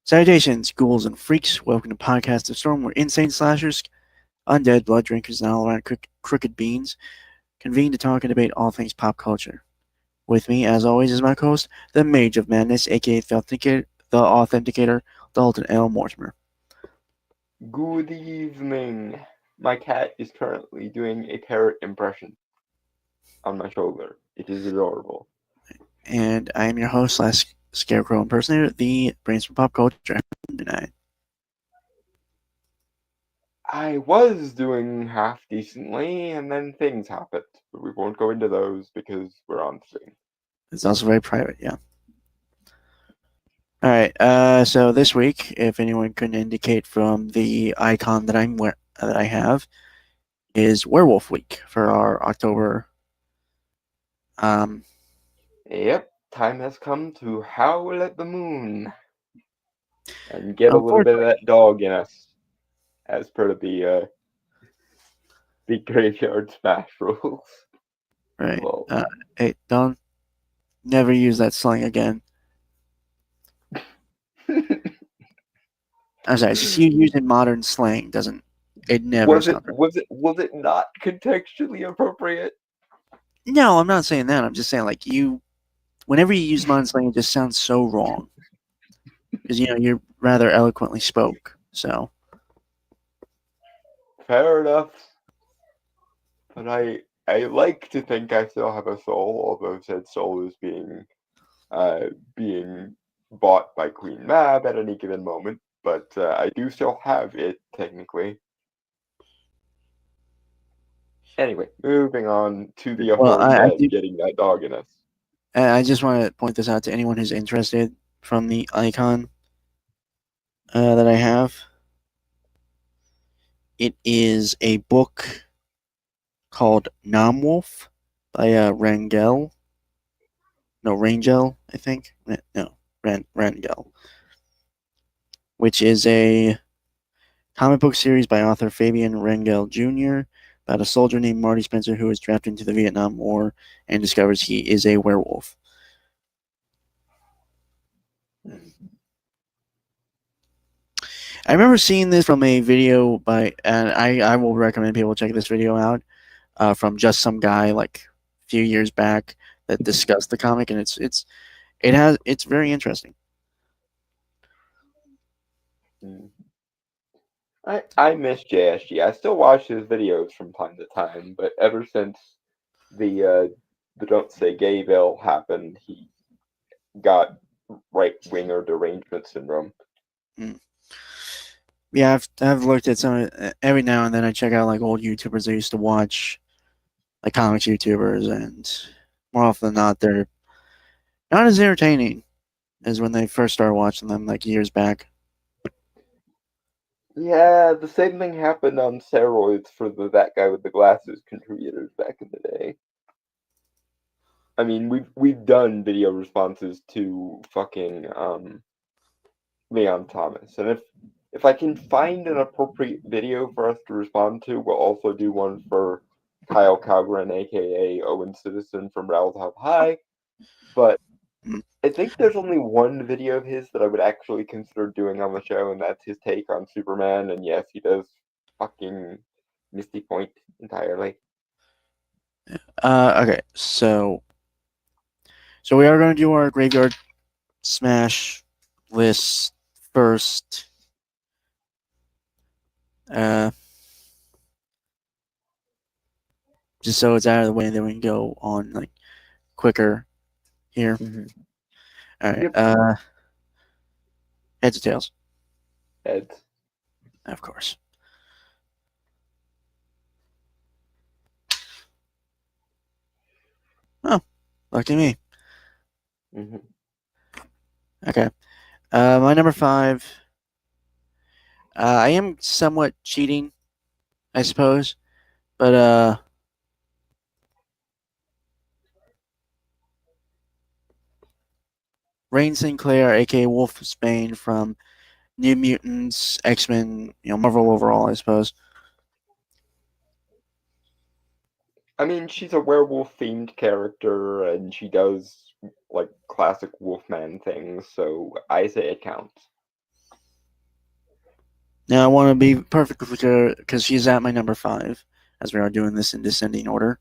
Salutations, ghouls and freaks. Welcome to Podcast of Storm, where insane slashers, undead blood drinkers, and all around crooked beans convene to talk and debate all things pop culture. With me, as always, is my co-host, the Mage of Madness, aka the Authenticator, Dalton L. Mortimer. Good evening. My cat is currently doing a parrot impression on my shoulder. It is adorable. And I am your host slash Scarecrow impersonator, the Brains from Pop Culture tonight. I was doing half decently, and then things happened. But we won't go into those because we're on stream. It's also very private, yeah. All right. So this week, if anyone couldn't indicate from the icon that I have, is Werewolf Week for our October. Yep, time has come to howl at the moon and get a little bit of Unfortunately, that dog in us, as per the graveyard smash rules. right. Well, Hey, don't never use that slang again. I'm sorry. Just you using modern slang doesn't. It never was it sounds right. was it not contextually appropriate? No, I'm not saying that. I'm just saying like you. Whenever you use modern slang, it just sounds so wrong because you're rather eloquently spoke. So Fair enough. But I like to think I still have a soul, although said soul is being bought by Queen Mab at any given moment. But I do still have it technically. Anyway, moving on to the well, I aforesaid do. getting that dog in us. I just want to point this out to anyone who's interested from the icon that I have. It is a book called Namwolf by Rangel. No, Rangel, I think. No, Rangel, which is a comic book series by author Fabian Rangel Jr. about a soldier named Marty Spencer who is drafted into the Vietnam War and discovers he is a werewolf. I remember seeing this from a video and I will recommend people check this video out from just some guy like a few years back that discussed the comic, and it's very interesting. I miss JSG. I still watch his videos from time to time, but ever since the Don't Say Gay bill happened, he got right winger derangement syndrome. Mm. Yeah, I've looked at some every now and then. I check out like old YouTubers I used to watch, like comics YouTubers, and more often than not, they're not as entertaining as when they first started watching them like years back. Yeah, the same thing happened on steroids for that guy with the glasses contributors back in the day. I mean, we've done video responses to fucking Leon Thomas, and if I can find an appropriate video for us to respond to, we'll also do one for Kyle Calgren, aka Owen Citizen from Raltop High. But Mm. I think there's only one video of his that I would actually consider doing on the show, and that's his take on Superman. And yes, he does fucking Misty Point entirely. Okay, so we are going to do our graveyard smash list first. Just so it's out of the way, then we can go on like quicker here. Mm-hmm. All right. Yep. Heads or tails? Heads. Of course. Oh, lucky me. Mm-hmm. Okay. My number 5. I am somewhat cheating, I suppose, but Rain Sinclair, aka Wolfsbane from New Mutants, X-Men, Marvel overall, I suppose. I mean, she's a werewolf themed character, and she does like classic Wolfman things, so I say it counts. Now, I want to be perfectly clear because she's at my number 5, as we are doing this in descending order.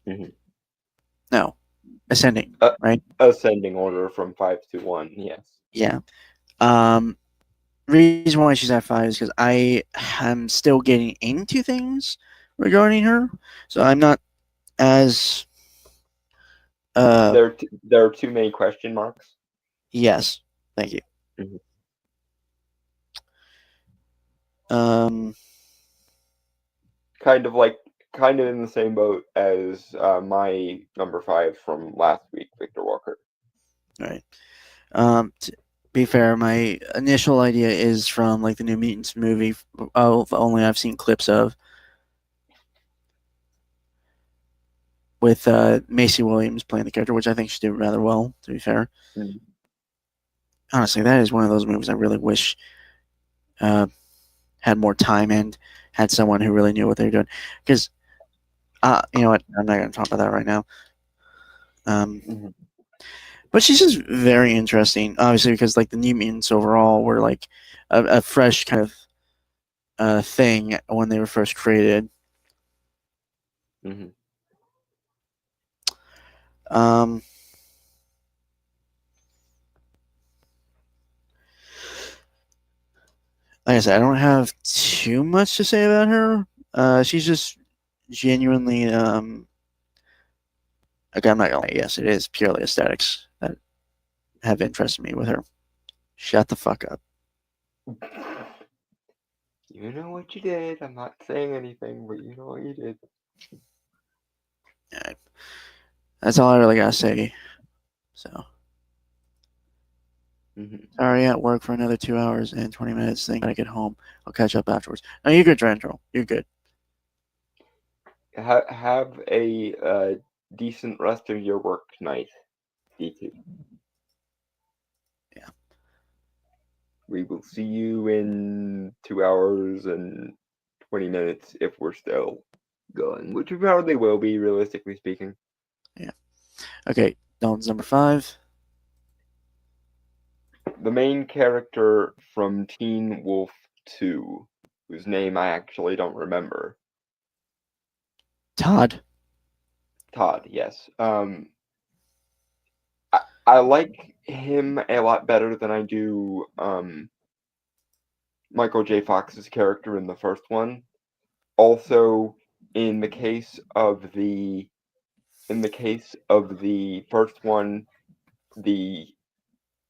Mhm. No, ascending, right? Ascending order from 5 to 1, yes. Yeah. Reason why she's at 5 is because I am still getting into things regarding her, so I'm not as There are too many question marks. yes, thank you. Mhm. Um, Kind of in the same boat as my number 5 from last week, Victor Walker. right. To be fair, my initial idea is from like the New Mutants movie. Only I've seen clips of with Macy Williams playing the character, which I think she did rather well. To be fair, Mhm. honestly, that is one of those movies I really wish had more time and had someone who really knew what they were doing. Because you know what, I'm not going to talk about that right now. Mhm. But she's just very interesting, obviously, because like the New Mutants overall were like a fresh kind of thing when they were first created. Mhm. Um, like I said, I don't have too much to say about her. She's just genuinely. Again, I'm not gonna lie. Yes, it is purely aesthetics that have interested me with her. Shut the fuck up. You know what you did. I'm not saying anything, but you know what you did. Yeah, that's all I really gotta say. So Mhm. sorry, at work for another 2 hours and 20 minutes. Then I get home. I'll catch up afterwards. No, you're good, Drandro. You're good. Have a decent rest of your work tonight, D2. Yeah. We will see you in 2 hours and 20 minutes if we're still going, which we probably will be, realistically speaking. Yeah. Okay. Dalton's number 5. The main character from Teen Wolf 2, whose name I actually don't remember. Todd. Todd, yes. I like him a lot better than I do Michael J. Fox's character in the first one. Also, in the case of the first one, the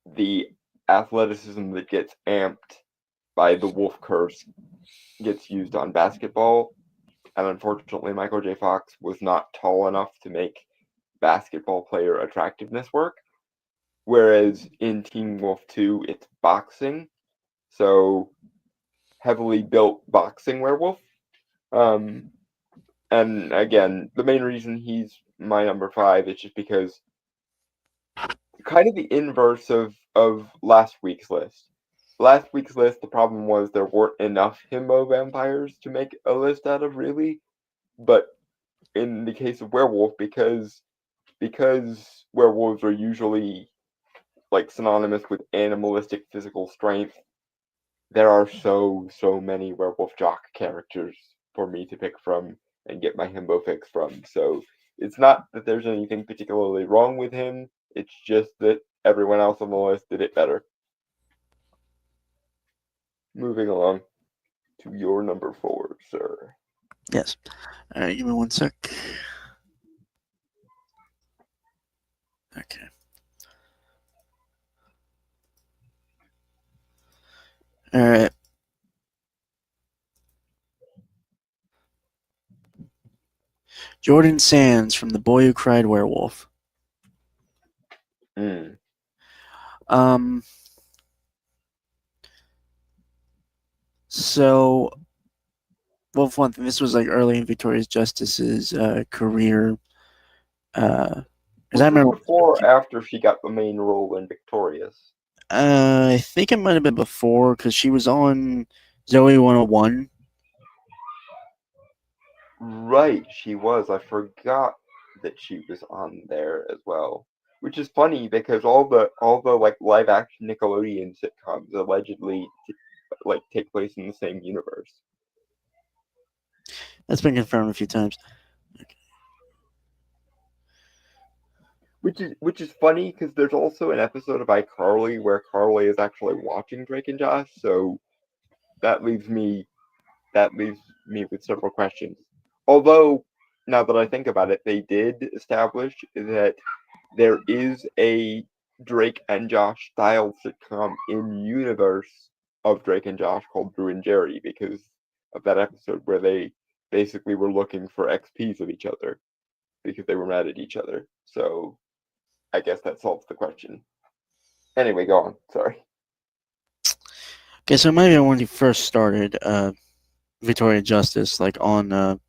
the athleticism that gets amped by the wolf curse gets used on basketball, and unfortunately Michael J. Fox was not tall enough to make basketball player attractiveness work. Whereas in Teen Wolf 2 it's boxing, so heavily built boxing werewolf. Um, and again, the main reason he's my number 5 is just because kind of the inverse of last week's list. Last week's list, the problem was there weren't enough himbo vampires to make a list out of, really. But in the case of werewolf, because werewolves are usually like synonymous with animalistic physical strength, there are so many werewolf jock characters for me to pick from and get my himbo fix from. So it's not that there's anything particularly wrong with him. It's just that everyone else on the list did it better. Moving along to your number 4, sir. Yes. All right. Give me one sec. Okay. All right. Jordan Sands from The Boy Who Cried Werewolf. Mm. Um. So, well, for one thing, this was like early in Victoria's Justice's career. Because I Was this remember, before or after she got the main role in Victorious? I think it might have been before because she was on Zoe 101. Right, she was. I forgot that she was on there as well. Which is funny because all the like live action Nickelodeon sitcoms allegedly like take place in the same universe. That's been confirmed a few times. Which is funny because there's also an episode of iCarly where Carly is actually watching Drake and Josh, so that leaves me with several questions. Although now that I think about it, they did establish that there is a Drake and Josh style sitcom in universe of Drake and Josh called Drew and Jerry because of that episode where they basically were looking for XPs of each other because they were mad at each other. So I guess that solves the question. Anyway, go on. Sorry. Okay, so maybe when he first started Victoria Justice, like on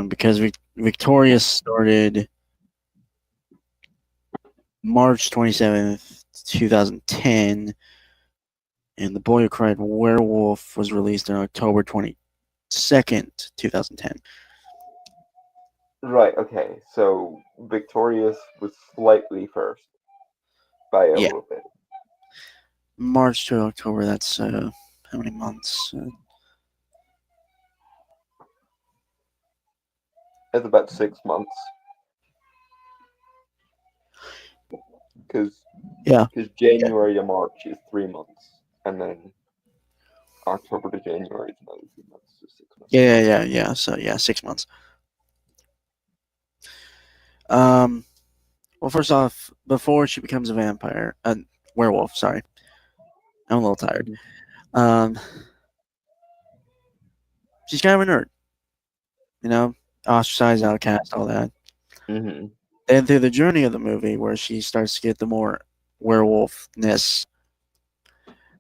because Victoria started March 27th, 2010, and The Boy Who Cried Werewolf was released on October 22nd, 2010. Right, okay. So Victorious was slightly first by a Yeah. little bit. March to October, that's how many months? It's about 6 months. Because January to March is 3 months, and then October to January is another 3 months, so 6 months. Yeah. So yeah, 6 months. Well, first off, before she becomes a werewolf. Sorry, I'm a little tired. She's kind of a nerd, you know, ostracized, outcast, all that. Mm-hmm. Then through the journey of the movie, where she starts to get the more werewolfness,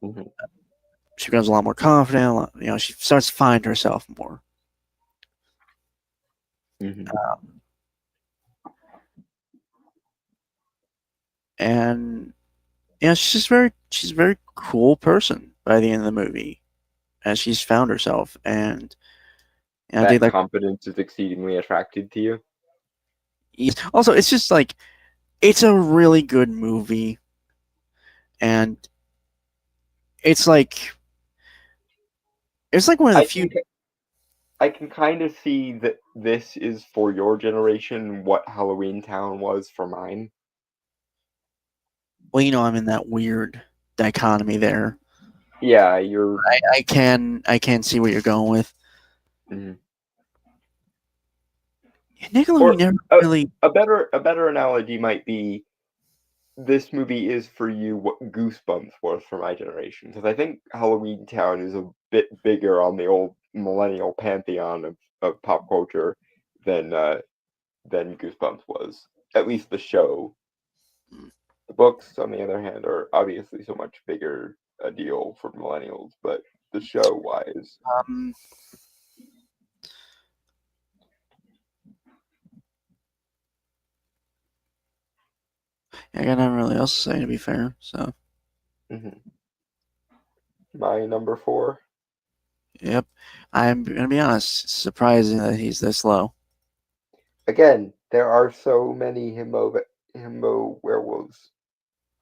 she becomes a lot more confident. She starts to find herself more. And she's a very cool person by the end of the movie, as she's found herself. And I think that confidence is exceedingly attractive to you. Also, it's just like it's a really good movie, and it's like one of the few. I can kind of see that this is for your generation what Halloween Town was for mine. Well, I'm in that weird dichotomy there. Yeah, you're. I can see what you're going with. Mm-hmm. Nickelodeon never really. A better analogy might be this movie is for you what Goosebumps was for my generation, because I think Halloween Town is a bit bigger on the old millennial pantheon of pop culture than Goosebumps was. At least the show. The books, on the other hand, are obviously so much bigger a deal for millennials, but the show wise. I got nothing really else to say, to be fair. So. My number 4. Yep, I'm gonna be honest. It's surprising that he's this low. Again, there are so many himbo werewolves,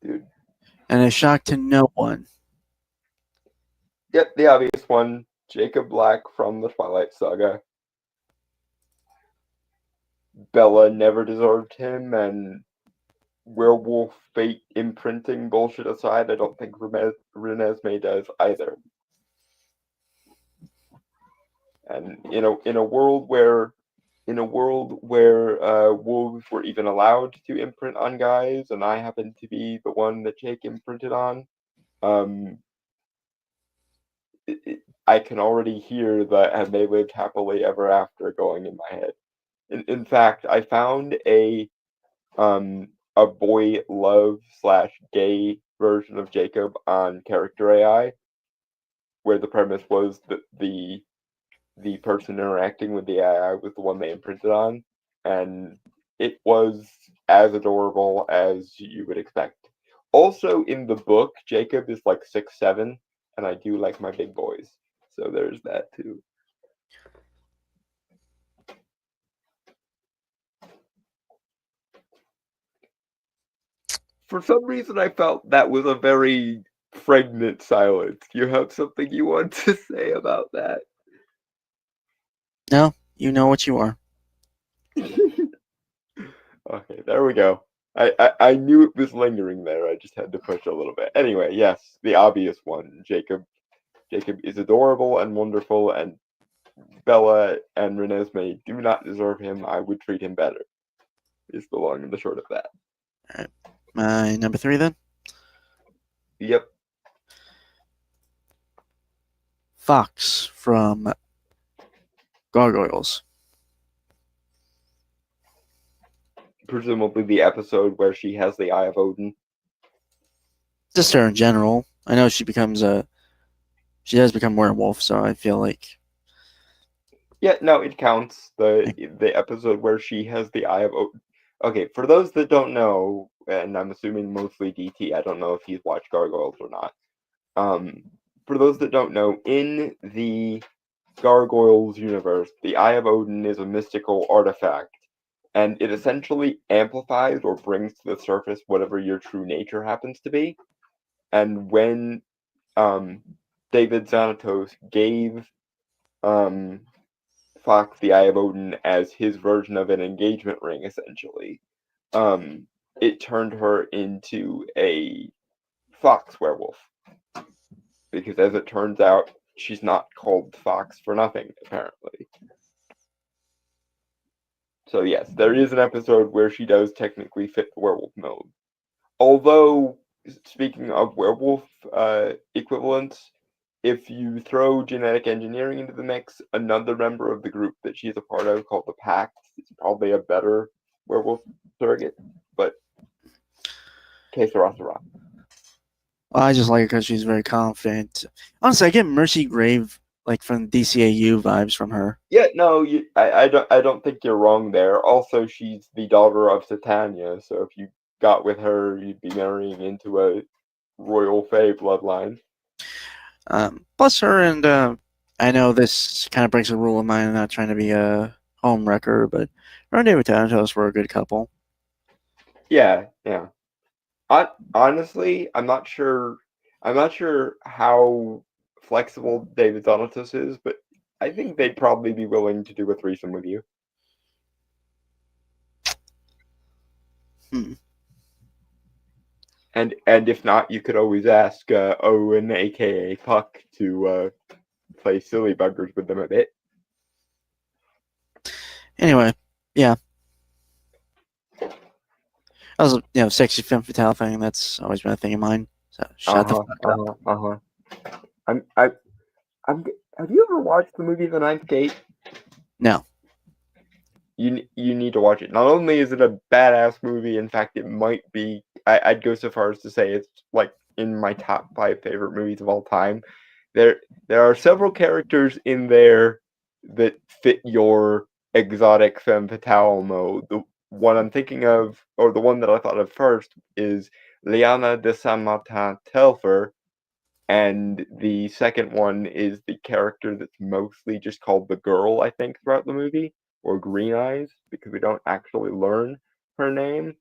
dude. And a shock to no one. Yep, the obvious one, Jacob Black from the Twilight Saga. Bella never deserved him, and werewolf fate imprinting bullshit aside, I don't think Renesmee does either. And in a world where wolves were even allowed to imprint on guys, and I happen to be the one that Jake imprinted on, I can already hear the "and they lived happily ever after" going in my head. In fact, I found a boy love / gay version of Jacob on Character AI, where the premise was that the person interacting with the AI was the one they imprinted on, and it was as adorable as you would expect. Also, in the book, Jacob is like 6'7", and I do like my big boys, so there's that too. For some reason, I felt that was a very pregnant silence. Do you have something you want to say about that? No, you know what you are. Okay, there we go. I knew it was lingering there. I just had to push a little bit. Anyway, yes, the obvious one, Jacob. Jacob is adorable and wonderful, and Bella and Renesmee do not deserve him. I would treat him better. Is the long and the short of that. All right. My number 3 then? Yep. Fox from Gargoyles. Presumably the episode where she has the Eye of Odin. Just her in general. I know she does become werewolf, so I feel like Yeah, no, it counts. The episode where she has the Eye of Odin. Okay, for those that don't know, and I'm assuming mostly DT, I don't know if he's watched Gargoyles or not. For those that don't know, in the Gargoyles universe, the Eye of Odin is a mystical artifact, and it essentially amplifies or brings to the surface whatever your true nature happens to be. And when David Xanatos gave Fox the Eye of Odin as his version of an engagement ring, essentially, it turned her into a fox werewolf. Because as it turns out, she's not called Fox for nothing, apparently. So yes, there is an episode where she does technically fit the werewolf mode. Although, speaking of werewolf equivalents, if you throw genetic engineering into the mix, another member of the group that she's a part of called the Pact is probably a better werewolf surrogate. But, que sera, sera. well, I just like her because she's very confident. Honestly, I get Mercy Grave like from DCAU vibes from her. Yeah, no, I don't think you're wrong there. Also, she's the daughter of Titania, so if you got with her, you'd be marrying into a royal fae bloodline. Plus her and I know this kind of breaks a rule of mine. I'm not trying to be a home wrecker, but her and David Thanatos were a good couple. Yeah, yeah. Honestly, I'm not sure. I'm not sure how flexible David Donatus is, but I think they'd probably be willing to do a threesome with you. Hmm. And if not, you could always ask Owen, aka Puck, to play silly buggers with them a bit. Anyway, yeah. Also, sexy femme fatale thing. That's always been a thing of mine. So shut the fuck up. I'm. Have you ever watched the movie The Ninth Gate? No. You need to watch it. Not only is it a badass movie, in fact, it might be. I'd go so far as to say it's like in my top 5 favorite movies of all time. There are several characters in there that fit your exotic femme fatale mode. The one I'm thinking of, or the one that I thought of first, is Liana de Saint Martin Telfer, and the second one is the character that's mostly just called the girl, I think, throughout the movie, or Green Eyes, because we don't actually learn her name.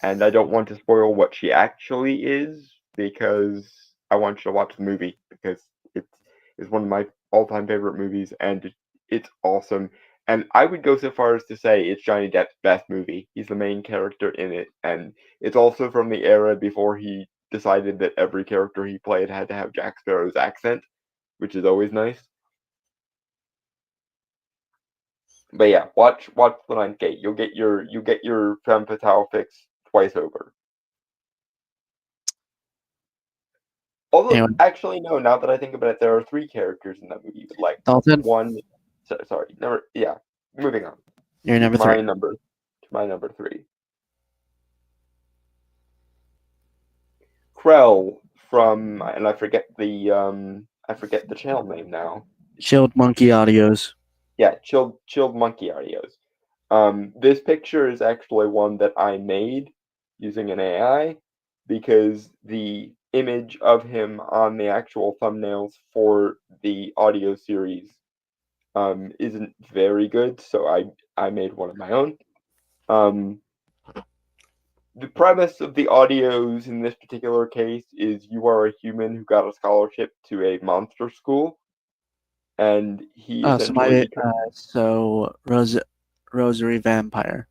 And I don't want to spoil what she actually is, because I want you to watch the movie, because it's one of my all-time favorite movies, and it's awesome. And I would go so far as to say it's Johnny Depp's best movie. He's the main character in it, and it's also from the era before he decided that every character he played had to have Jack Sparrow's accent, which is always nice. But yeah, watch The Ninth Gate. You'll get your femme fatale fix twice over. Although, Anyway, actually, no. Now that I think about it, there are 3 characters in that movie you would like. Dalton, One, sorry, number. Yeah, moving on. you're number 3. My number 3. Krell from, and I forget the channel name now. Chilled Monkey Audios. Yeah, chilled monkey audios. This picture is actually one that I made using an AI, because the image of him on the actual thumbnails for the audio series isn't very good, so I made one of my own. the premise of the audios in this particular case is you are a human who got a scholarship to a monster school, and he Oh, essentially Rosary Vampire.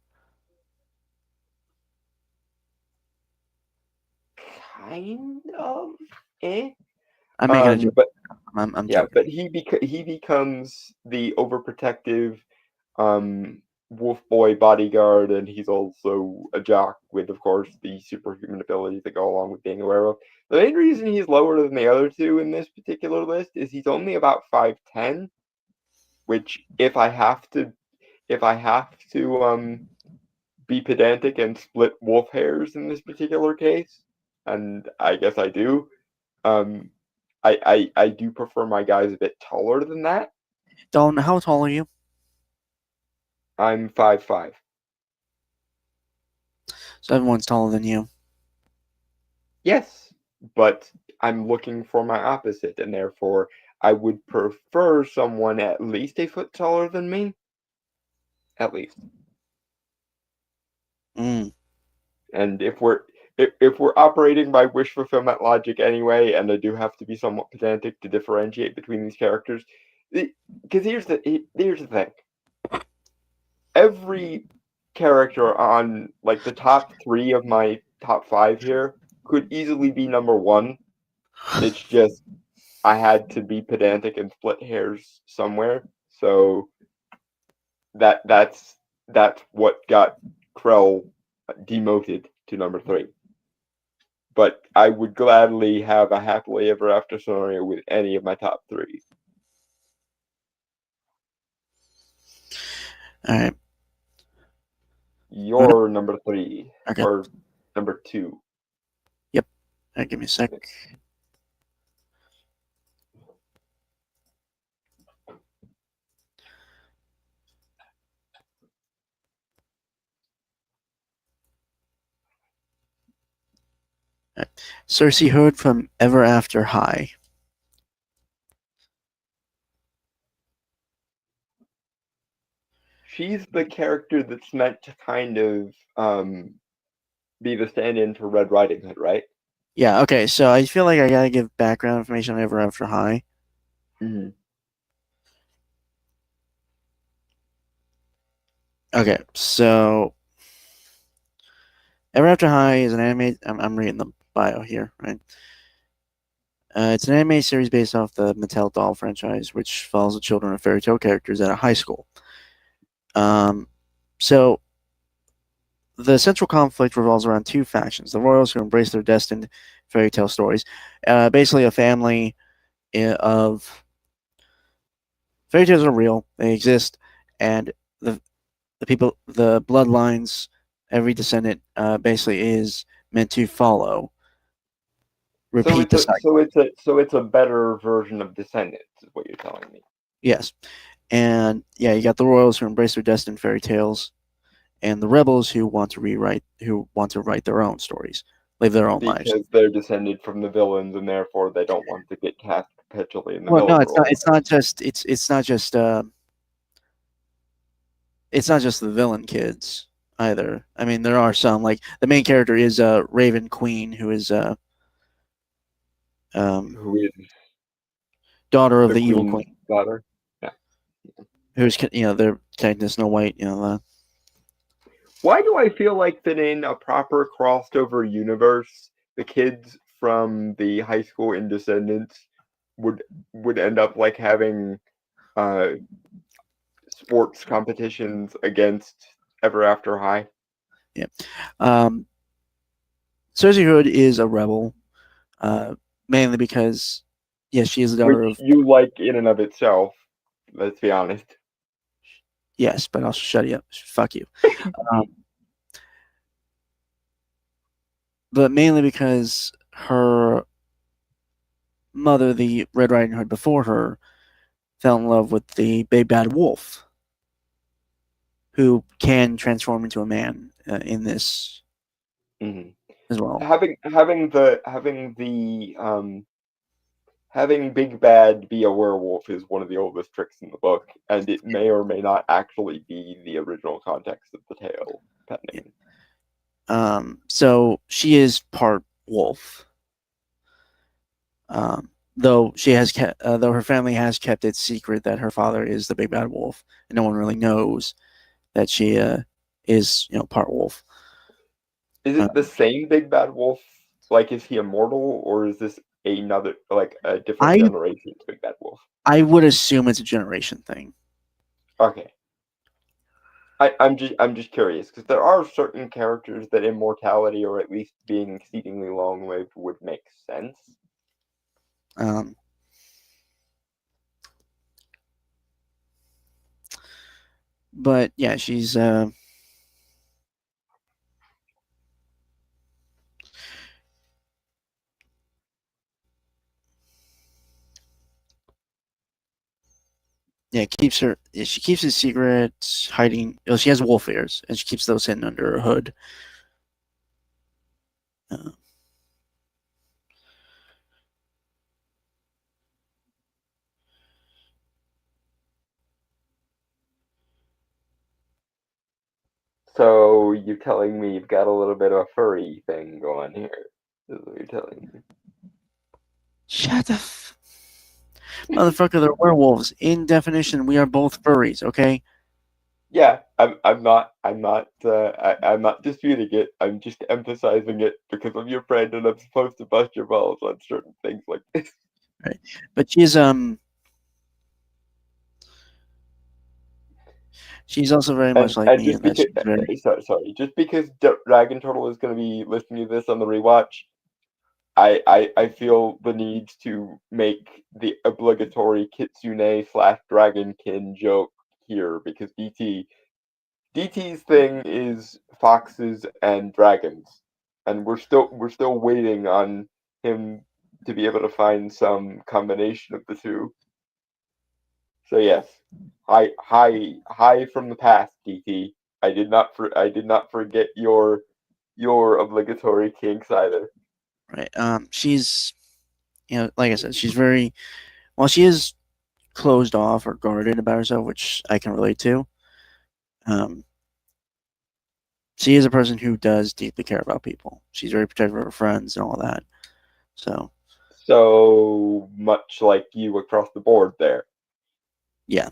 kind of eh. I'm making a joke. But I'm yeah, joking. but he becomes the overprotective wolf boy bodyguard, and he's also a jock with, of course, the superhuman abilities that go along with being a werewolf. The main reason he's lower than the other two in this particular list is he's only about 5'10", which if I have to be pedantic and split wolf hairs in this particular case, and I guess I do, I do prefer my guys a bit taller than that. Dalton, how tall are you? I'm 5'5". So everyone's taller than you. Yes, but I'm looking for my opposite, and therefore I would prefer someone at least a foot taller than me. At least. Mm. And if we're operating by wish fulfillment logic anyway, and I do have to be somewhat pedantic to differentiate between these characters, because here's the thing: every character on like the top 3 of my top 5 here could easily be number 1. It's just I had to be pedantic and split hairs somewhere, so that's what got Krell demoted to number 3. But I would gladly have a happily ever after scenario with any of my top 3. All right. You're number 3 Okay. or number 2. Yep. All right, give me a sec. Right. Cersei Hood from Ever After High. She's the character that's meant to kind of be the stand-in for Red Riding Hood, right? Yeah, okay, so I feel like I gotta give background information on Ever After High. Mm-hmm. Okay, so Ever After High is an anime. I'm reading the bio here, right? It's an anime series based off the Mattel doll franchise, which follows the children of fairy tale characters at a high school. So the central conflict revolves around 2 factions: the royals, who embrace their destined fairy tale stories, basically a family of fairy tales are real, they exist, and the people, the bloodlines, every descendant basically is meant to follow, repeat the cycle. So it's a better version of Descendants, is what you're telling me. Yes, and yeah, you got the royals who embrace their destined fairy tales, and the rebels who want to write their own stories, live their own lives. Because they're descended from the villains, and therefore they don't want to get cast perpetually in the Well, no, villain it's not. role. It's not just the villain kids either. I mean, there are some, like the main character is Raven Queen, who is Who is daughter of the the evil queen's queen, daughter? Yeah. who's they're Katniss Snow White. Why do I feel like that in a proper crossed over universe, the kids from the high school in Descendants would end up like having sports competitions against Ever After High? Yeah. Cersei Hood is a rebel, mainly because, yes, she is the daughter Which of. you like in and of itself, let's be honest. Yes, but I'll shut you up. Fuck you. But mainly because her mother, the Red Riding Hood before her, fell in love with the big bad wolf, who can transform into a man in this Mm-hmm. as well. Having Big Bad be a werewolf is one of the oldest tricks in the book, and it may or may not actually be the original context of the tale, depending. So she is part wolf. Though though her family has kept it secret that her father is the big bad wolf, and no one really knows that she is part wolf. Is Uh, it the same big bad wolf? Like, is he immortal, or is this another, like, a different I generation of big bad wolf? I would assume it's a generation thing. Okay. I'm just curious because there are certain characters that immortality or at least being exceedingly long lived would make sense. Um, but yeah, she's she keeps it secret, hiding. She has wolf ears, and she keeps those hidden under her hood. Uh, So you're telling me you've got a little bit of a furry thing going here. Is what you're telling me. Shut the motherfucker. They're werewolves. In definition, we are both furries. Okay. Yeah, I'm not disputing it. I'm just emphasizing it because I'm your friend and I'm supposed to bust your balls on certain things like this. Right. But she's also very much like And me just in that because, she's very sorry, just because Dragon Turtle is going to be listening to this on the rewatch, I feel the need to make the obligatory Kitsune slash Dragonkin joke here because DT's thing is foxes and dragons, and we're still waiting on him to be able to find some combination of the two. So yes, hi from the past, DT. I did not forget your obligatory kinks either. right. She's like I said, she's very well. She is closed off or guarded about herself, which I can relate to. Um, she is a person who does deeply care about people. She's very protective of her friends and all that. So So much like you across the board there. yeah,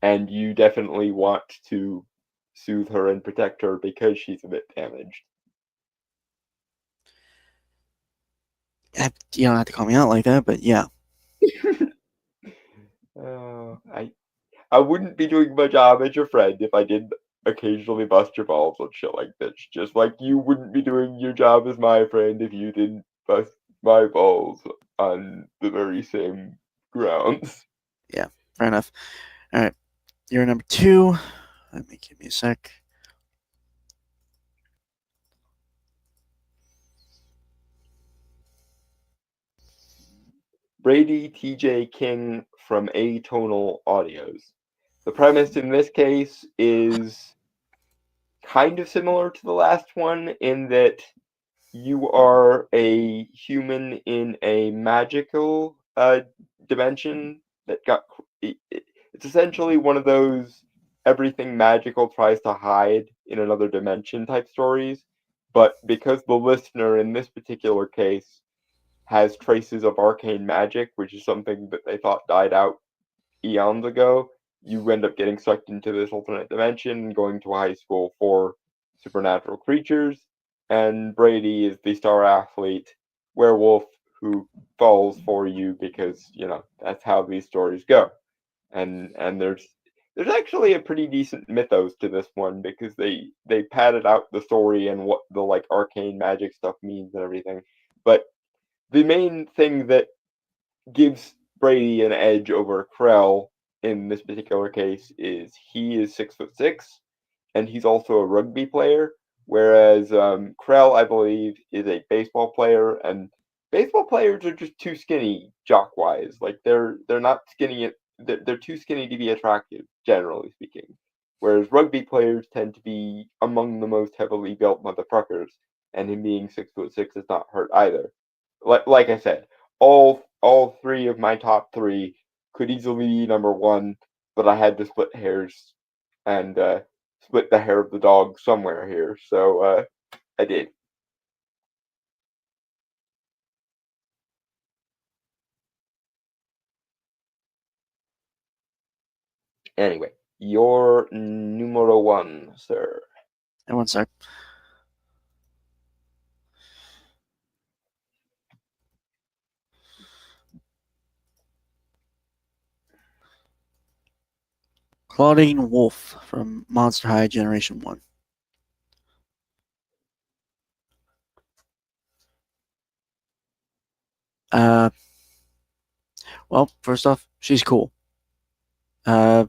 And you definitely want to soothe her and protect her because she's a bit damaged. you don't have to call me out like that, but yeah, uh, I I wouldn't be doing my job as your friend if I didn't occasionally bust your balls on shit like this. Just like you wouldn't be doing your job as my friend if you didn't bust my balls on the very same grounds. yeah, fair enough. All right, you're number two. Let me give me a sec. Brady TJ King from Atonal Audios. The premise in this case is kind of similar to the last one in that you are a human in a magical dimension that got. It's essentially one of those everything magical tries to hide in another dimension type stories, but because the listener in this particular case has traces of arcane magic, which is something that they thought died out eons ago, you end up getting sucked into this alternate dimension, going to a high school for supernatural creatures, and Brady is the star athlete werewolf who falls for you because that's how these stories go. And there's actually a pretty decent mythos to this one because they padded out the story and what the like arcane magic stuff means and everything. But the main thing that gives Brady an edge over Krell in this particular case is he is 6'6", and he's also a rugby player, whereas Krell, I believe, is a baseball player, and baseball players are just too skinny jock wise. Like they're not skinny. They're too skinny to be attractive, generally speaking. Whereas rugby players tend to be among the most heavily built motherfuckers, and him being 6'6" is not hurt either. Like I said, all three of my top three could easily be number one, but I had to split hairs and split the hair of the dog somewhere here, so I did. Anyway, your numero one, sir. And one sec. Claudine Wolf from Monster High Generation 1. Well, first off, she's cool. I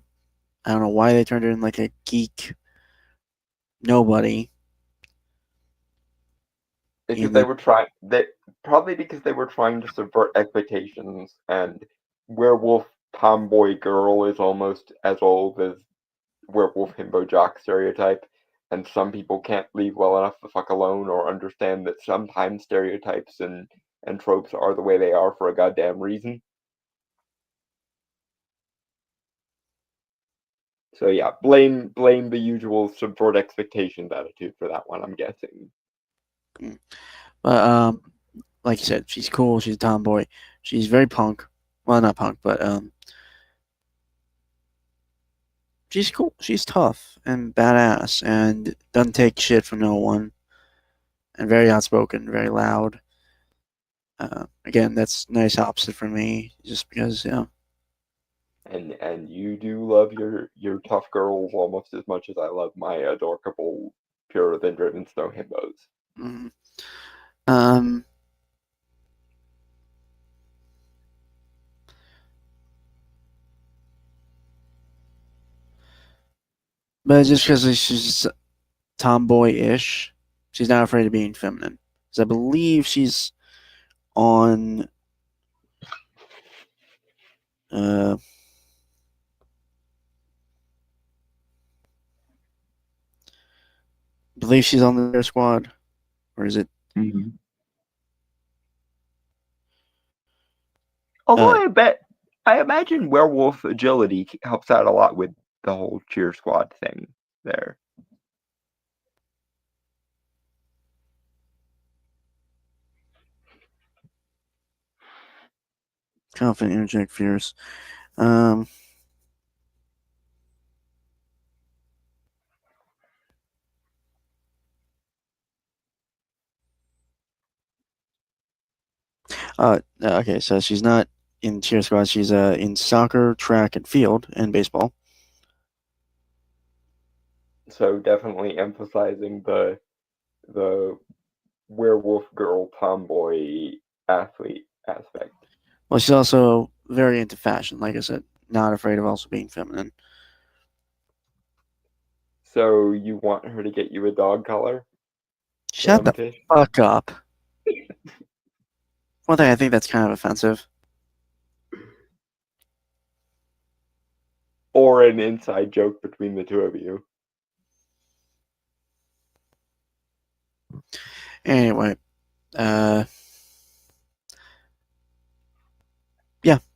don't know why they turned her in like a geek nobody. Because they were trying, probably because they were trying to subvert expectations, and werewolf tomboy girl is almost as old as werewolf himbo jock stereotype, and some people can't leave well enough the fuck alone or understand that sometimes stereotypes and tropes are the way they are for a goddamn reason. So yeah, blame the usual subvert expectations attitude for that one, I'm guessing. But like you said, she's cool. She's a tomboy. She's very punk. Well, not punk, but she's cool. She's tough and badass, and doesn't take shit from no one. And very outspoken, very loud. Again, that's nice opposite for me, just because And you do love your tough girls almost as much as I love my adorable purer than driven snow himbos. Mm, but just because she's tomboy-ish, she's not afraid of being feminine. Because I believe she's on I believe she's on their squad, or is it? Mm-hmm. Although I imagine werewolf agility helps out a lot with the whole cheer squad thing there. Confident, energetic, fierce. Okay, so she's not in cheer squad. She's in soccer, track, and field, and baseball. So definitely emphasizing the werewolf girl tomboy athlete aspect. Well, she's also very into fashion. Like I said, not afraid of also being feminine. So you want her to get you a dog collar? Shut the fuck up. One thing, I think that's kind of offensive. Or an inside joke between the two of you. Anyway, yeah,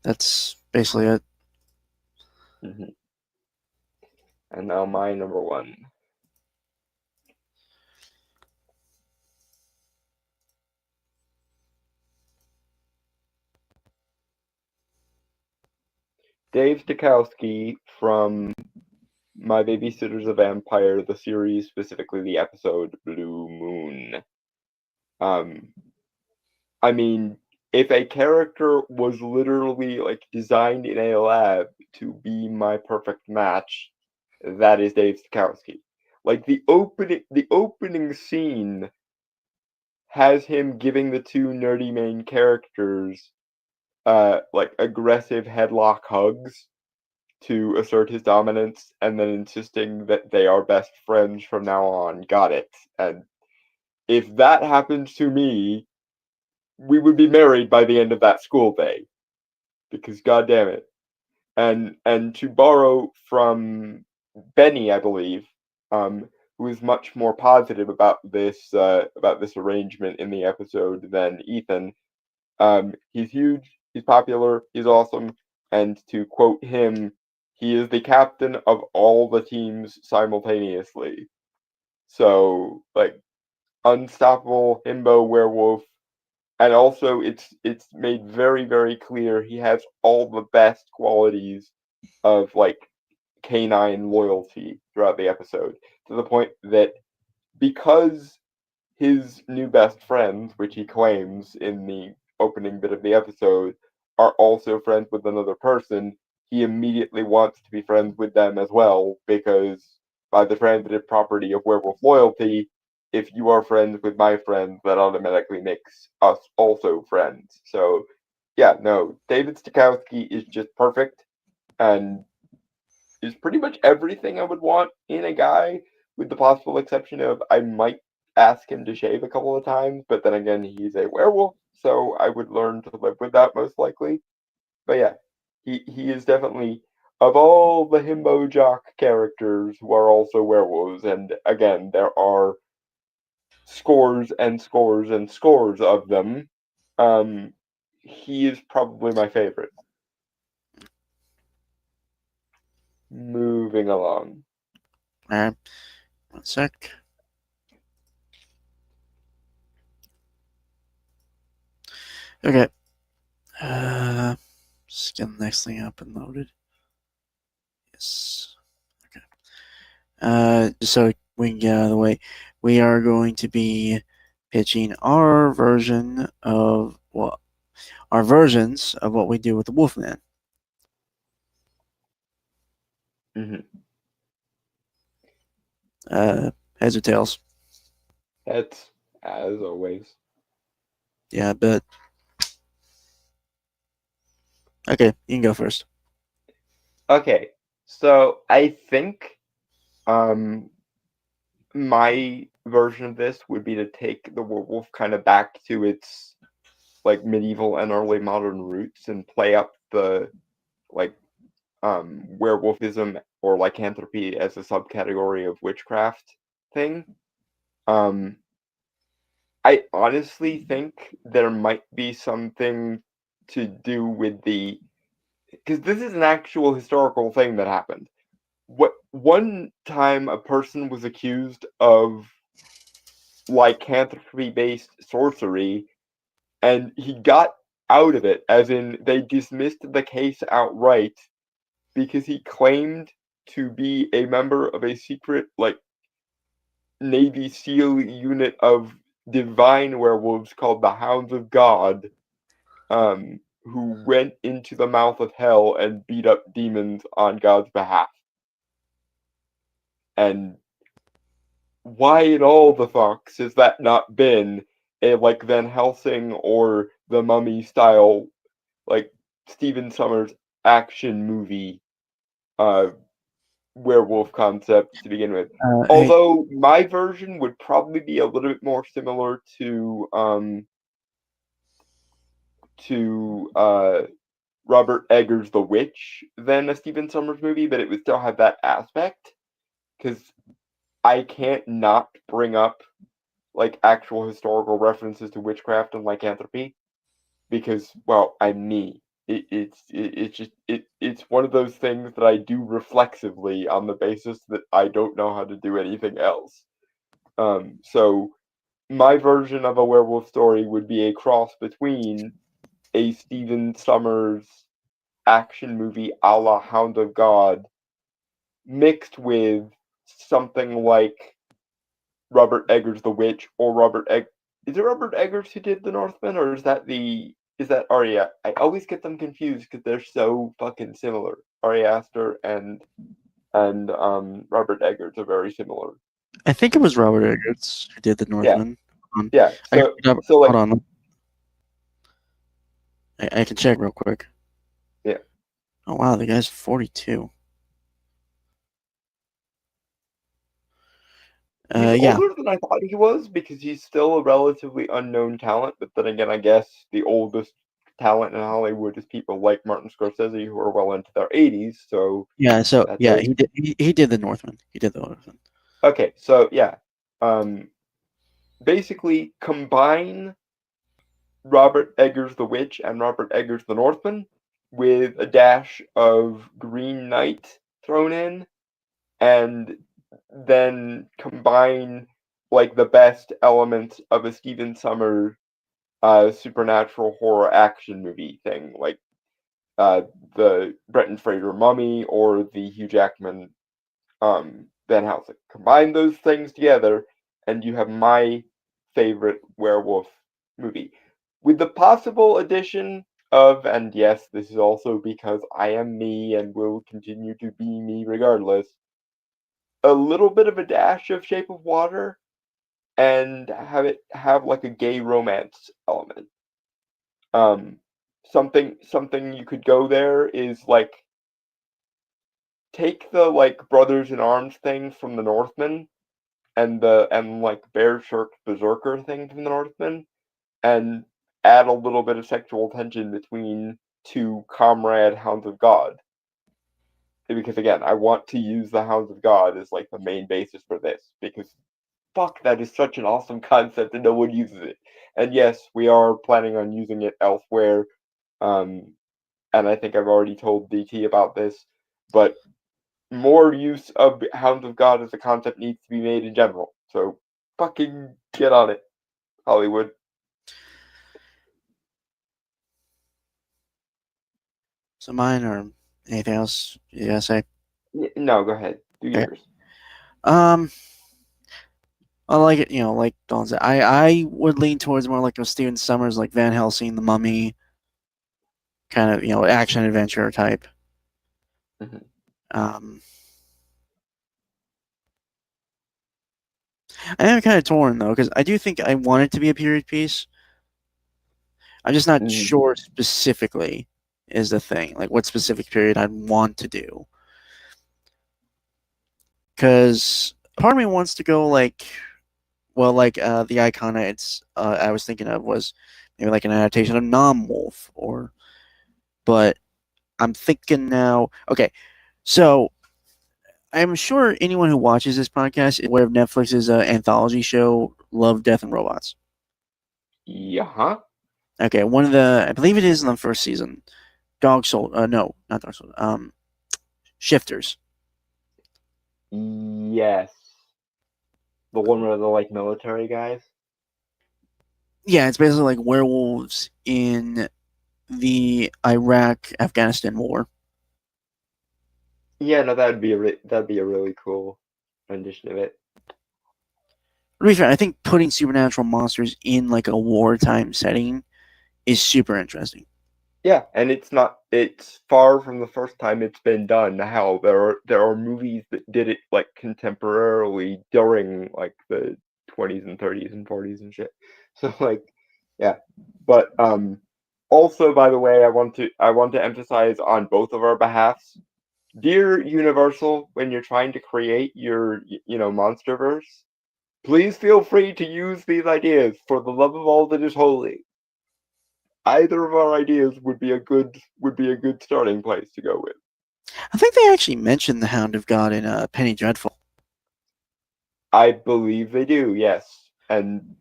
that's basically it. Mm-hmm. And now my number one. Dave Stokowski from My Babysitter's a Vampire, the series, specifically the episode Blue Moon. I mean, if a character was literally like designed in a lab to be my perfect match, that is Dave Stokowski. Like the opening scene has him giving the two nerdy main characters like aggressive headlock hugs to assert his dominance, and then insisting that they are best friends from now on. Got it. And if that happens to me, we would be married by the end of that school day. Because goddamn it. And to borrow from Benny, I believe, who is much more positive about this arrangement in the episode than Ethan. He's huge, he's popular, he's awesome, and to quote him, he is the captain of all the teams simultaneously. So, like, unstoppable himbo werewolf, and also it's made very, very clear he has all the best qualities of, like, canine loyalty throughout the episode, to the point that because his new best friends, which he claims in the opening bit of the episode, are also friends with another person, he immediately wants to be friends with them as well, because by the transitive property of werewolf loyalty, if you are friends with my friends, that automatically makes us also friends. So, yeah, no, David Stokowski is just perfect, and is pretty much everything I would want in a guy, with the possible exception of I might ask him to shave a couple of times, but then again, he's a werewolf, so I would learn to live with that most likely. But yeah, he is definitely, of all the himbo jock characters who are also werewolves, and again, there are scores and scores and scores of them. Um, he is probably my favorite. Moving along. Alright, one sec. Okay. Just get the next thing up and loaded. Yes. Okay. Just so we can get out of the way, we are going to be pitching our versions of what we do with the Wolfman. Mm-hmm. Heads or tails? Heads, as always. Yeah, but okay, you can go first. Okay, so I think my version of this would be to take the werewolf kind of back to its, like, medieval and early modern roots and play up the, like, werewolfism or lycanthropy as a subcategory of witchcraft thing. I honestly think there might be something to do with because this is an actual historical thing that happened. What one time a person was accused of lycanthropy-based sorcery, and he got out of it, as in they dismissed the case outright because he claimed to be a member of a secret, like, Navy SEAL unit of divine werewolves called the Hounds of God, who went into the mouth of hell and beat up demons on God's behalf. And why in all the fucks has that not been a, like, Van Helsing or the Mummy style, like, Stephen Sommers action movie werewolf concept to begin with? Hey, Although my version would probably be a little bit more similar to Robert Eggers' The Witch than a Stephen Sommers movie, but it would still have that aspect, because I can't not bring up, like, actual historical references to witchcraft and lycanthropy, because, well, I'm me. It's one of those things that I do reflexively on the basis that I don't know how to do anything else. So my version of a werewolf story would be a cross between a Stephen Sommers action movie a la Hound of God mixed with something like Robert Eggers' The Witch, or is it Robert Eggers who did The Northman, or is that Ari? I always get them confused because they're so fucking similar. Ari Aster and Robert Eggers are very similar. I think it was Robert Eggers who did the Yeah, Northman. yeah. So Hold like, on. I can check real quick. yeah. Oh wow, the guy's 42. He's Yeah. older than I thought he was, because he's still a relatively unknown talent. But then again, I guess the oldest talent in Hollywood is people like Martin Scorsese, who are well into their 80s. So Yeah. So that's yeah, he did. He did the Northman. He did the Northman. okay. So yeah, basically combine Robert Eggers' The Witch and Robert Eggers' The Northman, with a dash of Green Knight thrown in, and then combine like the best elements of a Stephen Sommers supernatural horror action movie thing, like the Brendan Fraser Mummy or the Hugh Jackman Van Helsing. Combine those things together, and you have my favorite werewolf movie. With the possible addition of, and yes, this is also because I am me and will continue to be me regardless, a little bit of a dash of Shape of Water, and have it have like a gay romance element. Um, something you could go there is like take the like brothers in arms thing from the Northman and like Berserker thing from the Northman, and add a little bit of sexual tension between two comrade Hounds of God. Because again, I want to use the Hounds of God as like the main basis for this, because fuck, that is such an awesome concept and no one uses it. And yes, we are planning on using it elsewhere. Um, and I think I've already told DT about this, but more use of Hounds of God as a concept needs to be made in general. So fucking get on it, Hollywood. So mine or anything else you gotta say? No, go ahead. Do Okay. yours. I like it, like Dawn said. I would lean towards more like a Steven Sommers, like Van Helsing, The Mummy, kind of action adventure type. Mhm. Um, I am kind of torn though because I do think I want it to be a period piece. I'm just not Mm. sure specifically is the thing, like what specific period I'd want to do. Because part of me wants to go like, well, like the icon I was thinking of was maybe like an adaptation of Nom Wolf, but I'm thinking now. Okay, so I'm sure anyone who watches this podcast is aware of Netflix's anthology show Love, Death, and Robots. Yeah. Okay, I believe it is in the first season. Dog Soul. No, not Dog Soul. Shifters. Yes. The one where the like military guys. Yeah, it's basically like werewolves in the Iraq Afghanistan war. Yeah, no, that'd be a really cool rendition of it. To be fair, I think putting supernatural monsters in like a wartime setting is super interesting. Yeah, and it's far from the first time it's been done. Hell, there are movies that did it like contemporarily during like the 20s and 30s and 40s and shit. So like, yeah. But also by the way, I want to emphasize on both of our behalfs. Dear Universal, when you're trying to create your monsterverse, please feel free to use these ideas for the love of all that is holy. Either of our ideas would be a good starting place to go with. I think they actually mentioned the Hound of God in Penny Dreadful. I believe they do, yes. And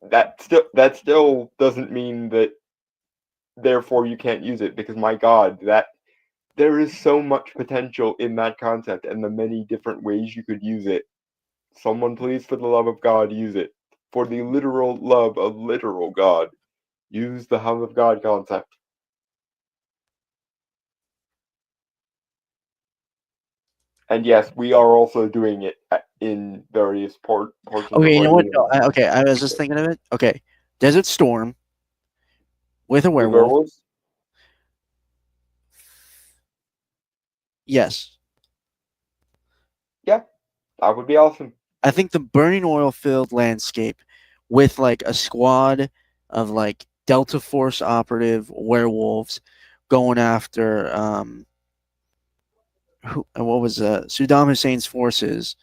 that still doesn't mean that therefore you can't use it, because my god, that there is so much potential in that concept and the many different ways you could use it. Someone please, for the love of God, use it. For the literal love of literal God, use the Hound of God concept. And yes, we are also doing it in various portions Okay, of you our know what? No, universe. okay, I was just thinking of it. Okay, Desert Storm with a With werewolf. werewolves? Yes, Yeah, that would be awesome. I think the burning oil filled landscape with like a squad of like Delta Force operative werewolves going after what was Saddam Hussein's forces.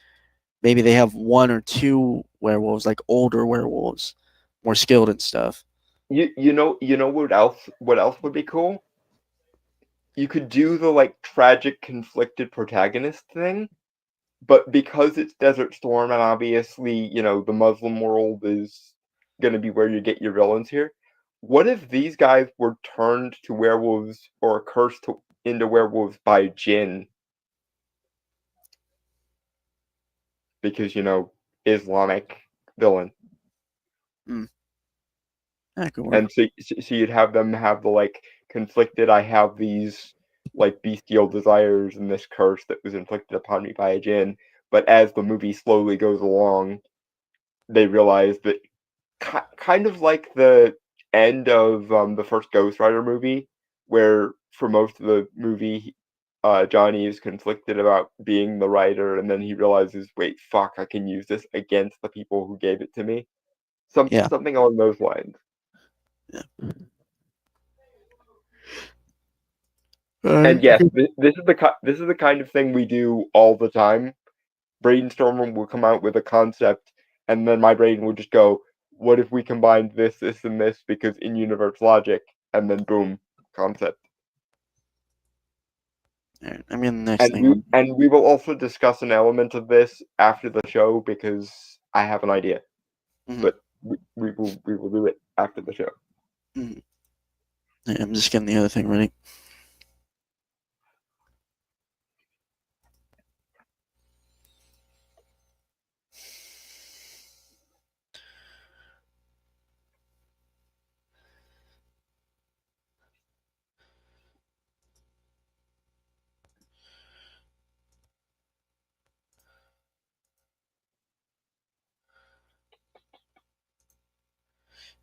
Maybe they have one or two werewolves, like older werewolves, more skilled and stuff. You know what else would be cool? You could do the like tragic conflicted protagonist thing, but because it's Desert Storm and obviously, the Muslim world is gonna be where you get your villains here, what if these guys were turned to werewolves or cursed into werewolves by jinn? Because, Islamic villain. That could work. And so you'd have them have the, like, conflicted, I have these, like, bestial desires and this curse that was inflicted upon me by a jinn. But as the movie slowly goes along, they realize that kind of like the end of the first Ghost Rider movie, where for most of the movie, Johnny is conflicted about being the writer, and then he realizes, wait, fuck, I can use this against the people who gave it to me. Yeah. Something along those lines. Yeah. And yes, this is the kind of thing we do all the time. Brainstorming will come out with a concept, and then my brain will just go, "What if we combined this, this, and this because in-universe logic?" And then boom, concept. I mean, the next thing. We will also discuss an element of this after the show because I have an idea, but we will do it after the show. Yeah, I'm just getting the other thing ready.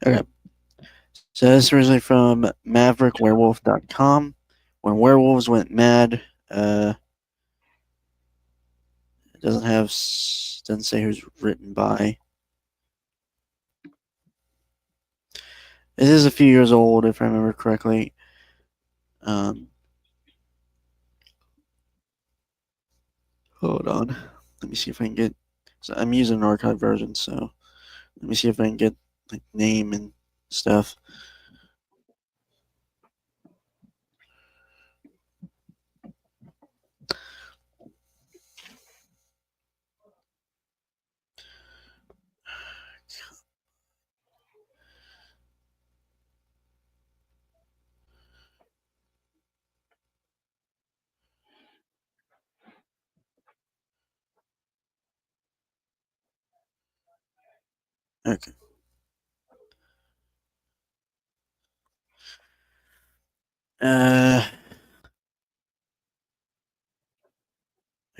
Okay. So this is originally from MaverickWerewolf.com. When werewolves went mad, it doesn't say who's written by. It is a few years old, if I remember correctly. Hold on. Let me see if I can get. So I'm using an archive version, so let me see if I can get like name and stuff. Okay.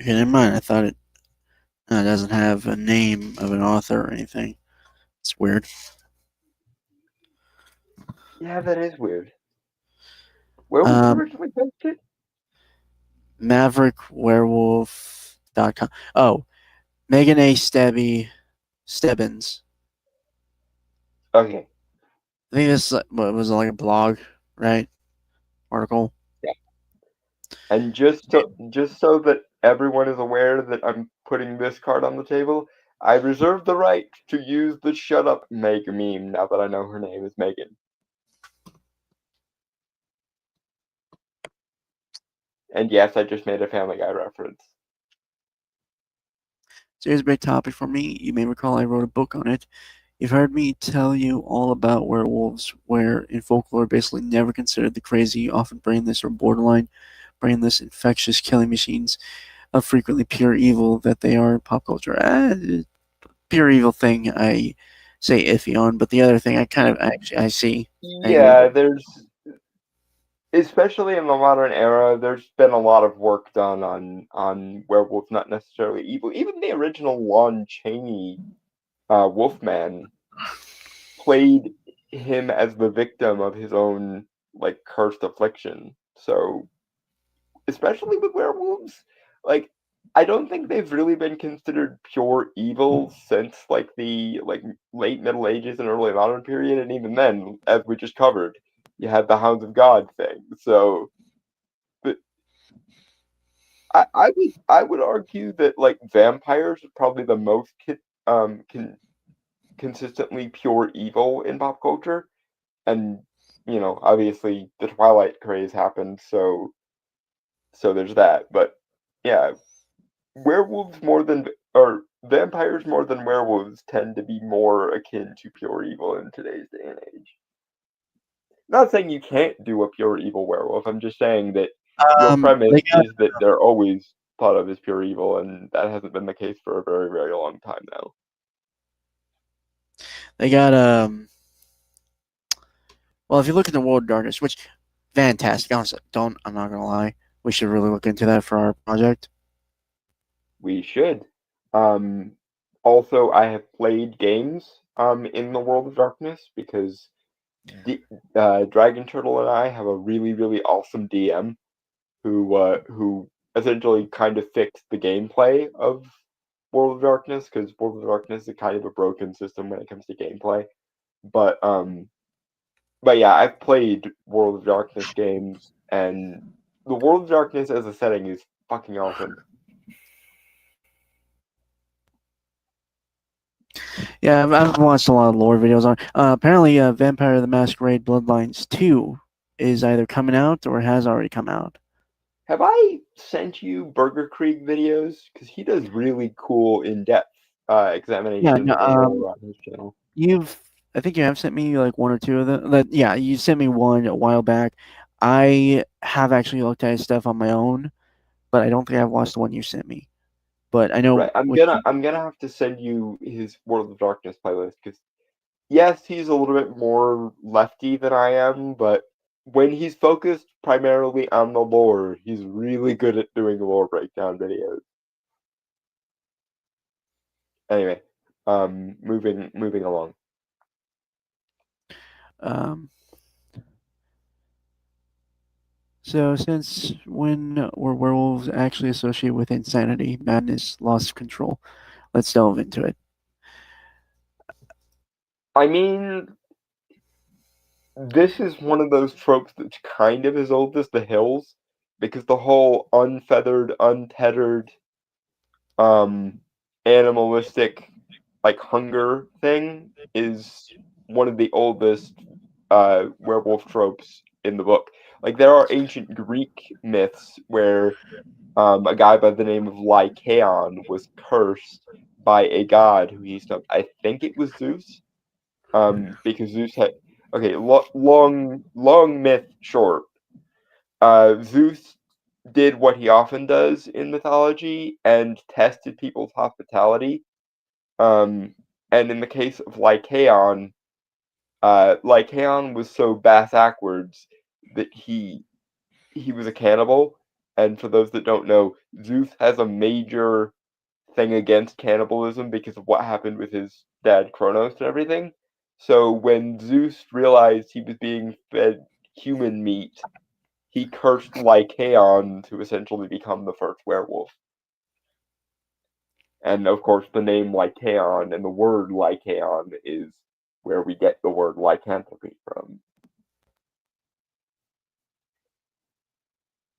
Okay, never mind. I thought it doesn't have a name of an author or anything. It's weird. Yeah, that is weird. Where was it originally posted? MaverickWerewolf.com. Oh, Megan A. Stebbins. Okay. I think this was like a blog, right? Article. Yeah. And just so that everyone is aware that I'm putting this card on the table, I reserve the right to use the "Shut Up, Meg" meme now that I know her name is Megan. And yes, I just made a Family Guy reference. So here's a big topic for me. You may recall I wrote a book on it. You've heard me tell you all about werewolves, where in folklore basically never considered the crazy, often brainless or borderline brainless, infectious killing machines of frequently pure evil that they are in pop culture. Pure evil thing I say iffy on, but the other thing I see. Yeah, there's, especially in the modern era, there's been a lot of work done on werewolves not necessarily evil. Even the original Lon Chaney Wolfman played him as the victim of his own, like, cursed affliction. So, especially with werewolves, like, I don't think they've really been considered pure evil since, like, the, like, late Middle Ages and early modern period, and even then, as we just covered, you had the Hounds of God thing. So, but I would argue that, like, vampires are probably the most consistently pure evil in pop culture. And, obviously the Twilight craze happened, so there's that. But yeah, werewolves more than or vampires more than werewolves tend to be more akin to pure evil in today's day and age. not saying you can't do a pure evil werewolf. I'm just saying that your premise They got is that they're always thought of as pure evil, and that hasn't been the case for a very, very long time now. they got well, if you look at the World of Darkness, which fantastic. Honestly, don't I'm not gonna lie. We should really look into that for our project. We should. Um, Also, I have played games in the World of Darkness because Dragon Turtle and I have a really, really awesome DM who essentially kind of fixed the gameplay of World of Darkness, because World of Darkness is kind of a broken system when it comes to gameplay. But but yeah, I've played World of Darkness games, and the World of Darkness as a setting is fucking awesome. Yeah, I've watched a lot of lore videos on. Apparently, Vampire the Masquerade Bloodlines 2 is either coming out or has already come out. Have I sent you Burger Creek videos? Because he does really cool, in-depth Yeah, examinations no, of the lore on his channel. I think you have sent me like one or two of them. Yeah, you sent me one a while back. I have actually looked at his stuff on my own, but I don't think I've watched the one you sent me. But I know Right, I'm what gonna have to send you his World of Darkness playlist, because yes, he's a little bit more lefty than I am, but when he's focused primarily on the lore, he's really good at doing lore breakdown videos. Anyway, moving along. um. So, since when were werewolves actually associated with insanity, madness, loss of control? Let's delve into it. I mean, this is one of those tropes that's kind of as old as the hills, because the whole unfeathered, untethered, um, animalistic, like, hunger thing is one of the oldest werewolf tropes in the book. Like, there are ancient Greek myths where a guy by the name of Lycaon was cursed by a god who he snubbed. I think it was Zeus, because Zeus had. Okay, long myth short. Zeus did what he often does in mythology and tested people's hospitality. Um, and in the case of Lycaon, Lycaon was so backwards that he was a cannibal. And for those that don't know, Zeus has a major thing against cannibalism because of what happened with his dad Kronos and everything. So when Zeus realized he was being fed human meat, he cursed Lycaon to essentially become the first werewolf. And of course, the name Lycaon and the word Lycaon is where we get the word lycanthropy from.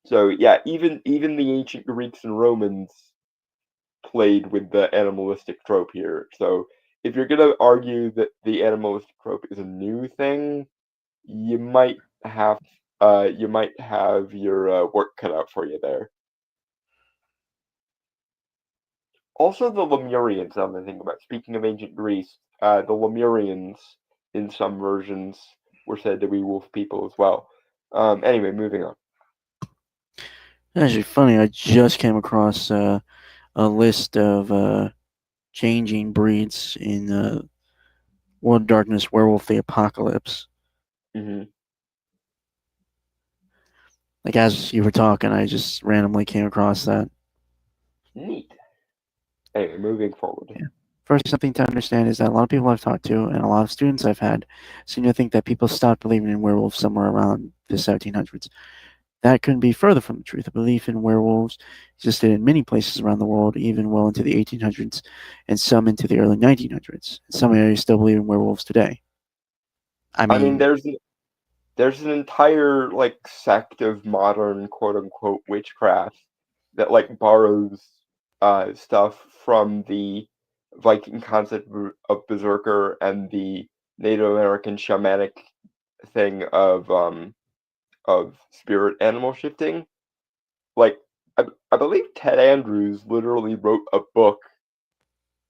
So yeah, even the ancient Greeks and Romans played with the animalistic trope here. So if you're gonna argue that the animalistic trope is a new thing, you might have your work cut out for you there. Also, the Lemurians, I'm think about. Speaking of ancient Greece, the Lemurians in some versions were said to be wolf people as well. Anyway, moving on. Actually, funny, I just came across a list of changing breeds in World of Darkness Werewolf the Apocalypse. Hmm. Like, as you were talking, I just randomly came across that. Neat. Anyway, moving forward. Yeah. First, something to understand is that a lot of people I've talked to and a lot of students I've had seem to think that people stopped believing in werewolves somewhere around the 1700s. That couldn't be further from the truth. A belief in werewolves existed in many places around the world, even well into the 1800s, and some into the early 1900s. Some areas still believe in werewolves today. I I mean, mean, there's an entire like sect of modern quote unquote witchcraft that like borrows stuff from the Viking concept of berserker and the Native American shamanic thing of spirit animal shifting. Like I believe Ted Andrews literally wrote a book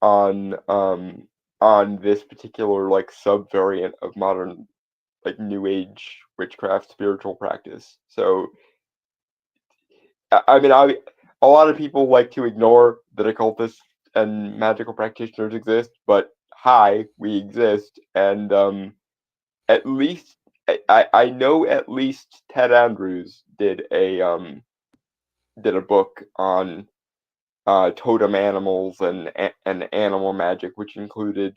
on on this particular like subvariant of modern like New Age witchcraft spiritual practice. So I mean, a lot of people like to ignore that occultists and magical practitioners exist, but hi, we exist, and at least I know at least Ted Andrews did a book on totem animals and animal magic, which included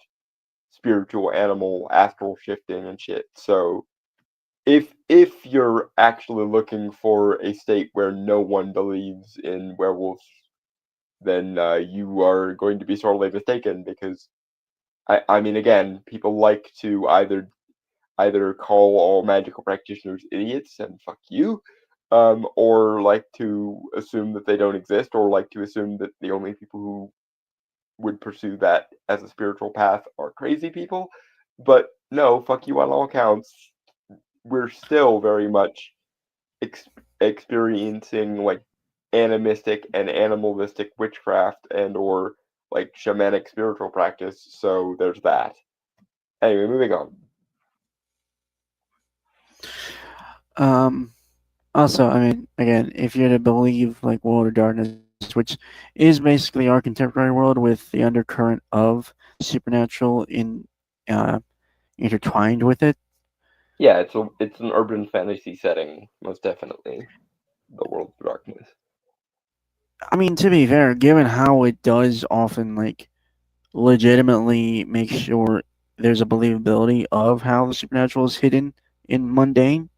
spiritual animal astral shifting and shit. So if you're actually looking for a state where no one believes in werewolves, then you are going to be sorely mistaken, because I mean, again, people like to either call all magical practitioners idiots and fuck you, or like to assume that they don't exist, or like to assume that the only people who would pursue that as a spiritual path are crazy people. But no, fuck you on all counts. We're still very much experiencing like animistic and animalistic witchcraft and or like shamanic spiritual practice. So there's that. Anyway, moving on. Also, I mean, again, if you're to believe like World of Darkness, which is basically our contemporary world with the undercurrent of supernatural uh, intertwined with it. Yeah, it's an urban fantasy setting, most definitely. The World of Darkness. I mean, to be fair, given how it does often like legitimately make sure there's a believability of how the supernatural is hidden in mundane.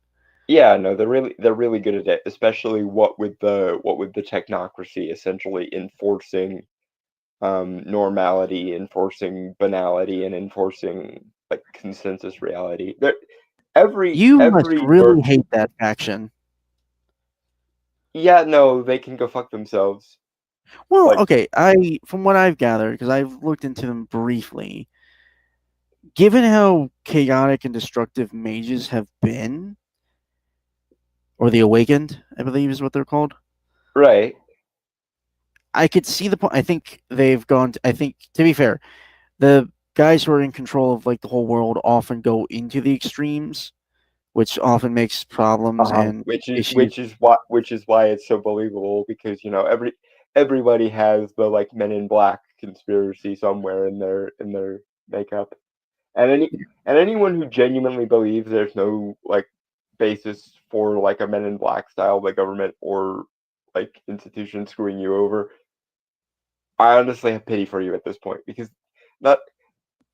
Yeah, no, they're really good at it, especially what with the technocracy essentially enforcing normality, enforcing banality, and enforcing like consensus reality. You must Every really hate that faction. yeah, no, they can go fuck themselves. Well, Like, okay, I from what I've gathered, because I've looked into them briefly, given how chaotic and destructive mages have been, or the Awakened, I believe is what they're called, right. I could see the point. I think they've gone. I think, to be fair, the guys who are in control of like the whole world often go into the extremes, which often makes problems and issues. Which is why it's so believable, because everybody has the like Men in Black conspiracy somewhere in their makeup. And anyone who genuinely believes there's no like basis for like a Men in Black style like government or like institution screwing you over, I honestly have pity for you at this point, because not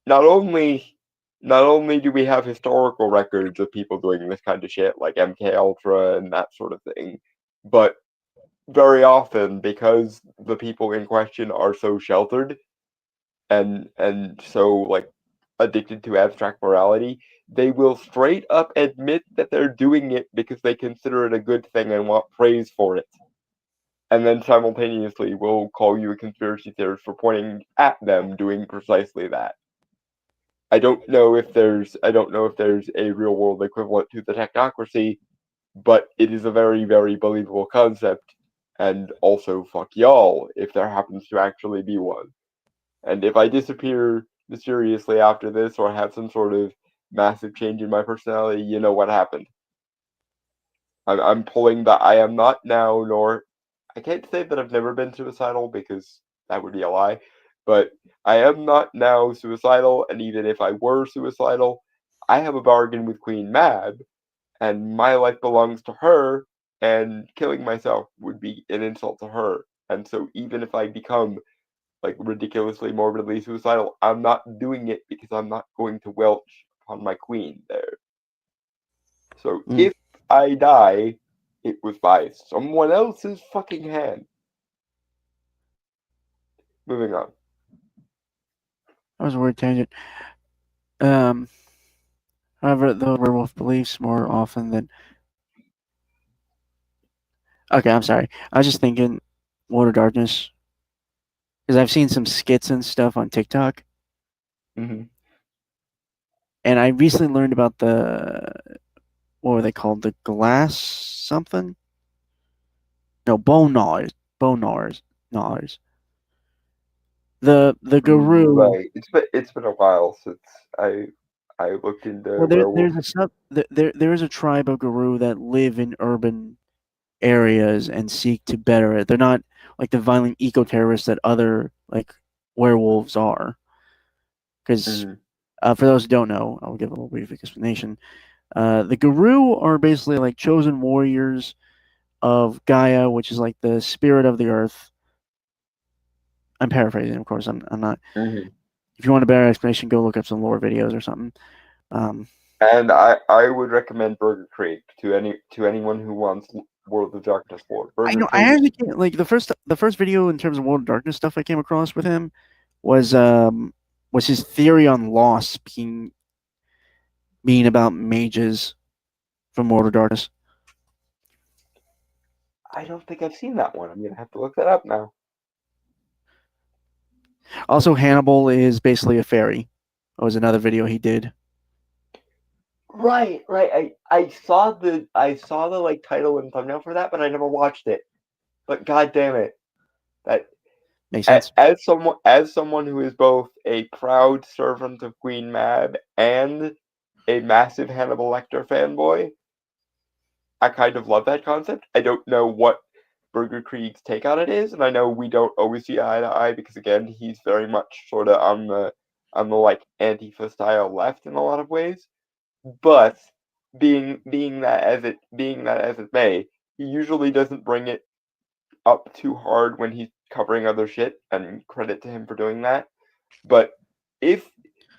not only not only do we have historical records of people doing this kind of shit like MK Ultra and that sort of thing, but very often, because the people in question are so sheltered and so like addicted to abstract morality, they will straight up admit that they're doing it because they consider it a good thing and want praise for it. And then simultaneously will call you a conspiracy theorist for pointing at them doing precisely that. I don't know if there's a real world equivalent to the technocracy, but it is a very, very believable concept, and also fuck y'all if there happens to actually be one. And if I disappear mysteriously after this or have some sort of massive change in my personality, you know what happened. I'm pulling the I am not now, nor I can't say that I've never been suicidal, because that would be a lie, but I am not now suicidal, and even if I were suicidal, I have a bargain with Queen Mab, and my life belongs to her, and killing myself would be an insult to her. And so even if I become like ridiculously morbidly suicidal, I'm not doing it because I'm not going to welch upon my queen there. So Mm. if I die, it was by someone else's fucking hand. Moving on. That was a weird tangent. Um, However, the werewolf beliefs more often than. Okay, I'm sorry. I was just thinking, World of Darkness, because I've seen some skits and stuff on TikTok, Hmm. and I recently learned about the what were they called? The glass something? No, bone gnawers. The guru. Right. It's been a while since I I looked into Well, werewolves. there is a tribe of Guru that live in urban areas and seek to better it. They're not like the violent eco terrorists that other like werewolves are. Because Mhm. for those who don't know, I'll give a little brief explanation. The Guru are basically like chosen warriors of Gaia, which is like the spirit of the earth. I'm paraphrasing, of course. I'm not. Mhm. If you want a better explanation, go look up some lore videos or something. Um, And I would recommend Burger Creek to anyone who wants World of Darkness lore. I Burger know. I Creek. actually can't, like the first video in terms of World of Darkness stuff I came across with him was his theory on loss being about mages from World of Darkness. I don't think I've seen that one. I'm gonna have to look that up now. Also, Hannibal is basically a fairy. That was another video he did. Right, right. I saw the like title and thumbnail for that, but I never watched it. But god damn it, that Makes sense. as someone who is both a proud servant of Queen Mab and a massive Hannibal Lecter fanboy, I kind of love that concept. I don't know what Burger Krieg's take on it is, and I know we don't always see eye to eye because again, he's very much sort of on the like Antifa style left in a lot of ways. But being that as it may, he usually doesn't bring it up too hard when he's covering other shit, and credit to him for doing that. But if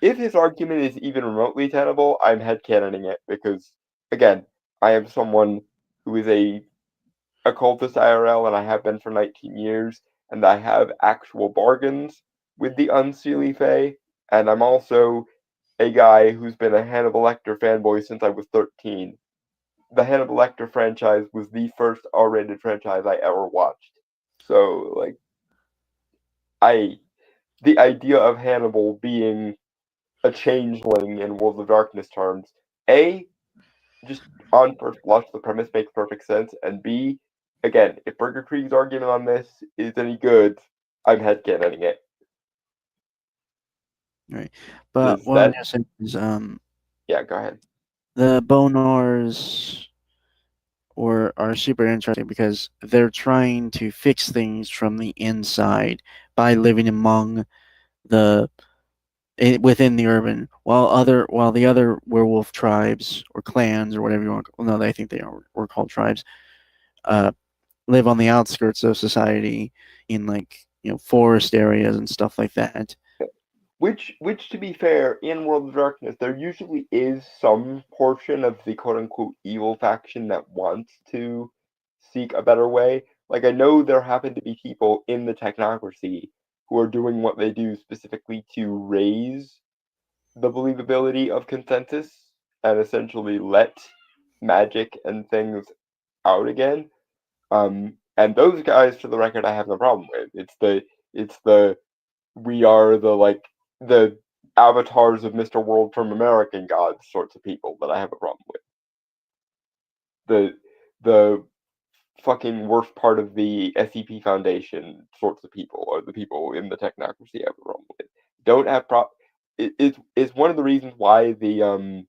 if his argument is even remotely tenable, I'm headcanoning it because again, I am someone who is a occultist IRL and I have been for 19 years, and I have actual bargains with the Unseelie Fae, and I'm also a guy who's been a Hannibal Lecter fanboy since I was 13. The Hannibal Lecter franchise was the first R-rated franchise I ever watched. So, like, I the idea of Hannibal being a changeling in World of Darkness terms, A, just on first blush, the premise makes perfect sense, and B, again, if Burger Krieg's argument on this is any good, I'm headcanoning it. Right. But Does what I'm that? gonna say is, Yeah, go ahead. the Bonars are super interesting because they're trying to fix things from the inside by living among the within the urban, while the other werewolf tribes or clans or whatever you want. Well, no, I think they were called tribes. Uh, live on the outskirts of society in like forest areas and stuff like that. Which, to be fair, in World of Darkness, there usually is some portion of the quote unquote evil faction that wants to seek a better way. Like, I know there happen to be people in the technocracy who are doing what they do specifically to raise the believability of consensus and essentially let magic and things out again. And those guys, for the record, I have no problem with. It's the we are the like the avatars of Mr. World from American Gods sorts of people that I have a problem with. The fucking worst part of the SCP Foundation sorts of people are the people in the technocracy I have a problem with. Don't have it's one of the reasons why the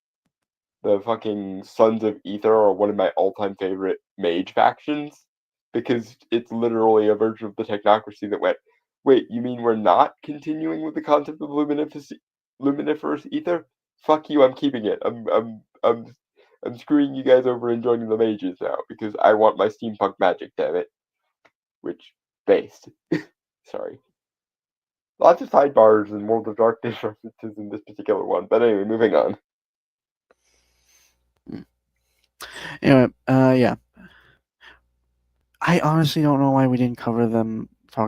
fucking Sons of Ether are one of my all-time favorite mage factions, because it's literally a version of the technocracy that went, wait, you mean we're not continuing with the concept of luminiferous ether? Fuck you, I'm keeping it. I'm screwing you guys over and joining the mages now because I want my steampunk magic, damn it. Which based. Sorry. Lots of sidebars and World of Darkness references in this particular one. But anyway, moving on. Anyway, yeah. I honestly don't know why we didn't talk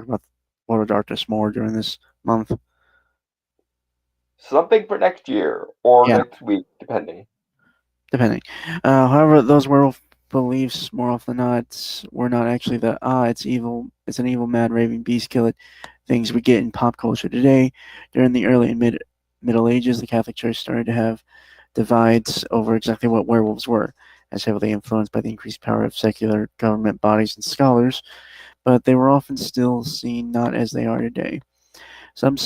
about World of Darkness more during this month. Something for next year or Yeah, next week, depending. depending. However, those werewolf beliefs, more often than not, were not actually it's evil, it's an evil, mad, raving beast, kill it, things we get in pop culture today. During the early and Middle Ages, the Catholic Church started to have divides over exactly what werewolves were, as heavily influenced by the increased power of secular government bodies and scholars, but they were often still seen not as they are today. Some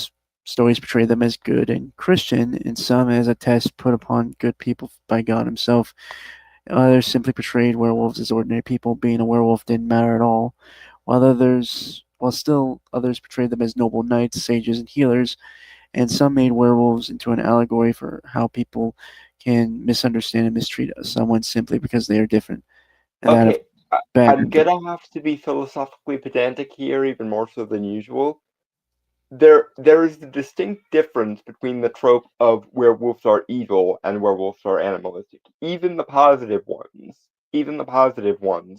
stories portray them as good and Christian, and some as a test put upon good people by God Himself. Others simply portrayed werewolves as ordinary people. Being a werewolf didn't matter at all, while still others portrayed them as noble knights, sages, and healers. And some made werewolves into an allegory for how people can misunderstand and mistreat someone simply because they are different. And that have Okay, I'm been the gonna have to be philosophically pedantic here, even more so than usual. There is a distinct difference between the trope of werewolves are evil and werewolves are animalistic. Even the positive ones,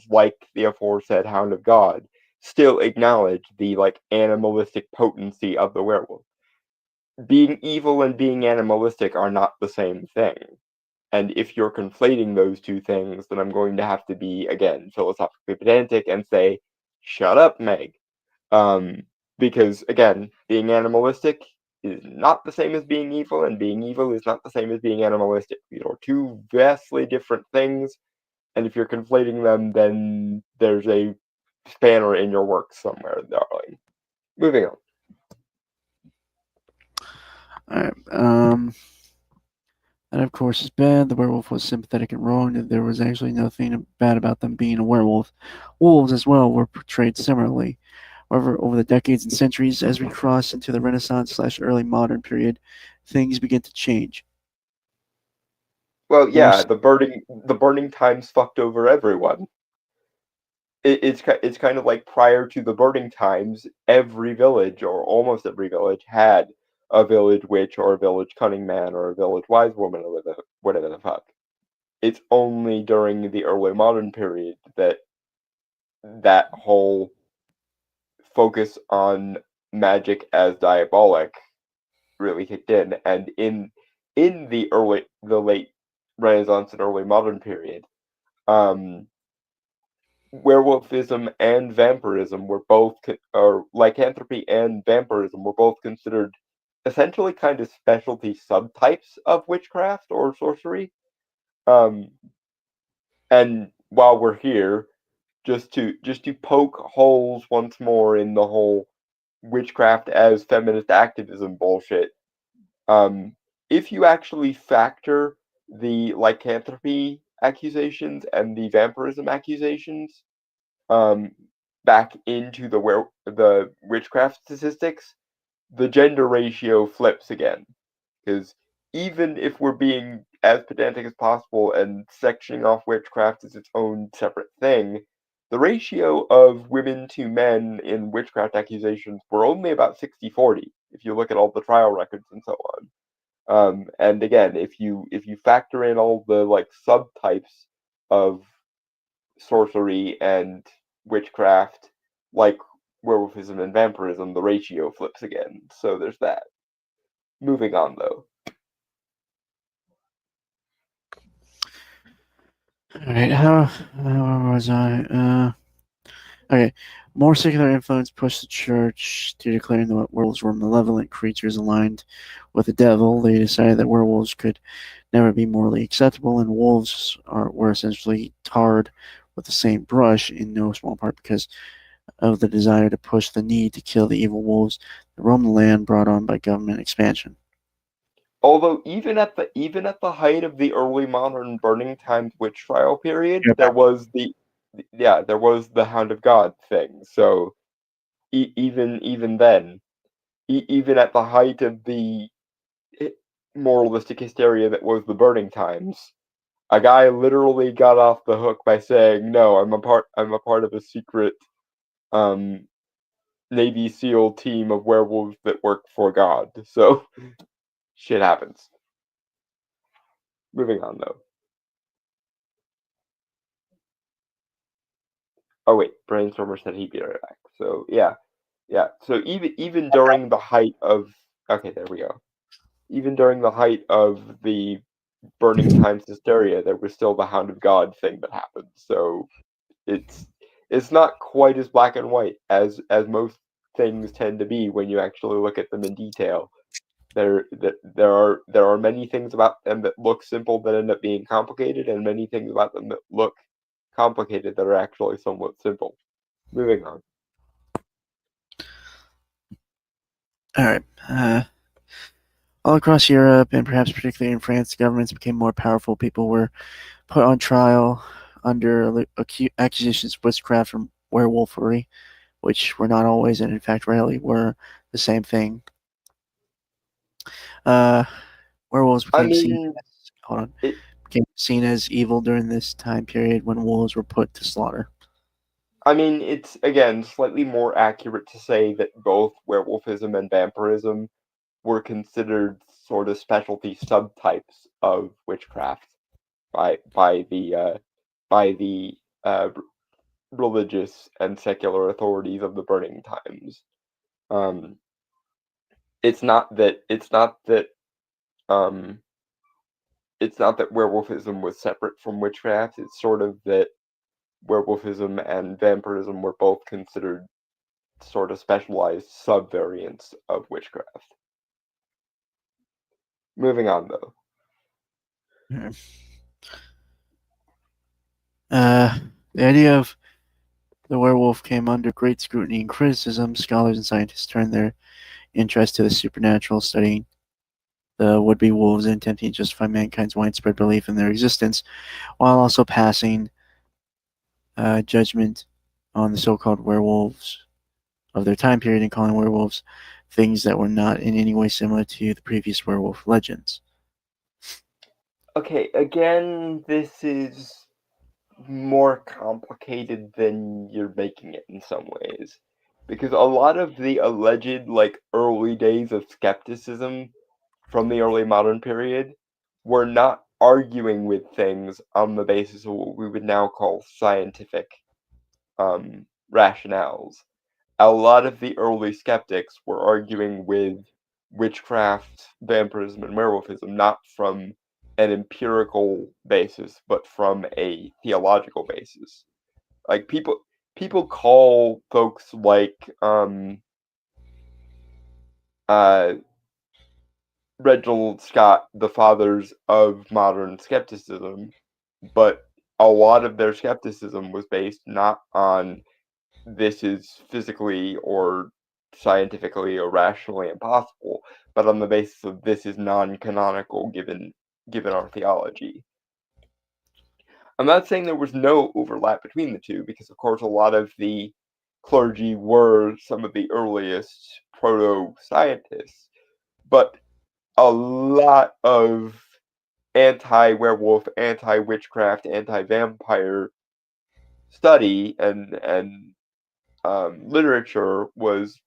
like the aforesaid Hound of God, still acknowledge the like animalistic potency of the werewolf. Being evil and being animalistic are not the same thing. And if you're conflating those two things, then I'm going to have to be, again, philosophically pedantic and say, shut up, Meg. Because, again, being animalistic is not the same as being evil, and being evil is not the same as being animalistic. These are two vastly different things, and if you're conflating them, then there's a spanner in your works somewhere, darling. Moving on. Alright, that of course is bad. The werewolf was sympathetic and wrong, and there was actually nothing bad about them being a werewolf. Wolves as well were portrayed similarly. However, over the decades and centuries, as we cross into the Renaissance/early modern period, things begin to change. Well, More yeah, the burning times fucked over everyone. It's kind of like prior to the burning times, every village or almost every village had a village witch or a village cunning man or a village wise woman or whatever the fuck. It's only during the early modern period that that whole focus on magic as diabolic really kicked in, and in the late Renaissance and early modern period, um, werewolfism and vampirism were both, or lycanthropy and vampirism were both considered essentially kind of specialty subtypes of witchcraft or sorcery. Um, and while we're here, just to poke holes once more in the whole witchcraft as feminist activism bullshit. Um, if you actually factor the lycanthropy accusations and the vampirism accusations, um, back into the witchcraft statistics, the gender ratio flips again. Because even if we're being as pedantic as possible and sectioning off witchcraft as its own separate thing, the ratio of women to men in witchcraft accusations were only about 60-40, if you look at all the trial records and so on. And again, if you factor in all the like subtypes of sorcery and witchcraft, like werewolfism and vampirism, the ratio flips again. So there's that. Moving on, though. Alright, how was I? Okay. More secular influence pushed the church to declaring that werewolves were malevolent creatures aligned with the devil. They decided that werewolves could never be morally acceptable, and were essentially tarred with the same brush, in no small part because of the desire to push the need to kill the evil wolves that roam the land brought on by government expansion. Although even at the height of the early modern Burning Times witch trial period, Yep. there was the Hound of God thing. So even then, even at the height of the moralistic hysteria that was the Burning Times, a guy literally got off the hook by saying, "No, I'm a part of a secret um Navy SEAL team of werewolves that work for God." So shit happens. Moving on, though. Oh wait, Brainstormer said he'd be right back. So yeah, yeah. So even during the height of, okay, there we go. Even during the height of the Burning Times hysteria, there was still the Hound of God thing that happened. So it's it's not quite as black and white as most things tend to be when you actually look at them in detail. There are many things about them that look simple that end up being complicated, and many things about them that look complicated that are actually somewhat simple. Moving on. All right. All across Europe, and perhaps particularly in France, governments became more powerful. People were put on trial under accusations of witchcraft and werewolfery, which were not always, and in fact rarely were, the same thing. Uh, werewolves I became seen mean, as, hold on, it. became seen as evil during this time period when wolves were put to slaughter. I mean, it's again slightly more accurate to say that both werewolfism and vampirism were considered sort of specialty subtypes of witchcraft by the religious and secular authorities of the Burning Times. Um, um, it's not that werewolfism was separate from witchcraft. It's sort of that werewolfism and vampirism were both considered sort of specialized subvariants of witchcraft. Moving on, though. The idea of the werewolf came under great scrutiny and criticism. Scholars and scientists turned their interest to the supernatural, studying the would-be wolves and attempting to justify mankind's widespread belief in their existence, while also passing judgment on the so-called werewolves of their time period and calling werewolves things that were not in any way similar to the previous werewolf legends. Okay, again, this is more complicated than you're making it in some ways. Because a lot of the alleged, like, early days of skepticism from the early modern period were not arguing with things on the basis of what we would now call scientific rationales. A lot of the early skeptics were arguing with witchcraft, vampirism, and werewolfism not from an empirical basis, but from a theological basis. Like people call folks like uh, Reginald Scott the fathers of modern skepticism, but a lot of their skepticism was based not on this is physically or scientifically or rationally impossible, but on the basis of this is non-canonical given our theology. I'm not saying there was no overlap between the two, because of course a lot of the clergy were some of the earliest proto-scientists, but a lot of anti-werewolf, anti-witchcraft, anti-vampire study and literature was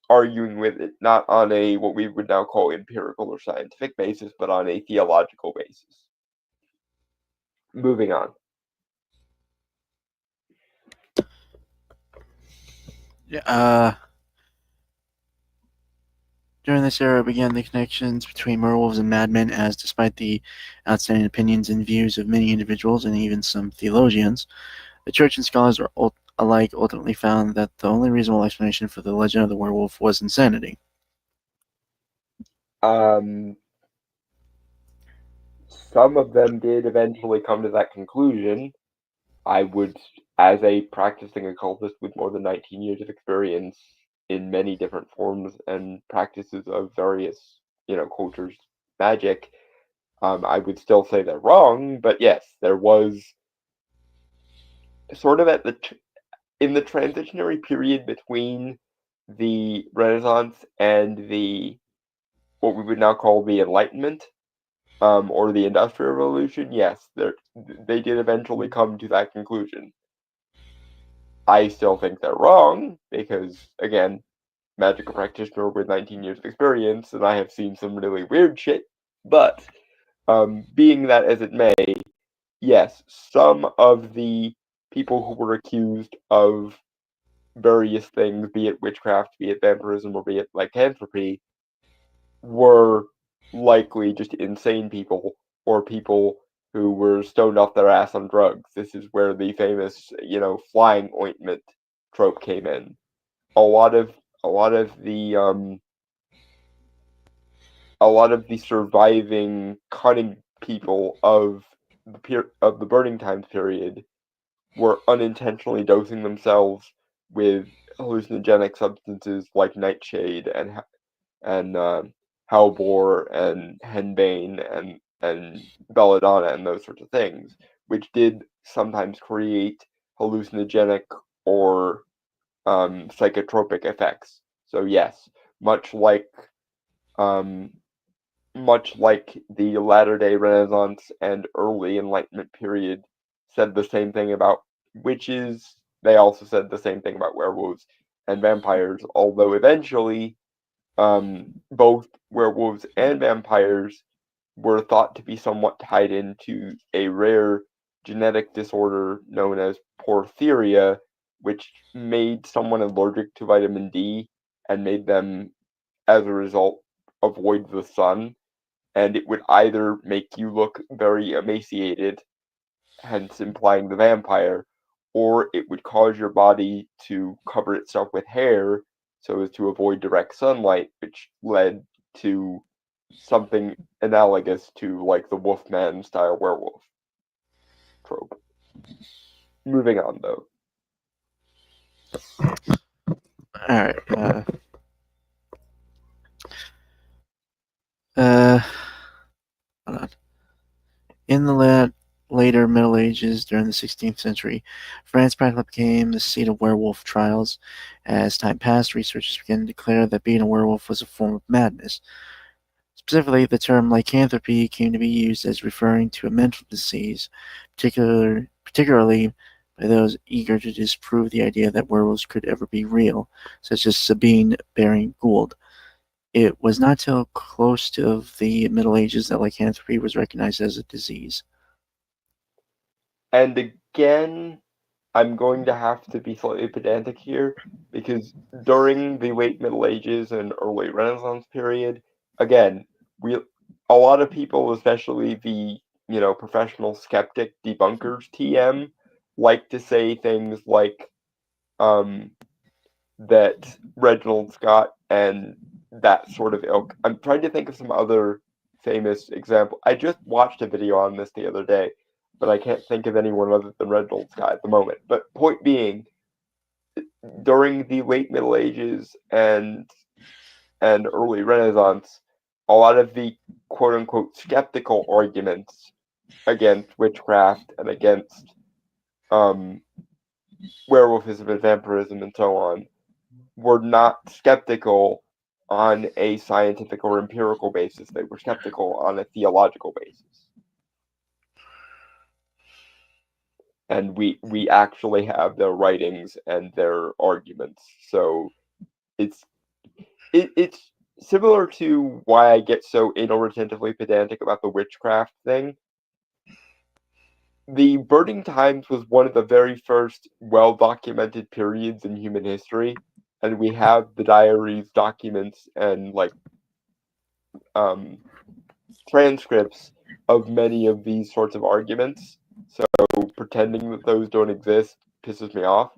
arguing with it not on a what we would now call empirical or scientific basis, but on a theological basis. Moving on. Uh, During this era began the connections between werewolves and madmen, as despite the outstanding opinions and views of many individuals and even some theologians, the church and scholars alike ultimately found that the only reasonable explanation for the legend of the werewolf was insanity. Um, some of them did eventually come to that conclusion. I would, as a practicing occultist with more than 19 years of experience in many different forms and practices of various, cultures, magic, I would still say they're wrong. But yes, there was sort of in the transitionary period between the Renaissance and the what we would now call the Enlightenment, or the Industrial Revolution. Yes, they did eventually come to that conclusion. I still think they're wrong because, again, magical practitioner with 19 years of experience, and I have seen some really weird shit. But being that as it may, yes, some of the people who were accused of various things, be it witchcraft, be it vampirism, or be it lycanthropy, were likely just insane people or people who were stoned off their ass on drugs. This is where the famous, flying ointment trope came in. A lot of a lot of the a lot of the surviving cunning people of the Burning Times period were unintentionally dosing themselves with hallucinogenic substances like nightshade and Hellbore and Henbane and Belladonna and those sorts of things, which did sometimes create hallucinogenic or psychotropic effects. So yes, much like the latter-day Renaissance and early Enlightenment period said the same thing about witches, they also said the same thing about werewolves and vampires, although eventually both werewolves and vampires were thought to be somewhat tied into a rare genetic disorder known as porphyria, which made someone allergic to vitamin D and made them, as a result, avoid the sun. And it would either make you look very emaciated, hence implying the vampire, or it would cause your body to cover itself with hair so as to avoid direct sunlight, which led to something analogous to like the Wolfman style werewolf trope. Moving on though. Alright. Hold on. In the later Middle Ages, during the 16th century, France practically became the seat of werewolf trials. As time passed, researchers began to declare that being a werewolf was a form of madness. Specifically, the term lycanthropy came to be used as referring to a mental disease, particularly by those eager to disprove the idea that werewolves could ever be real, such as Sabine Baring Gould. It was not till close to the Middle Ages that lycanthropy was recognized as a disease. And again, I'm going to have to be slightly pedantic here because during the late Middle Ages and early Renaissance period, again, a lot of people, especially the professional skeptic debunkers (TM), like to say things like that Reginald Scott and that sort of ilk. I'm trying to think of some other famous example. I just watched a video on this the other day, but I can't think of anyone other than Reginald Scott at the moment. But point being, during the late Middle Ages and early Renaissance, a lot of the quote unquote skeptical arguments against witchcraft and against werewolfism and vampirism and so on were not skeptical on a scientific or empirical basis. They were skeptical on a theological basis. And we actually have their writings and their arguments. So it's similar to why I get so inordinately pedantic about the witchcraft thing. The Burning Times was one of the very first well-documented periods in human history, and we have the diaries, documents, and transcripts of many of these sorts of arguments. So pretending that those don't exist pisses me off,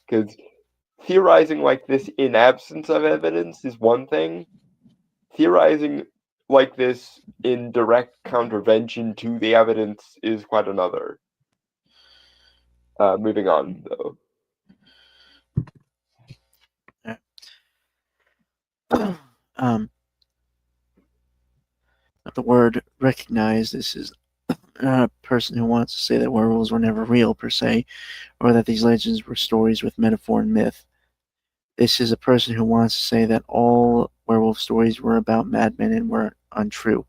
because theorizing like this in absence of evidence is one thing. Theorizing like this in direct contravention to the evidence is quite another. Moving on, though. The word recognize, this is not a person who wants to say that werewolves were never real per se, or that these legends were stories with metaphor and myth. This is a person who wants to say that all werewolf stories were about madmen and were untrue.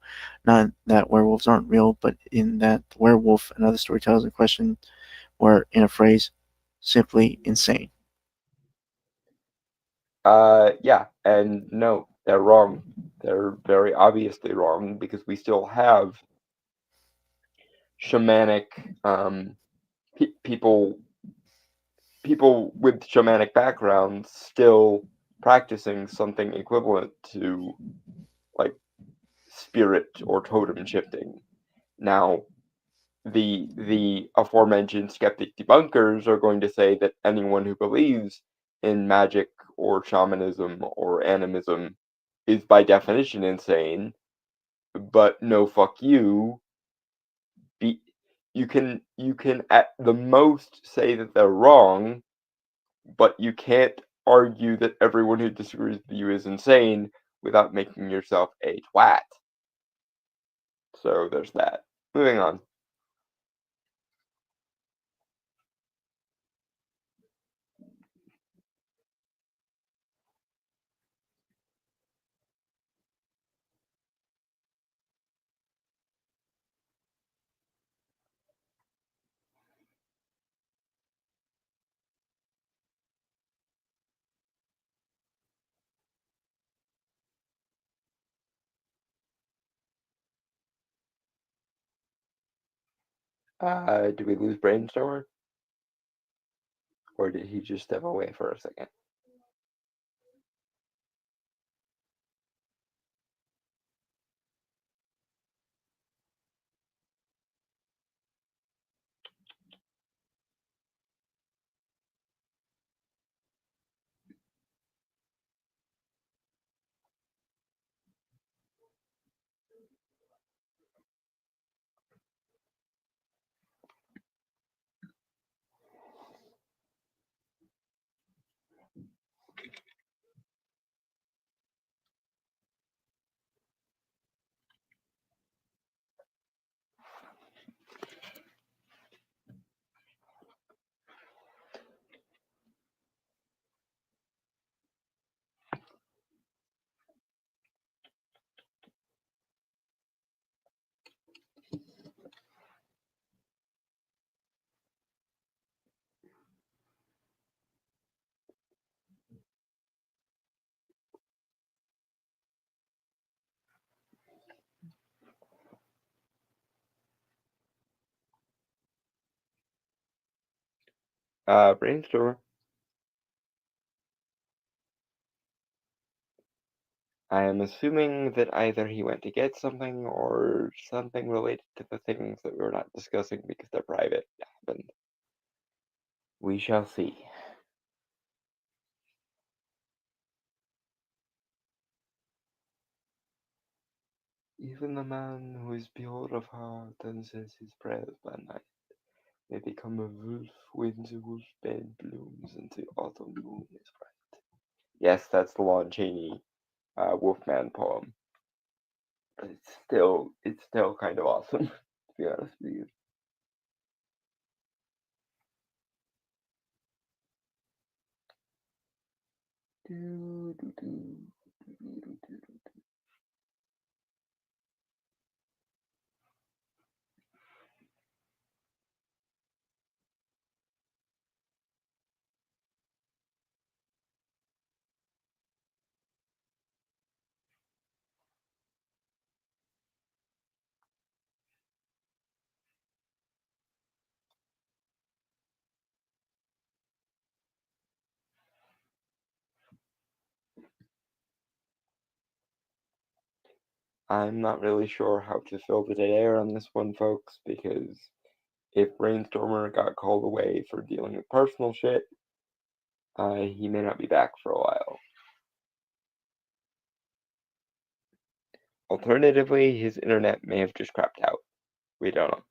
Not that werewolves aren't real, but in that the werewolf and other storytellers in question were, in a phrase, simply insane. Yeah, and no, they're wrong. They're very obviously wrong because we still have shamanic people with shamanic backgrounds still practicing something equivalent to like spirit or totem shifting. Now, the aforementioned skeptic debunkers are going to say that anyone who believes in magic or shamanism or animism is by definition insane, but no, fuck you. You can at the most say that they're wrong, but you can't argue that everyone who disagrees with you is insane without making yourself a twat. So there's that. Moving on. Did we lose Brainstormer? Or did he just step away for a second? Brainstormer. I am assuming that either he went to get something or something related to the things that we're not discussing because they're private happened. We shall see. Even the man who is pure of heart and says his prayers by night may become a wolf when the wolfbane blooms and the autumn moon is bright. Yes, that's the Lon Chaney Wolfman poem. But it's still kind of awesome, to be honest with you. I'm not really sure how to fill the dead air on this one, folks, because if Brainstormer got called away for dealing with personal shit, he may not be back for a while. Alternatively, his internet may have just crapped out. We don't know.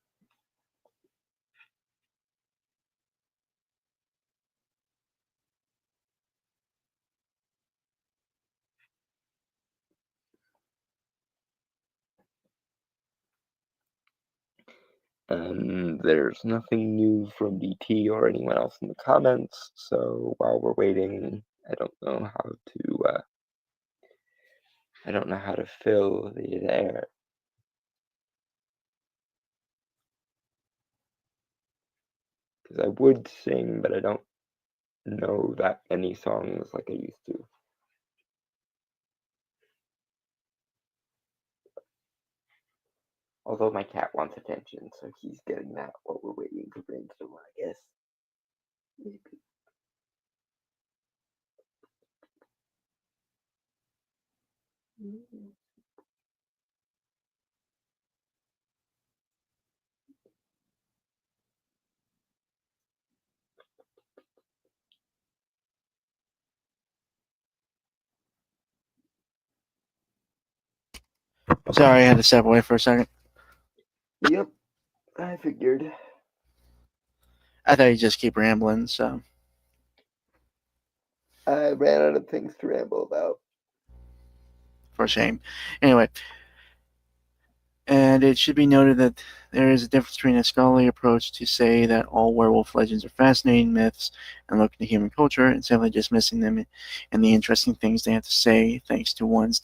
There's nothing new from DT or anyone else in the comments, so while we're waiting, I don't know how to fill the air. Because I would sing, but I don't know that many songs like I used to. Although my cat wants attention, so he's getting that while we're waiting for Brainstorm, I guess. Sorry, I had to step away for a second. Yep, I figured. I thought you'd just keep rambling, so. I ran out of things to ramble about. For shame. Anyway, and it should be noted that there is a difference between a scholarly approach to say that all werewolf legends are fascinating myths and look into human culture, and simply dismissing them and the interesting things they have to say, thanks to one's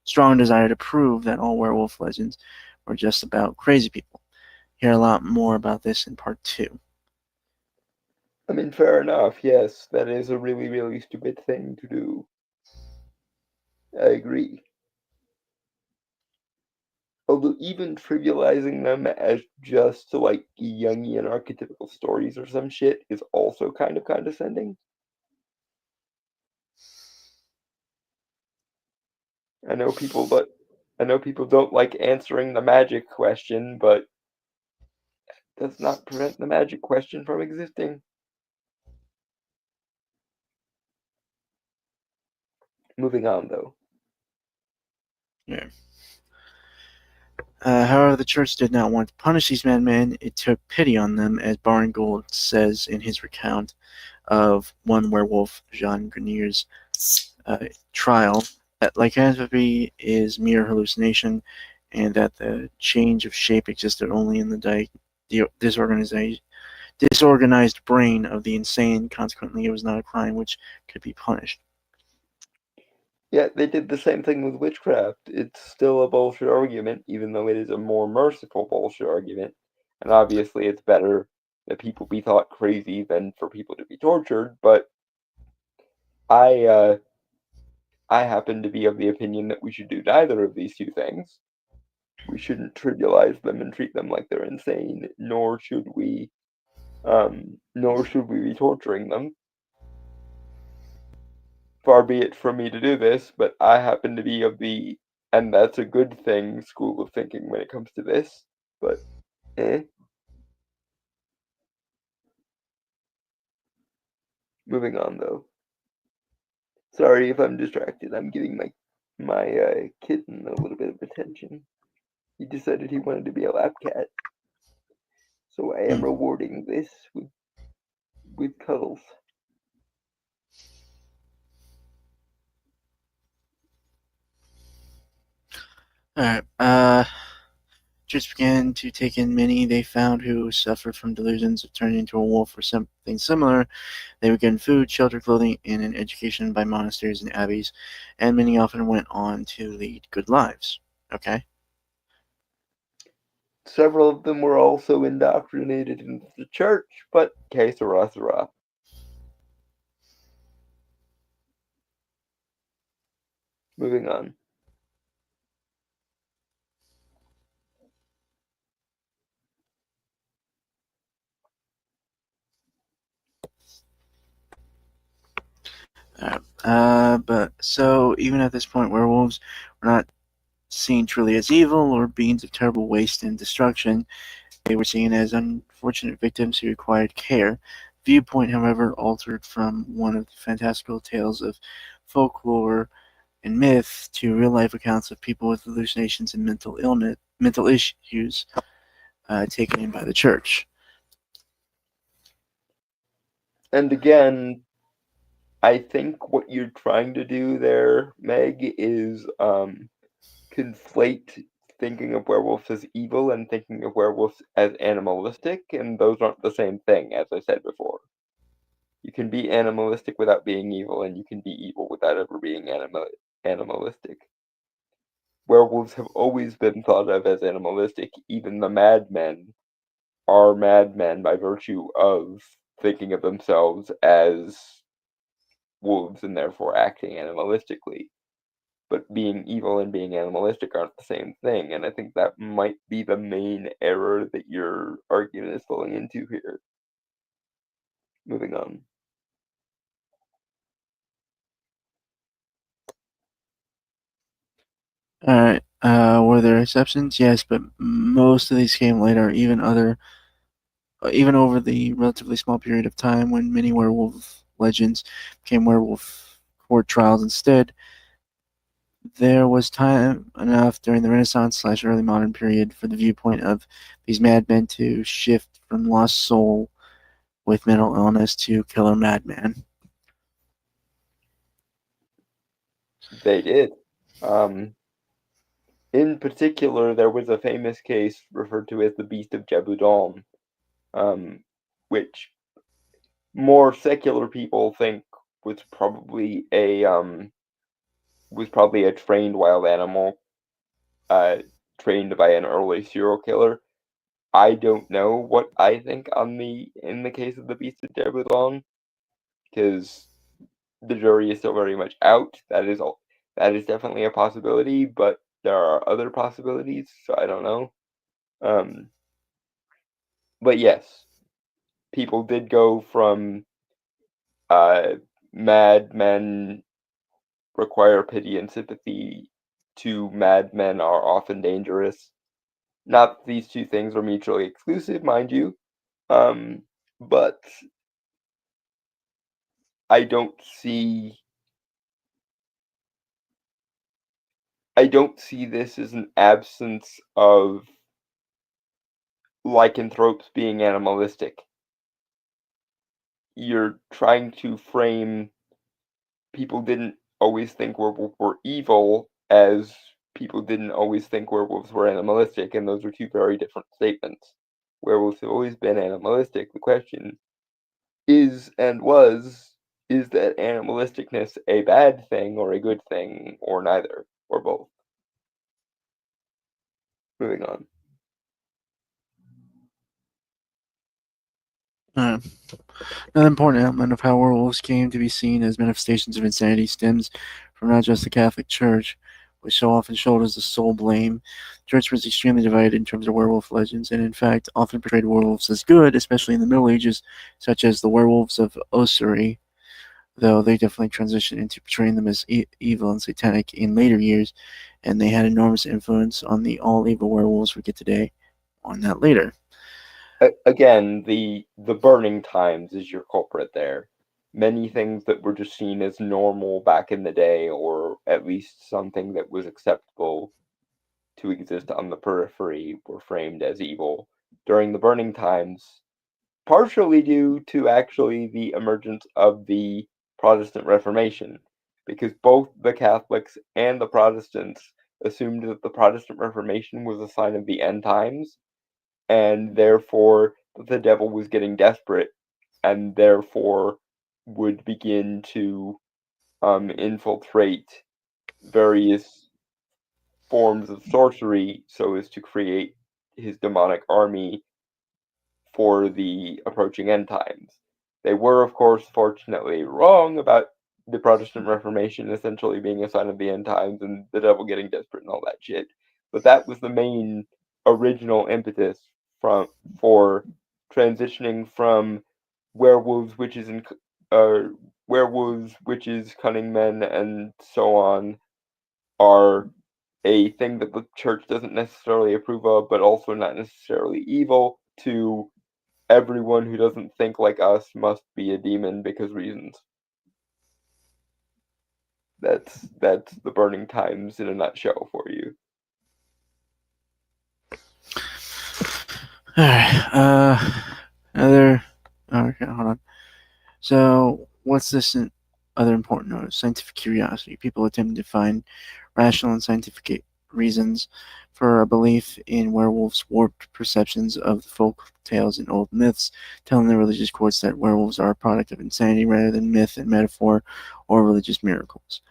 strong desire to prove that all werewolf legends were just about crazy people. Hear a lot more about this in part 2. I mean, fair enough. Yes, that is a really, really stupid thing to do. I agree. Although even trivializing them as just like Jungian archetypical stories or some shit is also kind of condescending. I know people don't like answering the magic question, but does not prevent the magic question from existing. Moving on, though. Yeah. However, the church did not want to punish these madmen. It took pity on them, as Barngold says in his recount of one werewolf, Jean Grenier's trial, that lycanthropy is mere hallucination, and that the change of shape existed only in the disorganized brain of the insane. Consequently, it was not a crime which could be punished. Yeah, they did the same thing with witchcraft. It's still a bullshit argument, even though it is a more merciful bullshit argument. And obviously, it's better that people be thought crazy than for people to be tortured. But I happen to be of the opinion that we should do neither of these two things. We shouldn't trivialize them and treat them like they're insane, nor should we be torturing them. Far be it from me to do this, but I happen to be of the and that's a good thing school of thinking when it comes to this. But moving on though. Sorry if I'm distracted. I'm giving my kitten a little bit of attention. He decided he wanted to be a lap cat, so I am rewarding this with cuddles. Alright, Troops began to take in many they found who suffered from delusions of turning into a wolf or something similar. They were given food, shelter, clothing, and an education by monasteries and abbeys, and many often went on to lead good lives. Okay? Several of them were also indoctrinated into the church, but que sera sera. Moving on. But so even at this point, werewolves were not seen truly as evil or beings of terrible waste and destruction. They were seen as unfortunate victims who required care. Viewpoint, however, altered from one of the fantastical tales of folklore and myth to real-life accounts of people with hallucinations and mental issues taken in by the church. And again, I think what you're trying to do there, Meg, is conflate thinking of werewolves as evil and thinking of werewolves as animalistic, and those aren't the same thing, as I said before. You can be animalistic without being evil, and you can be evil without ever being animalistic. Werewolves have always been thought of as animalistic. Even the madmen are madmen by virtue of thinking of themselves as wolves and therefore acting animalistically. But being evil and being animalistic aren't the same thing, and I think that might be the main error that your argument is falling into here. Moving on. Alright, were there exceptions? Yes, but most of these came later, even over the relatively small period of time when many werewolf legends became werewolf court trials instead. There was time enough during the Renaissance/early modern period for the viewpoint of these madmen to shift from lost soul with mental illness to killer madman. They did. In particular, there was a famous case referred to as the Beast of Jebudon, which more secular people think was probably a trained wild animal, trained by an early serial killer. I don't know what I think in the case of the Beast of Jebudon, because the jury is still very much out. That is definitely a possibility, but there are other possibilities, so I don't know. But yes, people did go from mad men require pity and sympathy to mad men are often dangerous. Not that these two things are mutually exclusive, mind you, but I don't see this as an absence of lycanthropes being animalistic. You're trying to frame people didn't always think werewolves were evil as people didn't always think werewolves were animalistic, and those are two very different statements. Werewolves have always been animalistic. The question is and was, is that animalisticness a bad thing or a good thing, or neither, or both? Moving on. Another important element of how werewolves came to be seen as manifestations of insanity stems from not just the Catholic Church, which so often shoulders the sole blame. The Church was extremely divided in terms of werewolf legends, and in fact often portrayed werewolves as good, especially in the Middle Ages, such as the werewolves of Ossory, though they definitely transitioned into portraying them as evil and satanic in later years, and they had enormous influence on the all-evil werewolves we get today. On that later. Again, the burning times is your culprit there. Many things that were just seen as normal back in the day, or at least something that was acceptable to exist on the periphery, were framed as evil during the burning times, partially due to actually the emergence of the Protestant Reformation, because both the Catholics and the Protestants assumed that the Protestant Reformation was a sign of the end times, and therefore the devil was getting desperate, and therefore would begin to infiltrate various forms of sorcery so as to create his demonic army for the approaching end times. They were, of course, fortunately wrong about the Protestant Reformation essentially being a sign of the end times and the devil getting desperate and all that shit. But that was the main original impetus for transitioning from werewolves, witches, and werewolves, witches, cunning men, and so on are a thing that the church doesn't necessarily approve of, but also not necessarily evil, to everyone who doesn't think like us must be a demon because reasons. That's the burning times in a nutshell for you. Alright, another. Okay, hold on. So, what's this other important note? Scientific curiosity. People attempt to find rational and scientific reasons for a belief in werewolves' warped perceptions of the folk tales and old myths, telling the religious courts that werewolves are a product of insanity rather than myth and metaphor or religious miracles.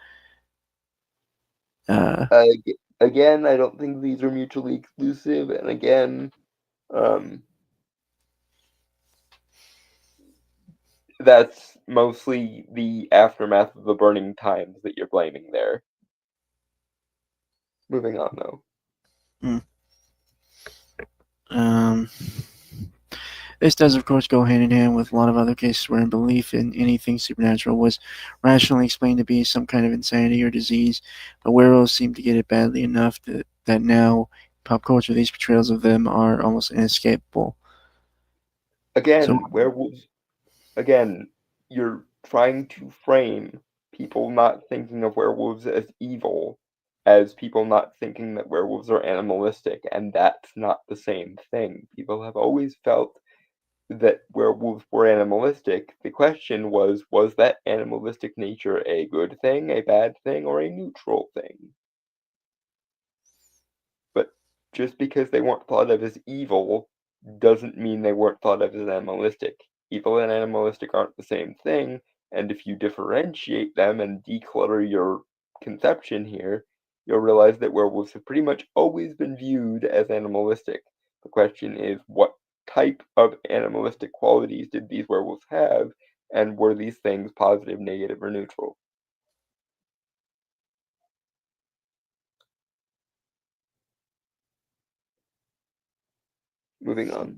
Again, I don't think these are mutually exclusive, and again, that's mostly the aftermath of the burning times that you're blaming there. Moving on, though. This does, of course, go hand in hand with a lot of other cases where belief in anything supernatural was rationally explained to be some kind of insanity or disease, but werewolves seem to get it badly enough that now, pop culture, these portrayals of them are almost inescapable. Again, werewolves. Again, you're trying to frame people not thinking of werewolves as evil as people not thinking that werewolves are animalistic, and that's not the same thing. People have always felt that werewolves were animalistic. The question was that animalistic nature a good thing, a bad thing, or a neutral thing? just because they weren't thought of as evil doesn't mean they weren't thought of as animalistic. Evil and animalistic aren't the same thing, and if you differentiate them and declutter your conception here, you'll realize that werewolves have pretty much always been viewed as animalistic. The question is, what type of animalistic qualities did these werewolves have, and were these things positive, negative, or neutral? Moving on.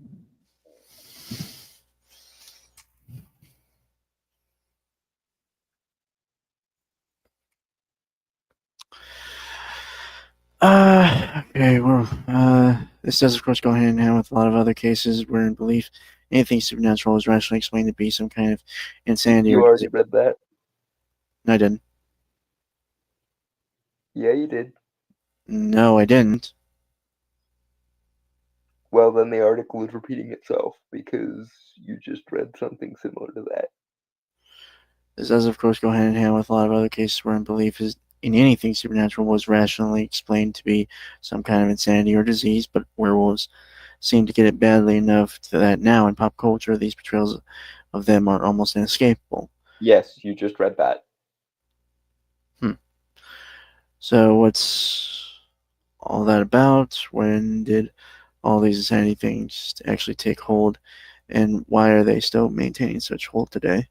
Okay, well, this does, of course, go hand in hand with a lot of other cases where in belief anything supernatural is rationally explained to be some kind of insanity You or already read that? No, I didn't. Yeah, you did. No, I didn't. Well, then the article is repeating itself because you just read something similar to that. This does, of course, go hand in hand with a lot of other cases where belief is in anything supernatural was rationally explained to be some kind of insanity or disease, but werewolves seem to get it badly enough that now in pop culture these portrayals of them are almost inescapable. Yes, you just read that. So what's all that about? When did all these insanity things actually take hold, and why are they still maintaining such hold today?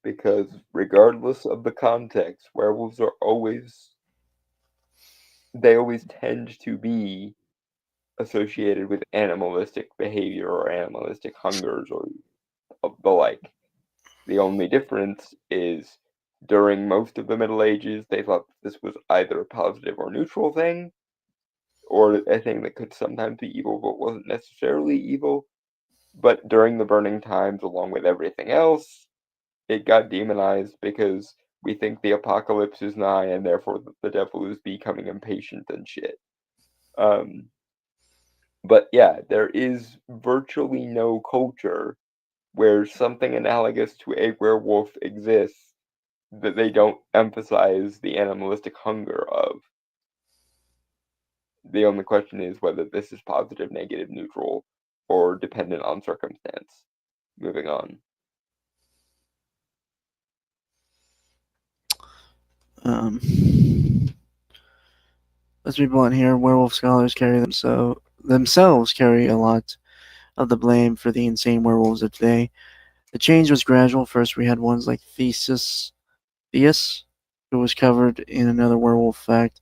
Because regardless of the context, werewolves are they always tend to be associated with animalistic behavior or animalistic hungers or of the like. The only difference is during most of the Middle Ages, they thought this was either a positive or neutral thing, or a thing that could sometimes be evil but wasn't necessarily evil. But during the Burning Times, along with everything else, it got demonized because we think the apocalypse is nigh and therefore the devil is becoming impatient and shit. Um, but yeah, there is virtually no culture where something analogous to a werewolf exists that they don't emphasize the animalistic hunger of. The only question is whether this is positive, negative, neutral, or dependent on circumstance. Moving on. Um, let's be blunt here. Werewolf scholars themselves carry a lot of the blame for the insane werewolves of today. The change was gradual. First, we had ones like Theus, who was covered in another werewolf fact,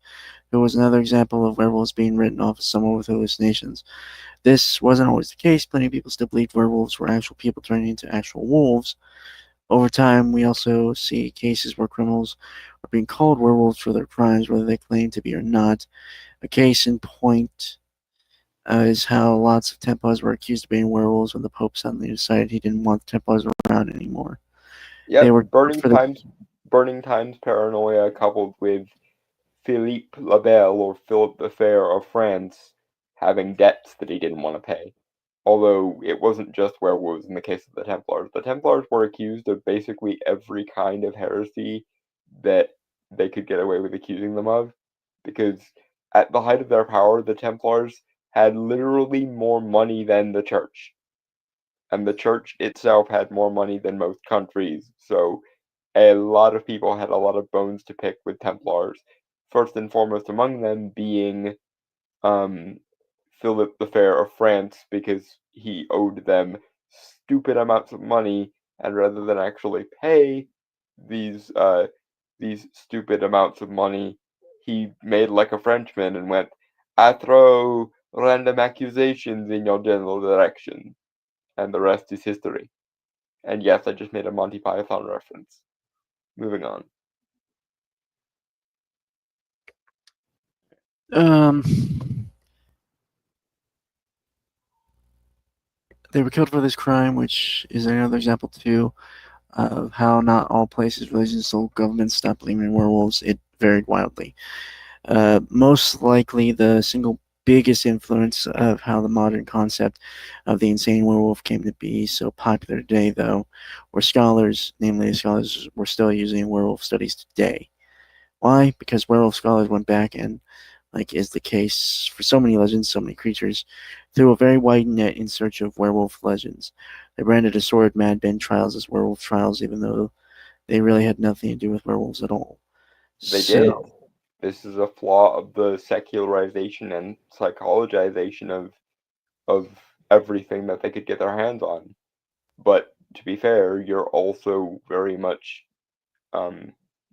who was another example of werewolves being written off as someone with hallucinations. This wasn't always the case. Plenty of people still believed werewolves were actual people turning into actual wolves. Over time, we also see cases where criminals are being called werewolves for their crimes, whether they claim to be or not. A case in point is how lots of Templars were accused of being werewolves when the Pope suddenly decided he didn't want the Templars around anymore. They Yep, were for the Burning Times paranoia coupled with Philippe le Bel or Philip the Fair of France having debts that he didn't want to pay. Although it wasn't just werewolves in the case of the Templars. The Templars were accused of basically every kind of heresy that they could get away with accusing them of, because at the height of their power, the Templars had literally more money than the church. And the church itself had more money than most countries, so a lot of people had a lot of bones to pick with Templars. First and foremost among them being um, Philip the Fair of France, because he owed them stupid amounts of money, and rather than actually pay these these stupid amounts of money, he made like a Frenchman and went, "I throw random accusations in your general direction," and the rest is history. And yes, I just made a Monty Python reference. Moving on. um, they were killed for this crime, which is another example too of how not all places, religions, or governments stopped believing in werewolves. It varied wildly. Most likely, the single biggest influence of how the modern concept of the insane werewolf came to be so popular today, though, were scholars, namely scholars, were still using werewolf studies today. Why? Because werewolf scholars went back and like is the case for so many legends, so many creatures, threw a very wide net in search of werewolf legends. They branded assorted Mad Men trials as werewolf trials, even though they really had nothing to do with werewolves at all. They did. So, This is a flaw of the secularization and psychologization of everything that they could get their hands on. But to be fair, you're also very much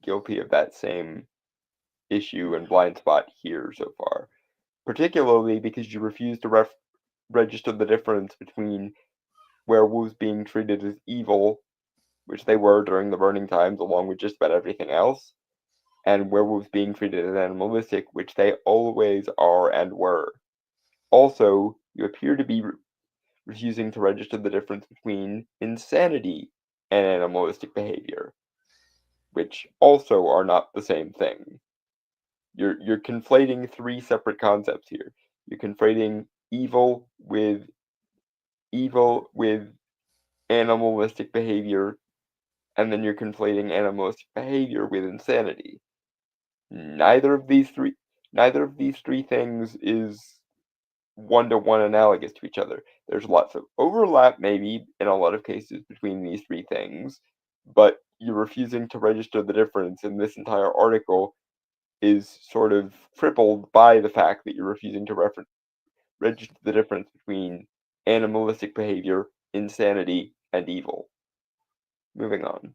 guilty of that same issue and blind spot here so far. Particularly because you refuse to register the difference between werewolves being treated as evil, which they were during the Burning Times, along with just about everything else, and werewolves being treated as animalistic, which they always are and were. Also, you appear to be refusing to register the difference between insanity and animalistic behavior, which also are not the same thing. You're conflating three separate concepts here. You're conflating evil with animalistic behavior, and then you're conflating animalistic behavior with insanity. Neither of these three things is one-to-one analogous to each other. There's lots of overlap, maybe, in a lot of cases between these three things, but you're refusing to register the difference in this entire article is sort of crippled by the fact that you're refusing to register the difference between animalistic behavior, insanity, and evil. Moving on.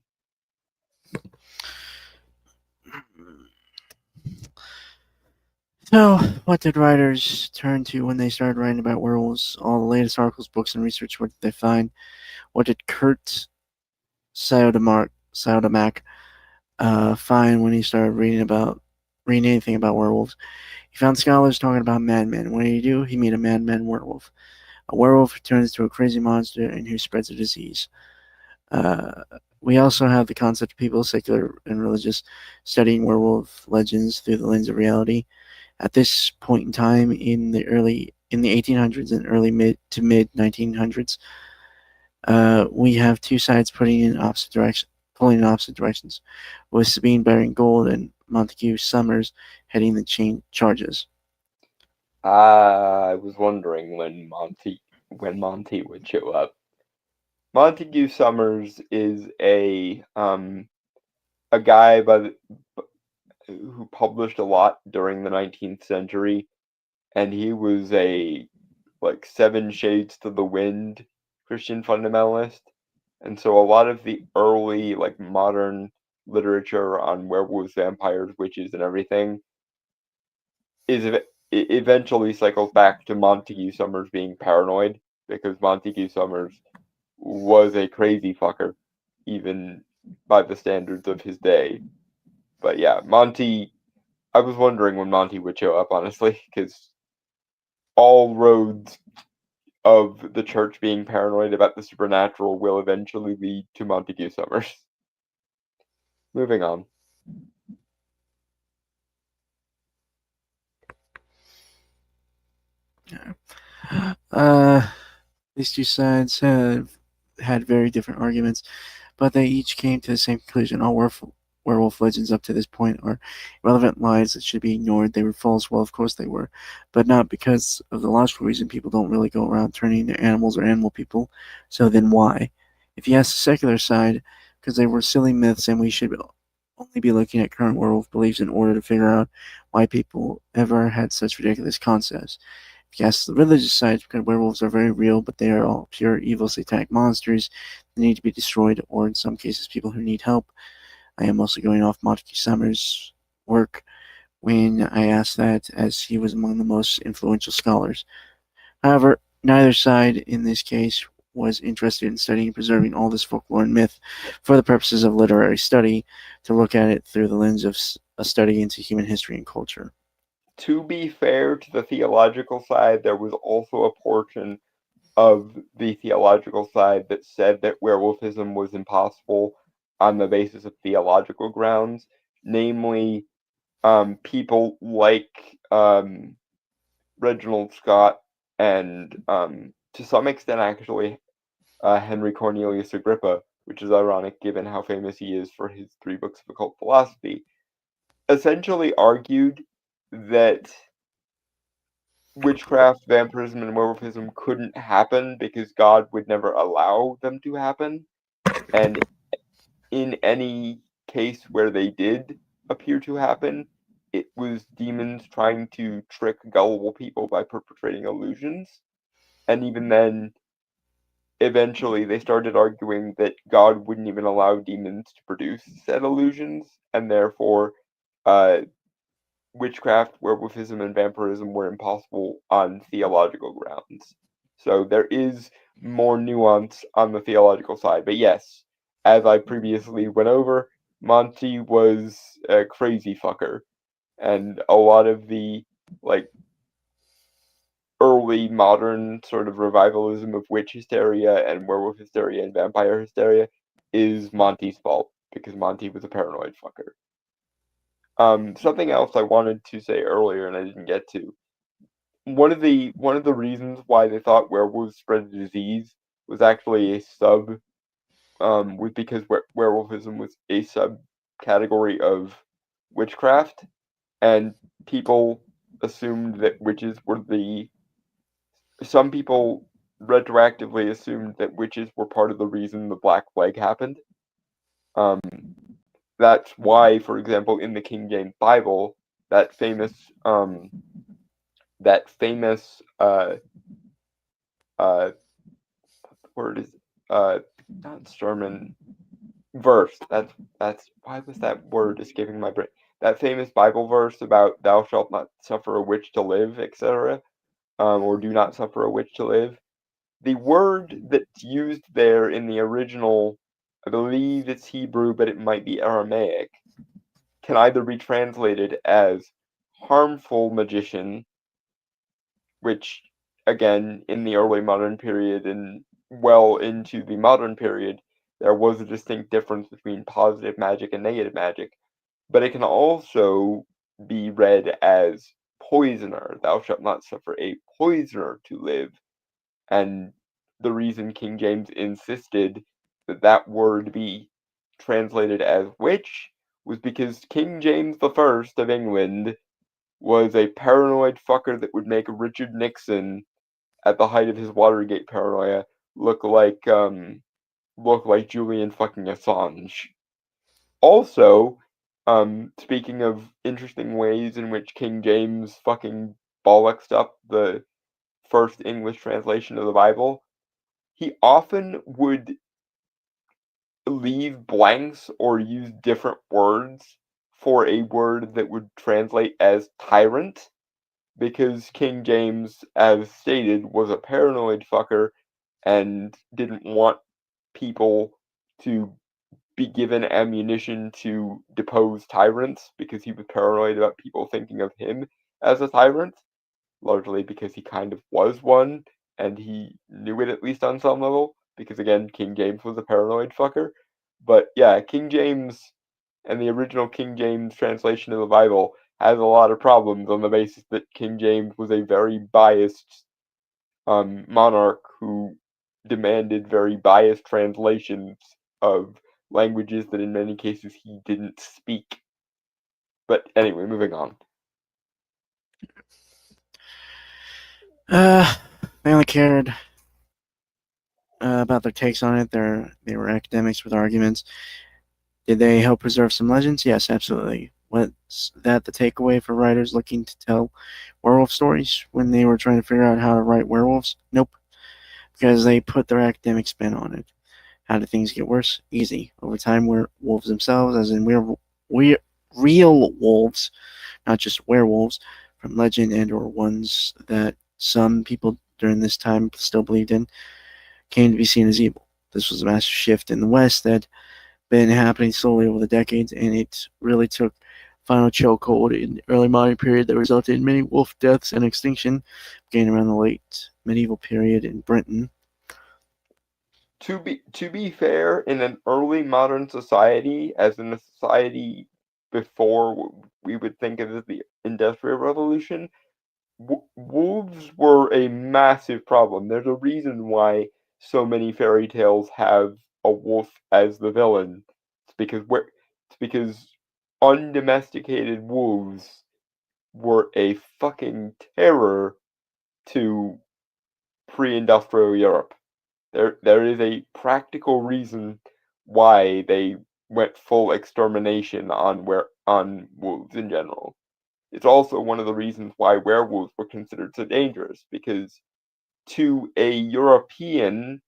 so what did writers turn to when they started writing about werewolves? All the latest articles, books, and research. What did they find? What did Kurt Siodmak find when he started reading anything about werewolves? He found scholars talking about madmen. What did he do? He made a madman werewolf. A werewolf who turns into a crazy monster and who spreads a disease. Uh, we also have the concept of people, secular and religious, studying werewolf legends through the lens of reality. At this point in time, in the 1800s and early mid 1900s, we have two sides pulling in opposite directions, with Sabine Baring-Gould and Montague Summers heading the charges. I was wondering when Monty would show up. Montague Summers is a guy who published a lot during the 19th century, and he was a like Seven Shades to the Wind Christian fundamentalist, and so a lot of the early like modern literature on werewolves, vampires, witches, and everything is eventually cycles back to Montague Summers being paranoid, because Montague Summers was a crazy fucker, even by the standards of his day. But yeah, I was wondering when Monty would show up, honestly, because all roads of the church being paranoid about the supernatural will eventually lead to Montague Summers. Moving on. Uh, these two sides have had very different arguments, but they each came to the same conclusion. All werewolf legends up to this point are irrelevant lies that should be ignored. They were false. Well, of course they were, but not because of the logical reason. People don't really go around turning into animals or animal people. So then why? If you ask the secular side, because they were silly myths and we should only be looking at current werewolf beliefs in order to figure out why people ever had such ridiculous concepts. Yes, the religious side, because werewolves are very real, but they are all pure evil satanic monsters that need to be destroyed, or in some cases, people who need help. I am mostly going off Montague Summers' work when I asked that, as he was among the most influential scholars. However, neither side in this case was interested in studying and preserving all this folklore and myth for the purposes of literary study, to look at it through the lens of a study into human history and culture. To be fair to the theological side, there was also a portion of the theological side that said that werewolfism was impossible on the basis of theological grounds, namely people like Reginald Scott and to some extent actually Henry Cornelius Agrippa, which is ironic given how famous he is for his 3 books of occult philosophy, essentially argued that witchcraft, vampirism, and werewolfism couldn't happen because God would never allow them to happen. And in any case where they did appear to happen, it was demons trying to trick gullible people by perpetrating illusions. And even then, eventually they started arguing that God wouldn't even allow demons to produce said illusions, and therefore uh, witchcraft, werewolfism, and vampirism were impossible on theological grounds. So there is more nuance on the theological side. But yes, as I previously went over, Monty was a crazy fucker. And a lot of the like early modern sort of revivalism of witch hysteria and werewolf hysteria and vampire hysteria is Monty's fault because Monty was a paranoid fucker. Something else I wanted to say earlier and I didn't get to. One of the reasons why they thought werewolves spread the disease was actually a was because werewolfism was a subcategory of witchcraft, and people assumed that witches were some people retroactively assumed that witches were part of the reason the Black Plague happened. Um, that's why, for example, in the King James Bible, that famous that famous word is not sermon verse. That's why was that word escaping my brain? That famous Bible verse about thou shalt not suffer a witch to live, etc. Or do not suffer a witch to live. The word that's used there in the original, I believe it's Hebrew, but it might be Aramaic, can either be translated as harmful magician, which, again, in the early modern period and well into the modern period, there was a distinct difference between positive magic and negative magic, but it can also be read as poisoner. Thou shalt not suffer a poisoner to live. And the reason King James insisted that that word be translated as witch was because King James the First of England was a paranoid fucker that would make Richard Nixon, at the height of his Watergate paranoia, look like Julian fucking Assange. Also, speaking of interesting ways in which King James fucking bollocksed up the first English translation of the Bible, he often would leave blanks or use different words for a word that would translate as tyrant, because King James, as stated, was a paranoid fucker and didn't want people to be given ammunition to depose tyrants because he was paranoid about people thinking of him as a tyrant, largely because he kind of was one, and he knew it at least on some level, because again, King James was a paranoid fucker. But yeah, King James and the original King James translation of the Bible has a lot of problems on the basis that King James was a very biased monarch who demanded very biased translations of languages that in many cases he didn't speak. But anyway, moving on. They only cared about their takes on it. They were academics with arguments. Did they help preserve some legends? Yes, absolutely. Was that the takeaway for writers looking to tell werewolf stories when they were trying to figure out how to write werewolves? Nope, because they put their academic spin on it. How did things get worse? Easy. Over time, werewolves themselves, as in we're real wolves, not just werewolves from legend and or ones that some people during this time still believed in, came to be seen as evil. This was a massive shift in the West that been happening slowly over the decades, and it really took final chokehold in the early modern period that resulted in many wolf deaths and extinction, beginning around the late medieval period in Britain. To be fair, in an early modern society, as in a society before we would think of as the Industrial Revolution, wolves were a massive problem. There's a reason why so many fairy tales have a wolf as the villain. It's because undomesticated wolves were a fucking terror to pre-industrial Europe. There is a practical reason why they went full extermination on wolves in general. It's also one of the reasons why werewolves were considered so dangerous, because to a European,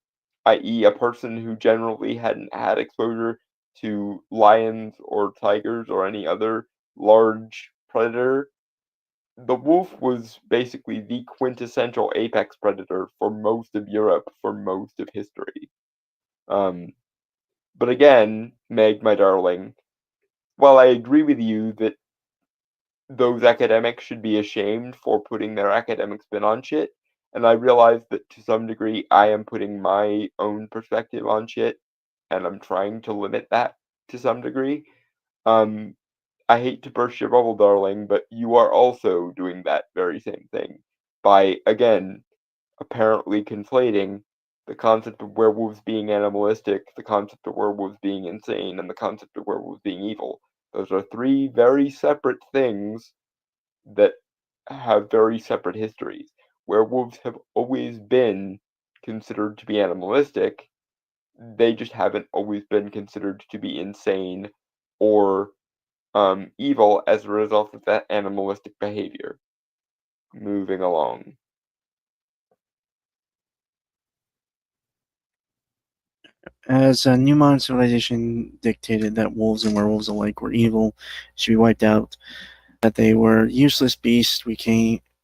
i.e., a person who generally hadn't had exposure to lions or tigers or any other large predator, the wolf was basically the quintessential apex predator for most of Europe for most of history. But again, Meg, my darling, while I agree with you that those academics should be ashamed for putting their academic spin on shit, and I realize that to some degree I am putting my own perspective on shit, and I'm trying to limit that to some degree. I hate to burst your bubble, darling, but you are also doing that very same thing by, again, apparently conflating the concept of werewolves being animalistic, the concept of werewolves being insane, and the concept of werewolves being evil. Those are three very separate things that have very separate histories. Werewolves have always been considered to be animalistic, they just haven't always been considered to be insane or evil as a result of that animalistic behavior. Moving along. As a new modern civilization dictated that wolves and werewolves alike were evil, should be wiped out, that they were useless beasts, we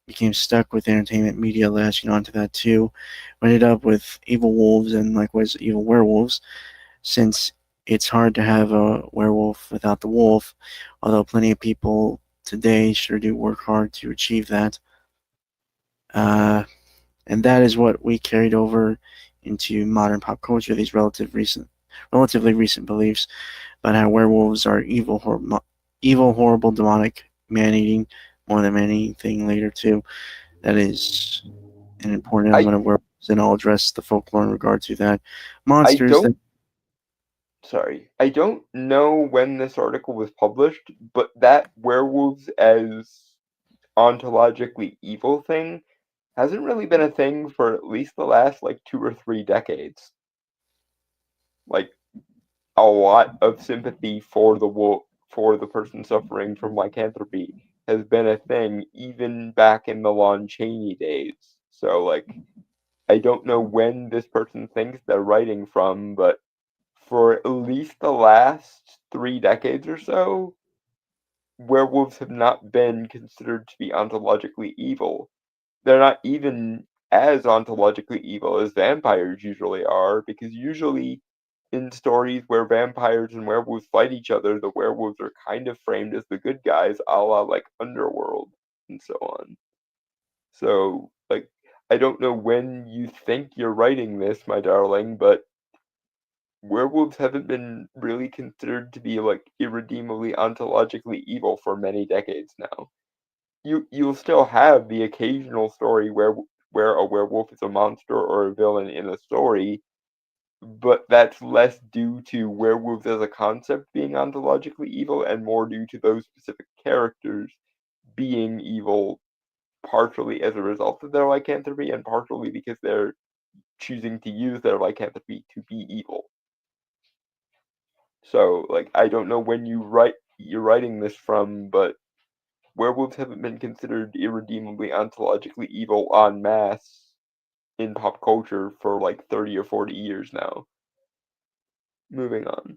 became stuck with entertainment media latching onto that too. We ended up with evil wolves and likewise evil werewolves, since it's hard to have a werewolf without the wolf, although plenty of people today sure do work hard to achieve that. And that is what we carried over into modern pop culture, these relatively recent beliefs about how werewolves are evil, horrible, demonic, man-eating, more than anything later too. That is an important I element of werewolves, and I'll address the folklore in regard to that. I Monsters that don't I don't know when this article was published, but that werewolves as ontologically evil thing hasn't really been a thing for at least the last like 2 or 3 decades. Like a lot of sympathy for the wolf for the person suffering from lycanthropy has been a thing even back in the Lon Chaney days. So like I don't know when this person thinks they're writing from, but for at least the last 3 decades or so, werewolves have not been considered to be ontologically evil. They're not even as ontologically evil as vampires usually are, because usually in stories where vampires and werewolves fight each other, the werewolves are kind of framed as the good guys, a la like Underworld and so on. So, like, I don't know when you think you're writing this, my darling, but werewolves haven't been really considered to be like irredeemably ontologically evil for many decades now. You'll still have the occasional story where a werewolf is a monster or a villain in a story, but that's less due to werewolves as a concept being ontologically evil and more due to those specific characters being evil partially as a result of their lycanthropy and partially because they're choosing to use their lycanthropy to be evil. So, like, I don't know when you're writing this from, but werewolves haven't been considered irredeemably ontologically evil en masse in pop culture for like 30 or 40 years now. Moving on.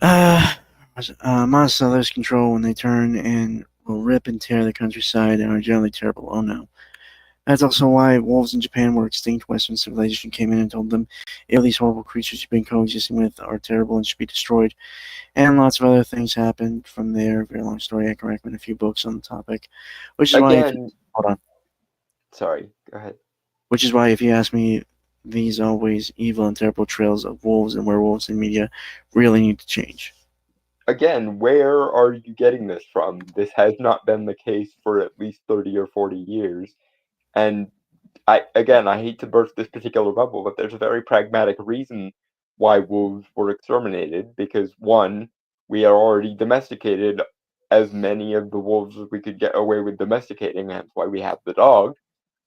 uh, uh, monsters lose control when they turn and will rip and tear the countryside and are generally terrible. Oh no. That's also why wolves in Japan were extinct. Western civilization came in and told them, these horrible creatures you've been coexisting with are terrible and should be destroyed." And lots of other things happened from there. Very long story. I can recommend a few books on the topic. Which is why, if you, Again, hold on. sorry, go ahead. Which is why, if you ask me, these always evil and terrible trails of wolves and werewolves in media really need to change. Again, where are you getting this from? This has not been the case for at least 30 or 40 years. And I hate to burst this particular bubble, but there's a very pragmatic reason why wolves were exterminated because one, we are already domesticated as many of the wolves as we could get away with domesticating, that's why we have the dog.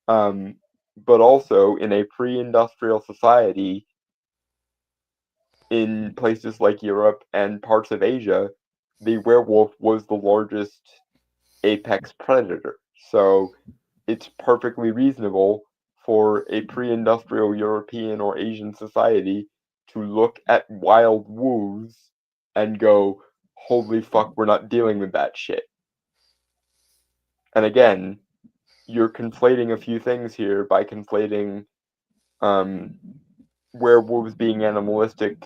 But also, in a pre-industrial society, in places like Europe and parts of Asia, the werewolf was the largest apex predator. So it's perfectly reasonable for a pre-industrial European or Asian society to look at wild wolves and go, holy fuck, we're not dealing with that shit. And again, you're conflating a few things here by conflating werewolves being animalistic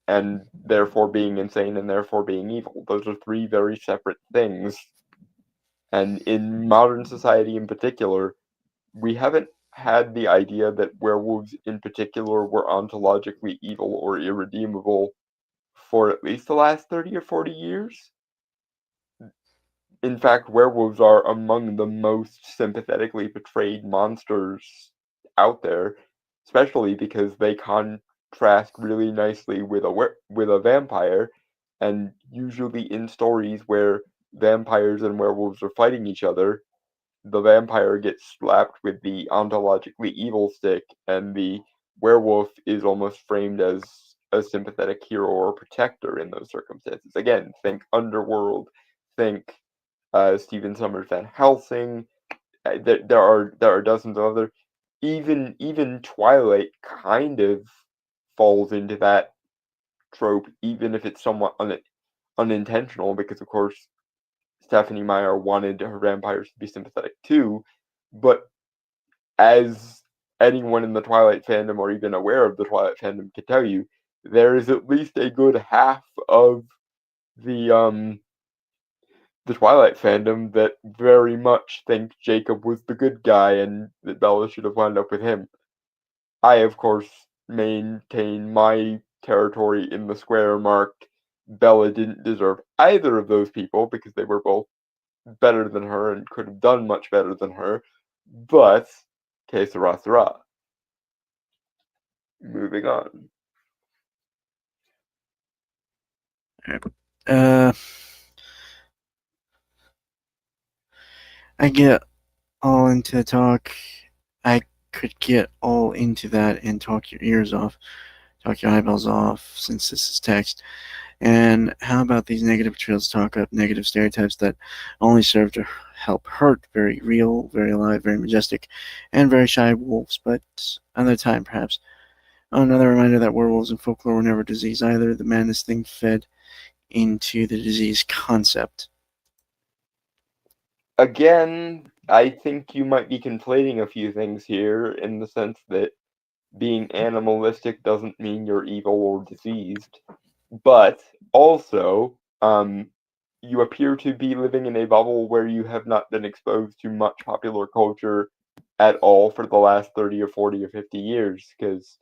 and therefore being insane and therefore being evil. Those are three very separate things. And in modern society in particular, we haven't had the idea that werewolves in particular were ontologically evil or irredeemable for at least the last 30 or 40 years. In fact, werewolves are among the most sympathetically portrayed monsters out there, especially because they contrast really nicely with a vampire, and usually in stories where vampires and werewolves are fighting each other, the vampire gets slapped with the ontologically evil stick, and the werewolf is almost framed as a sympathetic hero or protector in those circumstances. Again, think Underworld, think Stephen Sommers' Van Helsing. There are dozens of other. Even Twilight kind of falls into that trope, even if it's somewhat unintentional, because of course Stephenie Meyer wanted her vampires to be sympathetic too. But as anyone in the Twilight fandom or even aware of the Twilight fandom can tell you, there is at least a good half of the Twilight fandom that very much think Jacob was the good guy and that Bella should have wound up with him. I, of course, maintain my territory in the square marked Bella didn't deserve either of those people because they were both better than her and could have done much better than her. But, que sera, sera. Moving on. Uh, I get all into the talk. I could get all into that and talk your ears off, talk your eyeballs off, since this is text. And how about these negative portrayals talk up negative stereotypes that only serve to help hurt very real, very alive, very majestic, and very shy wolves, but another time perhaps. Another reminder that werewolves in folklore were never disease either. The madness thing fed into the disease concept. Again, I think you might be conflating a few things here in the sense that being animalistic doesn't mean you're evil or diseased, but also, you appear to be living in a bubble where you have not been exposed to much popular culture at all for the last 30 or 40 or 50 years, because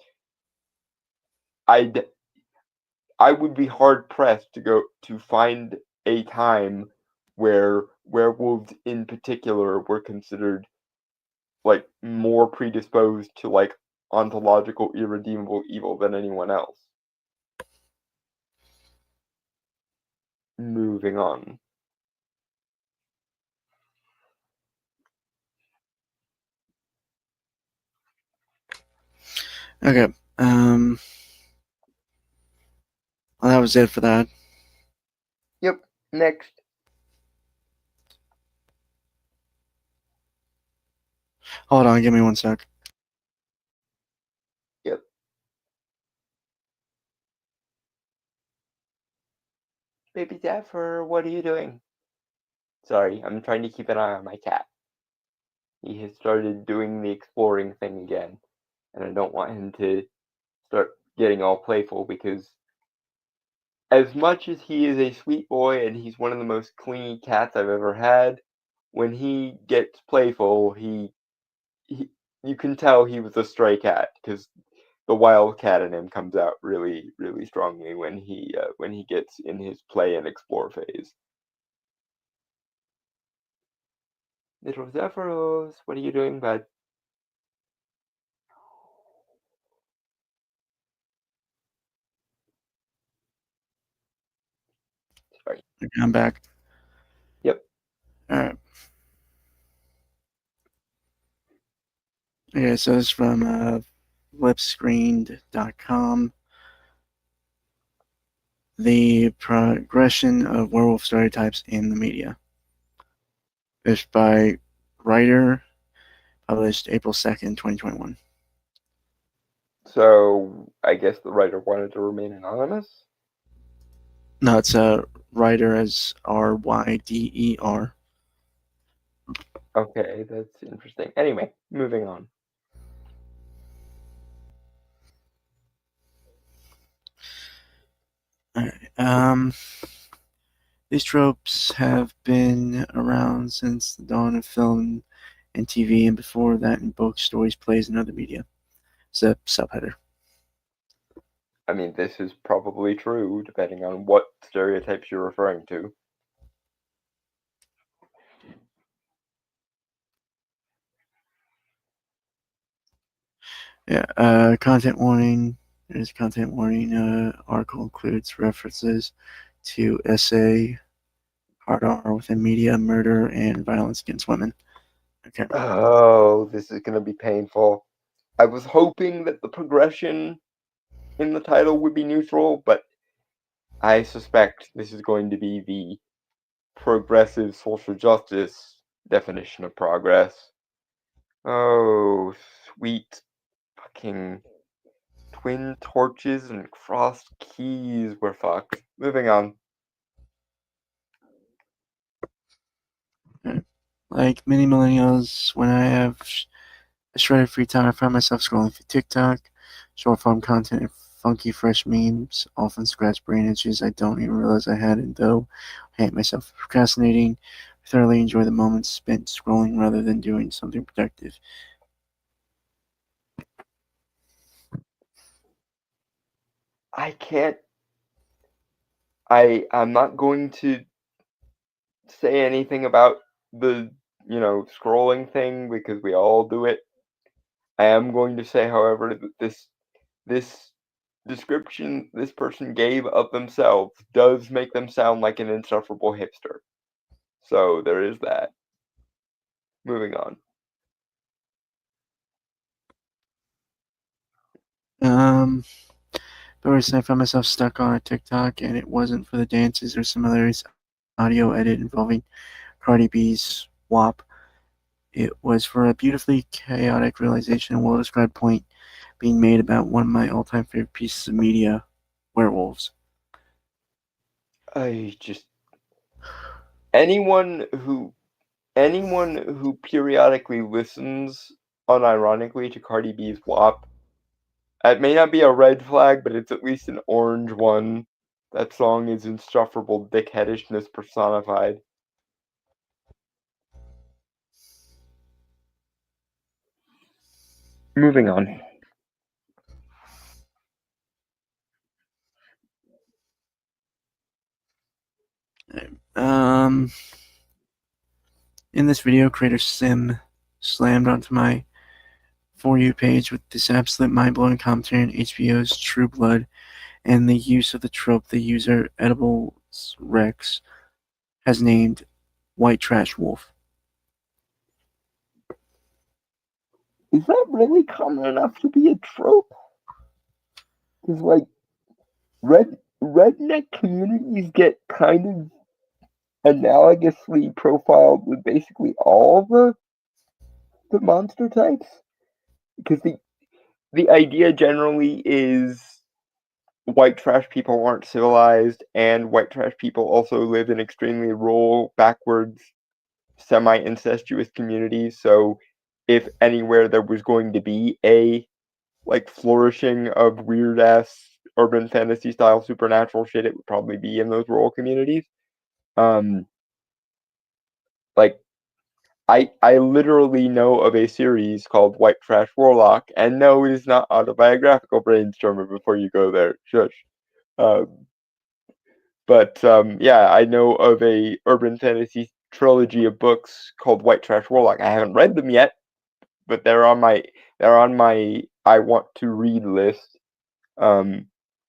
I would be hard pressed to go to find a time where werewolves in particular were considered like more predisposed to like ontological irredeemable evil than anyone else. Moving on. Okay. Well, that was it for that. Yep, next. Hold on, give me 1 sec. Yep. Baby Zephyr, what are you doing? Sorry, I'm trying to keep an eye on my cat. He has started doing the exploring thing again, and I don't want him to start getting all playful because as much as he is a sweet boy and he's one of the most clingy cats I've ever had, when he gets playful, he you can tell he was a stray cat because the wild cat in him comes out really, really strongly when he gets in his play and explore phase. Little Zephyros, what are you doing, bud? Okay, I'm back. Yep. Alright. Okay, so this is from flipscreened.com. The progression of werewolf stereotypes in the media. It's by writer, published April 2nd, 2021. So I guess the writer wanted to remain anonymous. No, it's a writer as Ryder. Okay, that's interesting. Anyway, moving on. Alright. These tropes have been around since the dawn of film and TV, and before that in books, stories, plays, and other media. It's a subheader. I mean, this is probably true, depending on what stereotypes you're referring to. Yeah, content warning. There's a content warning. Article includes references to SA, hard R within media, murder, and violence against women. Okay. Oh, this is going to be painful. I was hoping that the progression in the title would be neutral, but I suspect this is going to be the progressive social justice definition of progress. Oh, sweet fucking twin torches and crossed keys were fucked. Moving on. Like many millennials, when I have a shred of free time, I find myself scrolling through TikTok, short form content, and funky fresh memes, often scratch brain itches I don't even realize I had, and though I hate myself for procrastinating, I thoroughly enjoy the moments spent scrolling rather than doing something productive. I can't. I'm not going to say anything about the, scrolling thing because we all do it. I am going to say, however, that this description this person gave of themselves does make them sound like an insufferable hipster. So there is that. Moving on. But recently I found myself stuck on a TikTok, and it wasn't for the dances or some other audio edit involving Cardi B's WAP. It was for a beautifully chaotic realization and well-described point being made about one of my all-time favorite pieces of media, werewolves. I just anyone who periodically listens unironically to Cardi B's WAP, it may not be a red flag, but it's at least an orange one. That song is insufferable dickheadishness personified. Moving on. In this video, creator Sim slammed onto my For You page with this absolute mind-blowing commentary on HBO's True Blood and the use of the trope the user Edibles Rex has named White Trash Wolf. Is that really common enough to be a trope? Because, like, redneck communities get kind of analogously profiled with basically all the monster types. Because the idea generally is white trash people aren't civilized, and white trash people also live in extremely rural, backwards, semi-incestuous communities. So if anywhere there was going to be a flourishing of weird ass urban fantasy style supernatural shit, it would probably be in those rural communities. Like I literally know of a series called White Trash Warlock, and no, it is not autobiographical, brainstormer, before you go there. Shush. Yeah, I know of a urban fantasy trilogy of books called White Trash Warlock. I haven't read them yet, but they're on my I want to read list.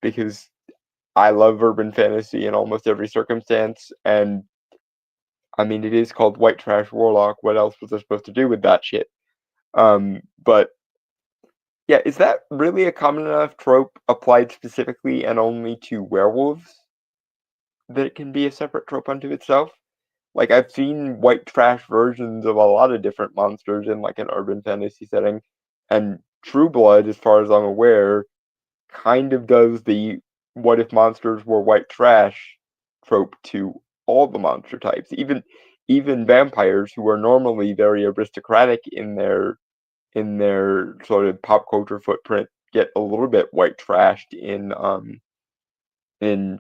Because I love urban fantasy in almost every circumstance, and I mean, it is called White Trash Warlock. What else was I supposed to do with that shit? But yeah, is that really a common enough trope applied specifically and only to werewolves that it can be a separate trope unto itself? Like, I've seen white trash versions of a lot of different monsters in like an urban fantasy setting, and True Blood, as far as I'm aware, kind of does the what if monsters were white trash trope to all the monster types. Even vampires, who are normally very aristocratic in their sort of pop culture footprint, get a little bit white trashed in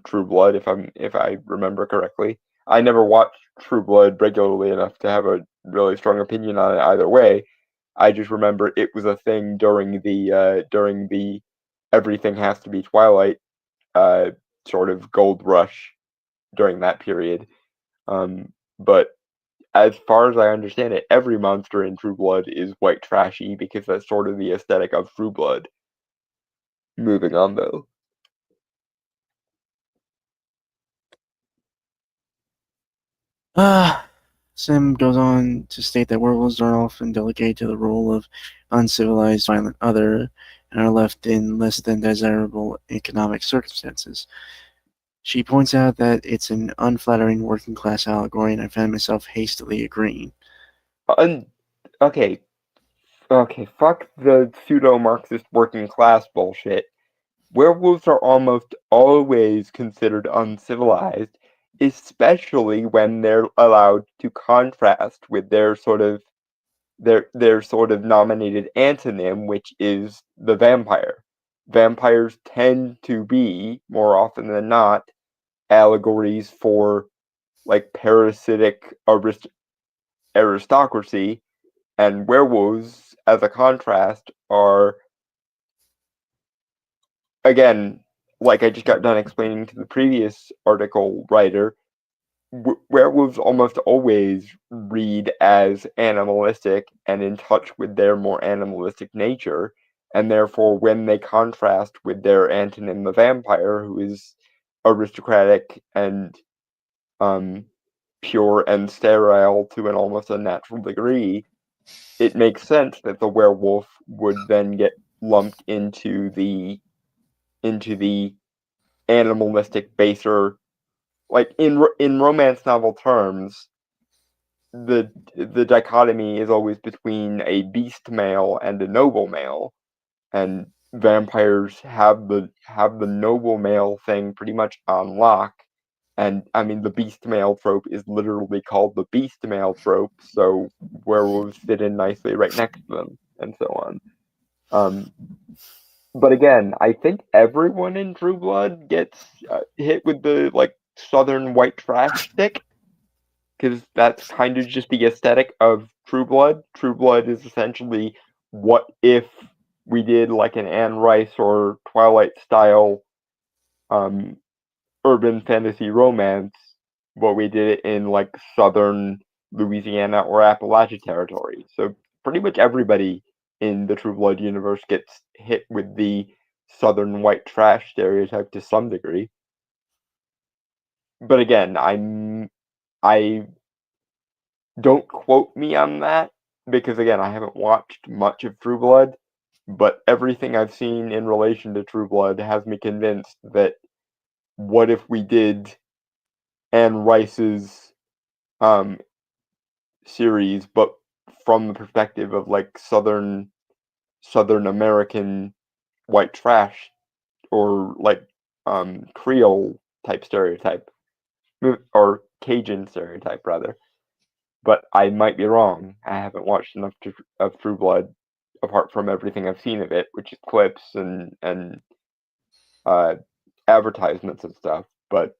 True Blood, if I remember correctly. I never watched True Blood regularly enough to have a really strong opinion on it either way. I just remember it was a thing during the everything has to be Twilight uh, sort of gold rush during that period. But as far as I understand it, every monster in True Blood is white trashy because that's sort of the aesthetic of True Blood. Moving on though. Sim goes on to state that werewolves are often delegated to the role of uncivilized, violent other and are left in less than desirable economic circumstances. She points out that it's an unflattering working class allegory, and I find myself hastily agreeing. Okay, okay, fuck the pseudo-Marxist working class bullshit. Werewolves are almost always considered uncivilized, especially when they're allowed to contrast with their sort of nominated antonym, which is the vampire. Vampires tend to be, more often than not, allegories for like parasitic aristocracy, and werewolves, as a contrast, are, again, like I just got done explaining to the previous article writer, werewolves almost always read as animalistic and in touch with their more animalistic nature, and therefore, when they contrast with their antonym, the vampire, who is aristocratic and um, pure and sterile to an almost unnatural degree, it makes sense that the werewolf would then get lumped into the animalistic, baser, like in romance novel terms, the dichotomy is always between a beast male and a noble male, and vampires have the noble male thing pretty much on lock. And I mean, the beast male trope is literally called the beast male trope, so werewolves fit in nicely right next to them, and so on. Um, but again, I think everyone in True Blood gets hit with the like southern white trash stick, because that's kind of just the aesthetic of True Blood. True Blood is essentially what if we did like an Anne Rice or Twilight style um, urban fantasy romance, but we did it in like southern Louisiana or Appalachia territory. So pretty much everybody in the True Blood universe gets hit with the southern white trash stereotype to some degree. But again, I don't quote me on that, because again, I haven't watched much of True Blood, but everything I've seen in relation to True Blood has me convinced that what if we did Anne Rice's um series, but from the perspective of like Southern American white trash, or like Creole type stereotype, or Cajun stereotype rather. But I might be wrong. I haven't watched enough of True Blood, apart from everything I've seen of it, which is clips and uh, advertisements and stuff. But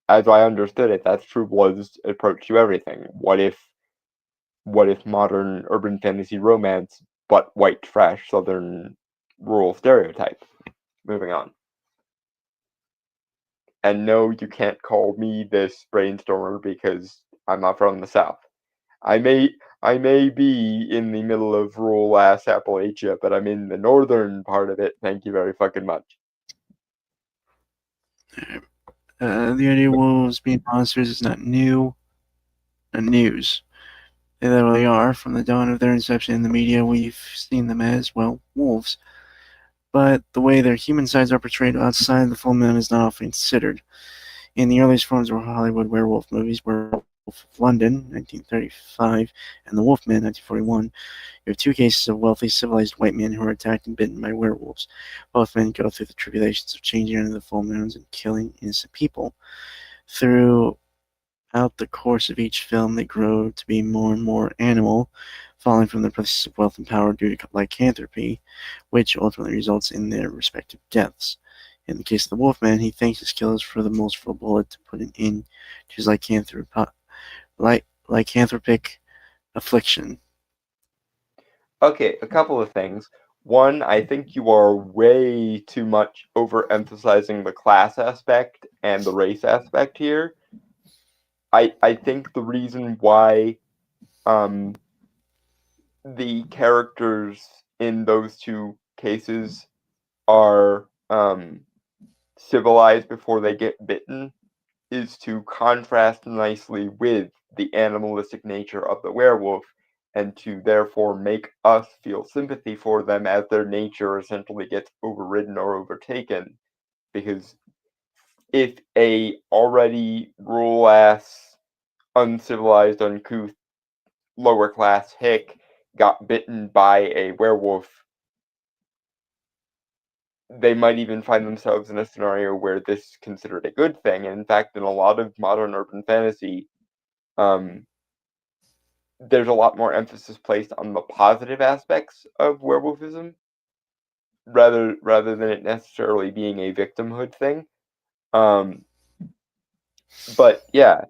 as I understood it, that's True Blood's approach to everything. What if modern urban fantasy romance, but white trash southern rural stereotype? Moving on. And no, you can't call me this brainstormer because I'm not from the South. I may be in the middle of rural ass Appalachia, but I'm in the northern part of it. Thank you very fucking much. The idea of wolves being monsters is not new, not news. They literally are. From the dawn of their inception in the media, we've seen them as, well, wolves. But the way their human sides are portrayed outside the full moon is not often considered. In the earliest forms of Hollywood werewolf movies, Werewolf of London, 1935, and The Wolfman, 1941, you have two cases of wealthy, civilized white men who are attacked and bitten by werewolves. Both men go through the tribulations of changing under the full moons and killing innocent people. Throughout the course of each film, they grow to be more and more animal, falling from their places of wealth and power due to lycanthropy, which ultimately results in their respective deaths. In the case of the Wolfman, he thanks his killers for the merciful bullet to put an end to his lycanthropic affliction. Okay, a couple of things. One, I think you are way too much overemphasizing the class aspect and the race aspect here. I think the reason why the characters in those two cases are civilized before they get bitten is to contrast nicely with the animalistic nature of the werewolf and to therefore make us feel sympathy for them as their nature essentially gets overridden or overtaken. Because if a already rural ass, uncivilized, uncouth, lower class hick got bitten by a werewolf, they might even find themselves in a scenario where this is considered a good thing. And in fact, in a lot of modern urban fantasy, there's a lot more emphasis placed on the positive aspects of werewolfism rather than it necessarily being a victimhood thing. But yeah,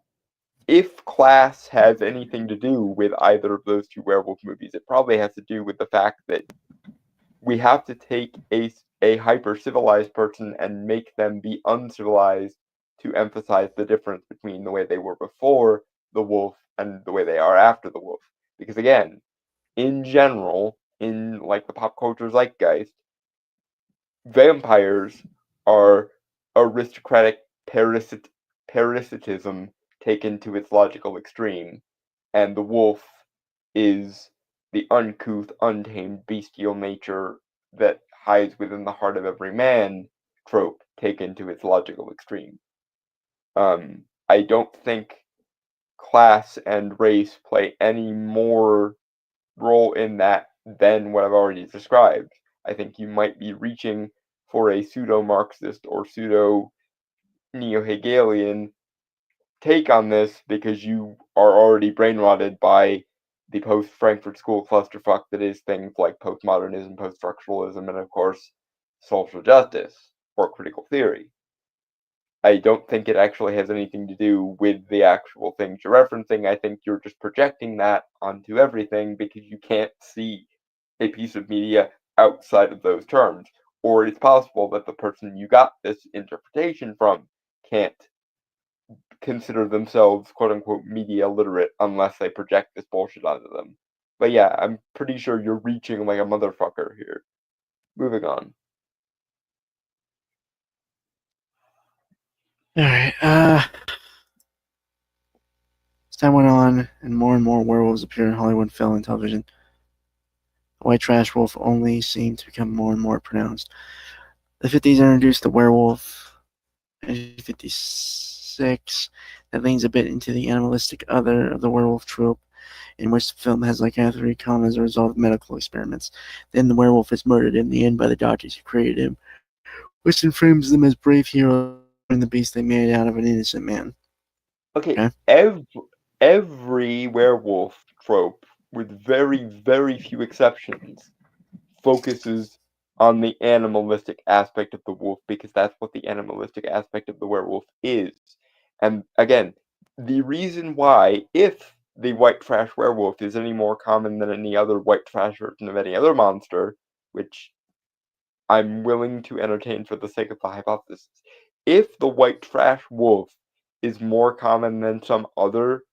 if class has anything to do with either of those two werewolf movies, it probably has to do with the fact that we have to take a hyper civilized person and make them be uncivilized to emphasize the difference between the way they were before the wolf and the way they are after the wolf. Because again, in general, in like the pop culture zeitgeist, vampires are aristocratic parasitism taken to its logical extreme, and the wolf is the uncouth, untamed, bestial nature that hides within the heart of every man trope taken to its logical extreme. I don't think class and race play any more role in that than what I've already described. I think you might be reaching for a pseudo-Marxist or pseudo-neo-Hegelian take on this because you are already brainrotted by the post-Frankfurt School clusterfuck that is things like postmodernism, post-structuralism, and of course, social justice or critical theory. I don't think it actually has anything to do with the actual things you're referencing. I think you're just projecting that onto everything because you can't see a piece of media outside of those terms. Or it's possible that the person you got this interpretation from can't consider themselves quote unquote media literate unless they project this bullshit onto them. But yeah, I'm pretty sure you're reaching like a motherfucker here. Moving on. Alright, as time went on, and more werewolves appeared in Hollywood film and television, the white trash wolf only seemed to become more and more pronounced. The 50s introduced the werewolf. 1956, that leans a bit into the animalistic other of the werewolf trope, in which the film has lycanthropy come as a result of medical experiments. Then the werewolf is murdered in the end by the doctors who created him, which then frames them as brave heroes and the beast they made out of an innocent man. Okay, Okay? every werewolf trope, with very, very few exceptions, focuses on the animalistic aspect of the wolf because that's what the animalistic aspect of the werewolf is. And again, the reason why, if the white trash werewolf is any more common than any other white trash version of any other monster, which I'm willing to entertain for the sake of the hypothesis, if the white trash wolf is more common than some other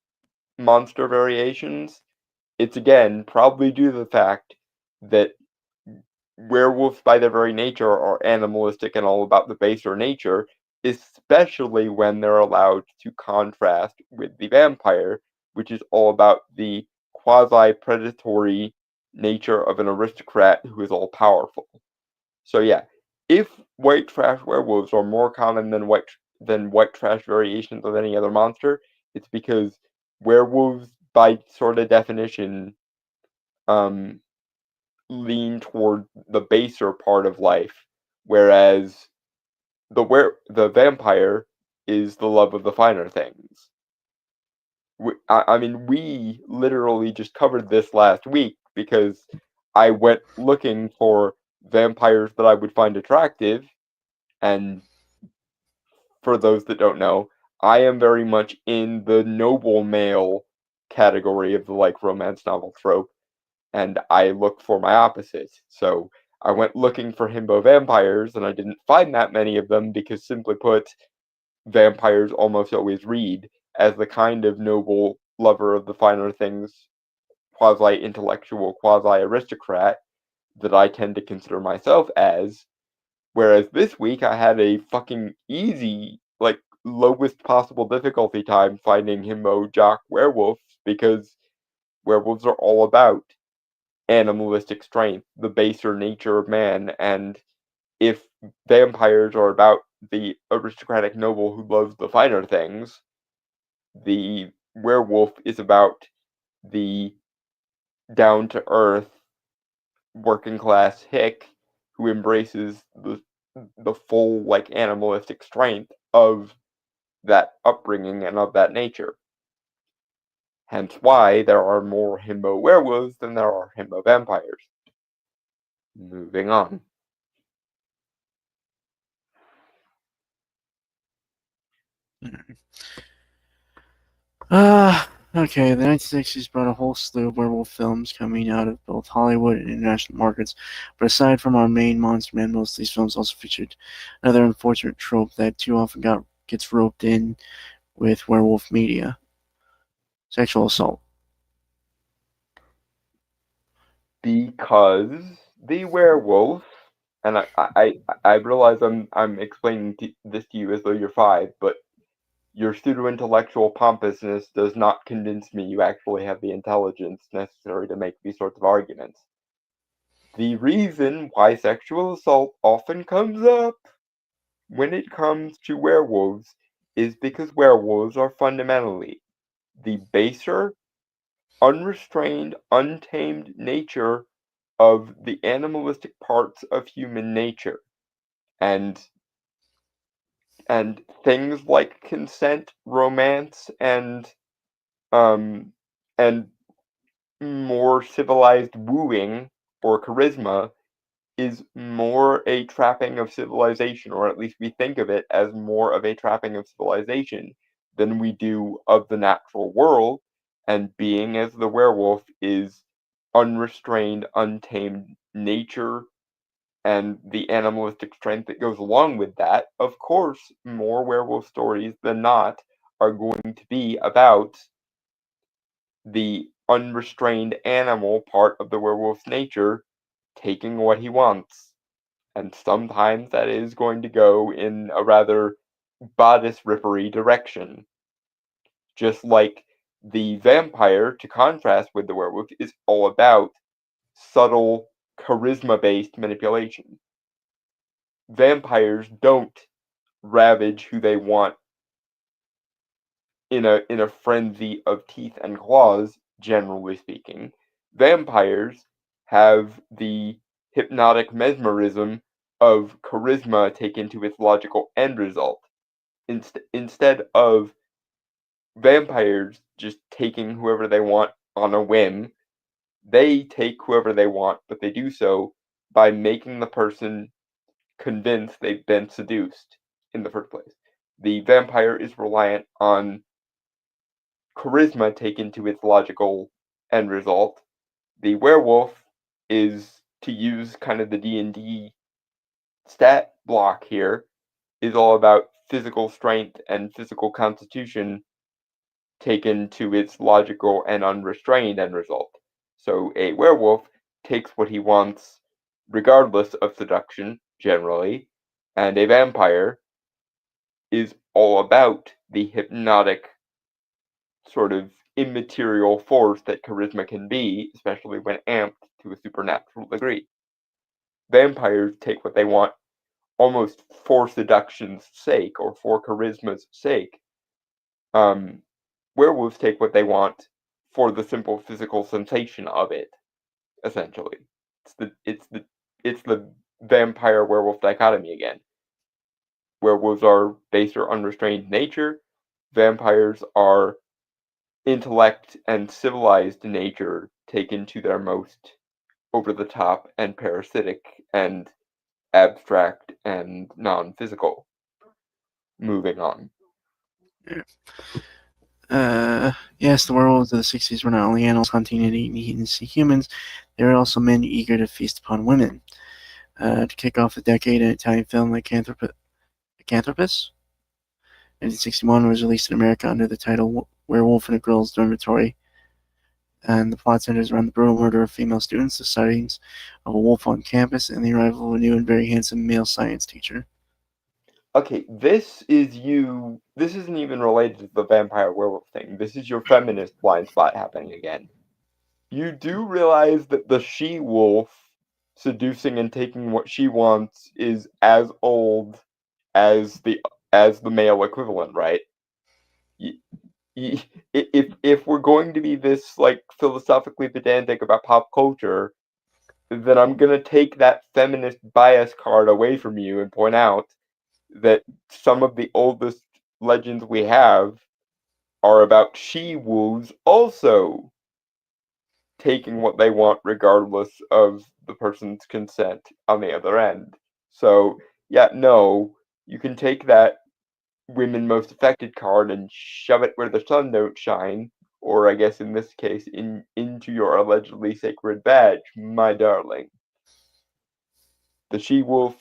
monster variations, it's again probably due to the fact that werewolves by their very nature are animalistic and all about the baser nature, especially when they're allowed to contrast with the vampire, which is all about the quasi-predatory nature of an aristocrat who is all-powerful. So yeah, if white trash werewolves are more common than white trash variations of any other monster, it's because werewolves, by sort of definition, lean toward the baser part of life, whereas the vampire is the love of the finer things. I mean, we literally just covered this last week because I went looking for vampires that I would find attractive, and for those that don't know, I am very much in the noble male category of the like romance novel trope, and I look for my opposite. So I went looking for himbo vampires, and I didn't find that many of them because, simply put, vampires almost always read as the kind of noble lover of the finer things, quasi-intellectual, quasi-aristocrat that I tend to consider myself as. Whereas this week I had a fucking easy, like, lowest possible difficulty time finding himbo jock werewolves because werewolves are all about animalistic strength, the baser nature of man, and if vampires are about the aristocratic noble who loves the finer things, the werewolf is about the down-to-earth, working-class hick who embraces the full, like, animalistic strength of that upbringing and of that nature. Hence why there are more himbo werewolves than there are himbo vampires. Moving on. Okay, the 1960s brought a whole slew of werewolf films coming out of both Hollywood and international markets, but aside from our main Monster Man, most of these films also featured another unfortunate trope that too often gets roped in with werewolf media: sexual assault. Because the werewolf, and I realize I'm explaining this to you as though you're 5, but your pseudo-intellectual pompousness does not convince me you actually have the intelligence necessary to make these sorts of arguments. The reason why sexual assault often comes up when it comes to werewolves is because werewolves are fundamentally the baser, unrestrained, untamed nature of the animalistic parts of human nature. And things like consent, romance, and um and more civilized wooing or charisma is more a trapping of civilization, or at least we think of it as more of a trapping of civilization than we do of the natural world, and being as the werewolf is unrestrained, untamed nature and the animalistic strength that goes along with that, of course, more werewolf stories than not are going to be about the unrestrained animal part of the werewolf's nature taking what he wants. And sometimes that is going to go in a rather bodice rippery direction. Just like the vampire, to contrast with the werewolf, is all about subtle, charisma based manipulation. Vampires don't ravage who they want in a frenzy of teeth and claws, generally speaking. Vampires have the hypnotic mesmerism of charisma taken to its logical end result. Instead of vampires just taking whoever they want on a whim, they take whoever they want, but they do so by making the person convinced they've been seduced in the first place. The vampire is reliant on charisma taken to its logical end result. The werewolf is, to use kind of the D&D stat block here, is all about physical strength and physical constitution taken to its logical and unrestrained end result. So a werewolf takes what he wants regardless of seduction, generally, and a vampire is all about the hypnotic sort of immaterial force that charisma can be, especially when amped to a supernatural degree. Vampires take what they want almost for seduction's sake or for charisma's sake. Werewolves take what they want for the simple physical sensation of it, essentially. It's the vampire werewolf dichotomy again. Werewolves are base or unrestrained nature. Vampires are intellect and civilized nature taken to their most over the top and parasitic and abstract and non-physical. Moving on. Yes, the werewolves of the 60s were not only animals hunting and eating humans, they were also men eager to feast upon women. To kick off the decade, an Italian film, Lycanthropus, 1961, was released in America under the title Werewolf in a Girl's Dormitory, and the plot centers around the brutal murder of female students, the sightings of a wolf on campus, and the arrival of a new and very handsome male science teacher. Okay, this isn't even related to the vampire werewolf thing. This is your feminist blind spot happening again. You do realize that the she-wolf seducing and taking what she wants is as old as the male equivalent, right? If we're going to be this like philosophically pedantic about pop culture, then I'm gonna take that feminist bias card away from you and point out that some of the oldest legends we have are about she-wolves also taking what they want regardless of the person's consent on the other end. So, yeah, no, you can take that women most affected card and shove it where the sun don't shine, or I guess in this case, into your allegedly sacred badge, my darling. The she-wolf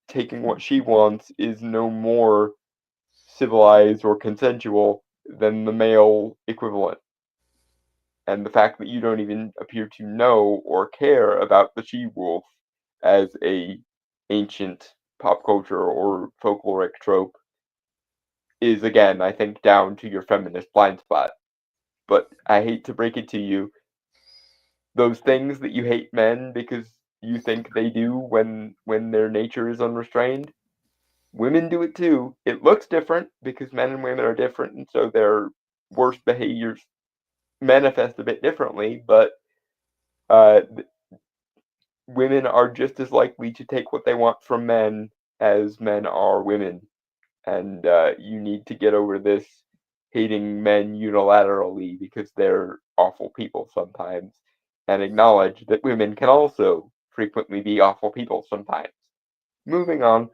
taking what she wants is no more civilized or consensual than the male equivalent. And the fact that you don't even appear to know or care about the she-wolf as a ancient pop culture or folkloric trope is, again, I think, down to your feminist blind spot. But I hate to break it to you, those things that you hate men because you think they do when their nature is unrestrained, women do it too. It looks different because men and women are different, and so their worst behaviors manifest a bit differently, but uh, women are just as likely to take what they want from men as men are women. And you need to get over this hating men unilaterally because they're awful people sometimes, and acknowledge that women can also frequently be awful people sometimes. Moving on.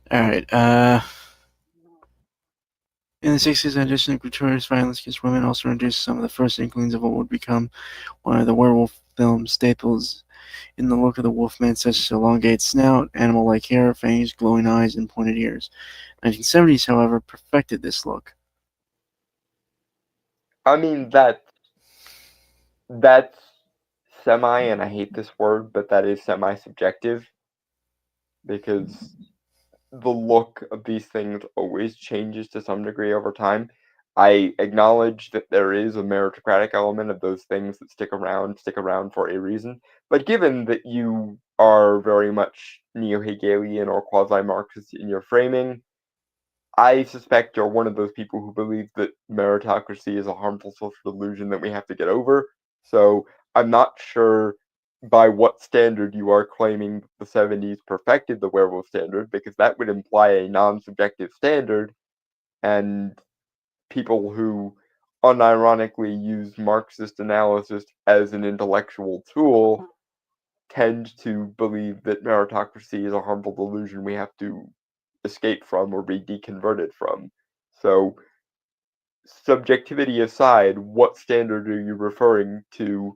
Alright, in the 60s, in addition to gratuitous violence against women, also introduced some of the first inklings of what would become one of the werewolf film staples in the look of the wolfman, such as elongated snout, animal-like hair, fangs, glowing eyes, and pointed ears. 1970s, however, perfected this look. I mean, that's semi, and I hate this word, but that is semi-subjective, because the look of these things always changes to some degree over time. I acknowledge that there is a meritocratic element of those things that stick around for a reason. But given that you are very much neo-Hegelian or quasi-Marxist in your framing, I suspect you're one of those people who believe that meritocracy is a harmful social delusion that we have to get over. So I'm not sure by what standard you are claiming the 70s perfected the werewolf standard, because that would imply a non-subjective standard, and people who unironically use Marxist analysis as an intellectual tool tend to believe that meritocracy is a harmful delusion we have to escape from or be deconverted from. So, subjectivity aside, what standard are you referring to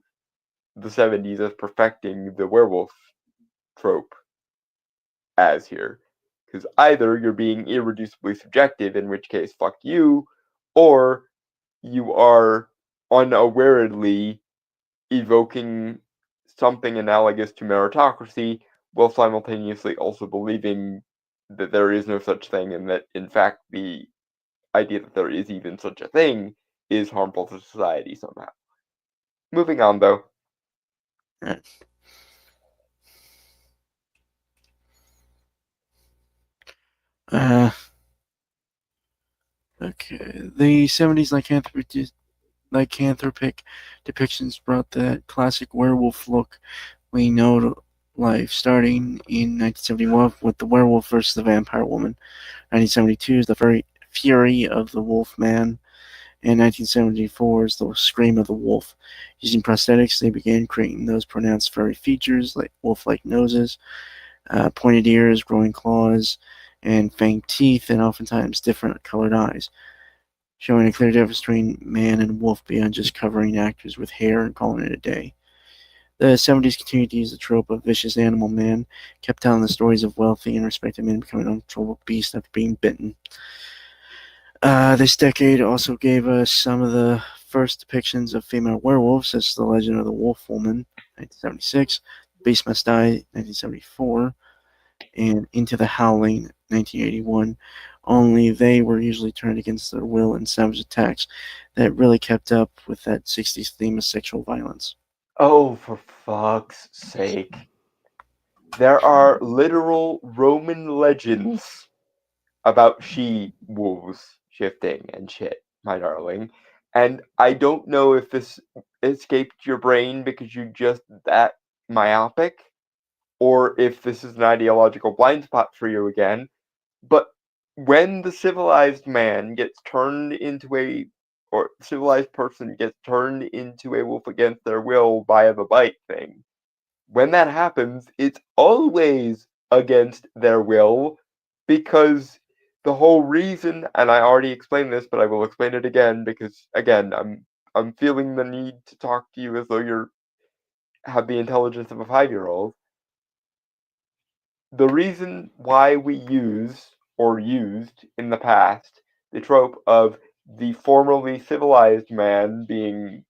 the 70s as perfecting the werewolf trope as here. Because either you're being irreducibly subjective, in which case, fuck you, or you are unawarely evoking something analogous to meritocracy while simultaneously also believing that there is no such thing and that, in fact, the idea that there is even such a thing is harmful to society somehow. Moving on, though. Right. Okay. The 70s lycanthropic depictions brought that classic werewolf look we know to life, starting in 1971 with The Werewolf vs. the Vampire Woman. 1972 is The Fury of the Wolf Man. And 1974 is The Scream of the Wolf. Using prosthetics, they began creating those pronounced furry features like wolf-like noses, pointed ears, growing claws, and fanged teeth, and oftentimes different colored eyes, showing a clear difference between man and wolf beyond just covering actors with hair and calling it a day. The 70s continued to use the trope of vicious animal man, kept telling the stories of wealthy and respected men becoming an uncontrollable beast after being bitten. This decade also gave us some of the first depictions of female werewolves, such as The Legend of the Wolf Woman, 1976, Beast Must Die, 1974, and Into the Howling, 1981. Only they were usually turned against their will in savage attacks that really kept up with that 60s theme of sexual violence. Oh, for fuck's sake. There are literal Roman legends about she-wolves shifting and shit, my darling. And I don't know if this escaped your brain because you're just that myopic, or if this is an ideological blind spot for you again, but when the civilized man gets turned into or civilized person gets turned into a wolf against their will via the bite thing, when that happens, it's always against their will because the whole reason, and I already explained this, but I will explain it again because again, I'm feeling the need to talk to you as though you're have the intelligence of a 5-year-old. The reason why we use or used in the past the trope of the formerly civilized man being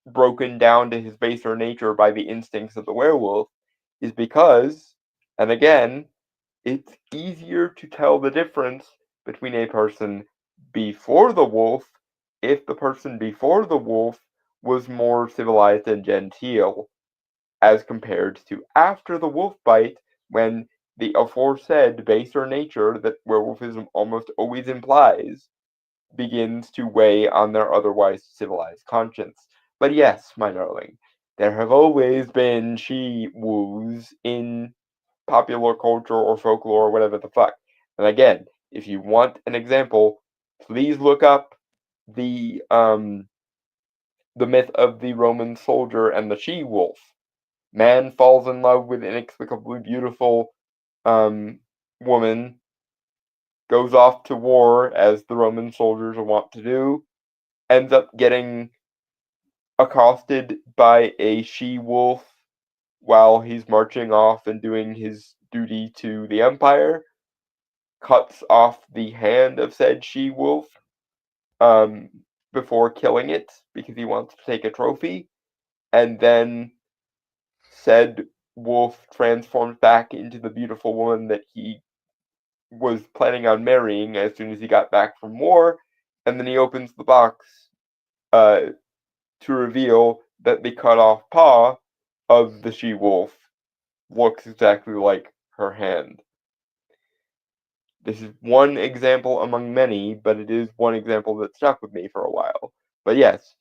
broken down to his baser nature by the instincts of the werewolf is because, and again, it's easier to tell the difference between a person before the wolf if the person before the wolf was more civilized and genteel, as compared to after the wolf bite when the aforesaid baser nature that werewolfism almost always implies begins to weigh on their otherwise civilized conscience. But yes, my darling, there have always been she-wolves in popular culture or folklore or whatever the fuck. And again, if you want an example, please look up the myth of the Roman soldier and the she-wolf. Man falls in love with inexplicably beautiful woman, goes off to war as the Roman soldiers are wont to do, ends up getting accosted by a she-wolf while he's marching off and doing his duty to the Empire, cuts off the hand of said she-wolf um, before killing it because he wants to take a trophy, and then said wolf transforms back into the beautiful woman that he was planning on marrying as soon as he got back from war, and then he opens the box uh, to reveal that the cut off paw of the she wolf looks exactly like her hand. This is one example among many, but it is one example that stuck with me for a while. But yes,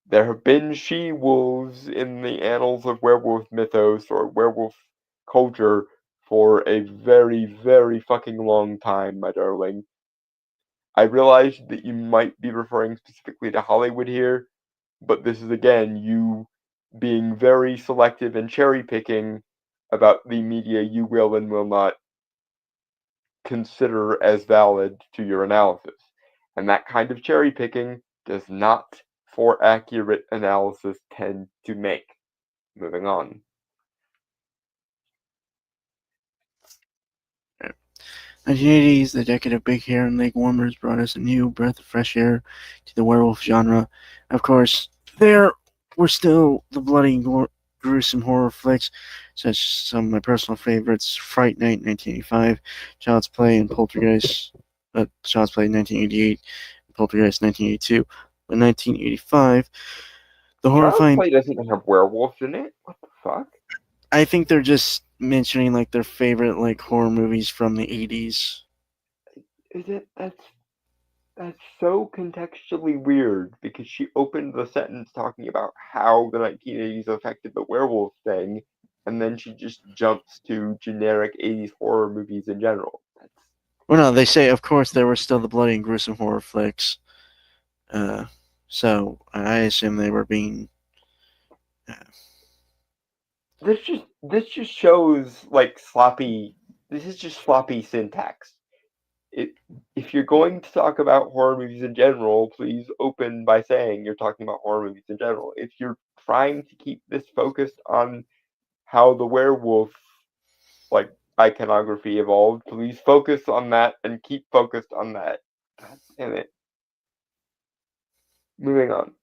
there have been she wolves in the annals of werewolf mythos or werewolf culture for a very, very fucking long time, my darling. I realize that you might be referring specifically to Hollywood here, but this is again you being very selective and cherry picking about the media you will and will not consider as valid to your analysis. And that kind of cherry picking does not, for accurate analysis, tend to make. Moving on. 1980s, the decade of big hair and leg warmers brought us a new breath of fresh air to the werewolf genre. Of course, there were still the bloody, gruesome horror flicks, such as some of my personal favorites: Fright Night, 1985, Child's Play, and Poltergeist. Child's Play, 1988, and Poltergeist, 1982. In 1985, the Child's horrifying. Play doesn't have werewolves in it? What the fuck? I think they're just mentioning like their favorite like horror movies from the 80s. That's so contextually weird, because she opened the sentence talking about how the 1980s affected the werewolf thing, and then she just jumps to generic 80s horror movies in general. Well, no, they say, of course, there were still the bloody and gruesome horror flicks. So I assume they were being. This just shows like sloppy. This is just sloppy syntax. If you're going to talk about horror movies in general, please open by saying you're talking about horror movies in general. If you're trying to keep this focused on how the werewolf like iconography evolved, please focus on that and keep focused on that. God damn it. Moving on.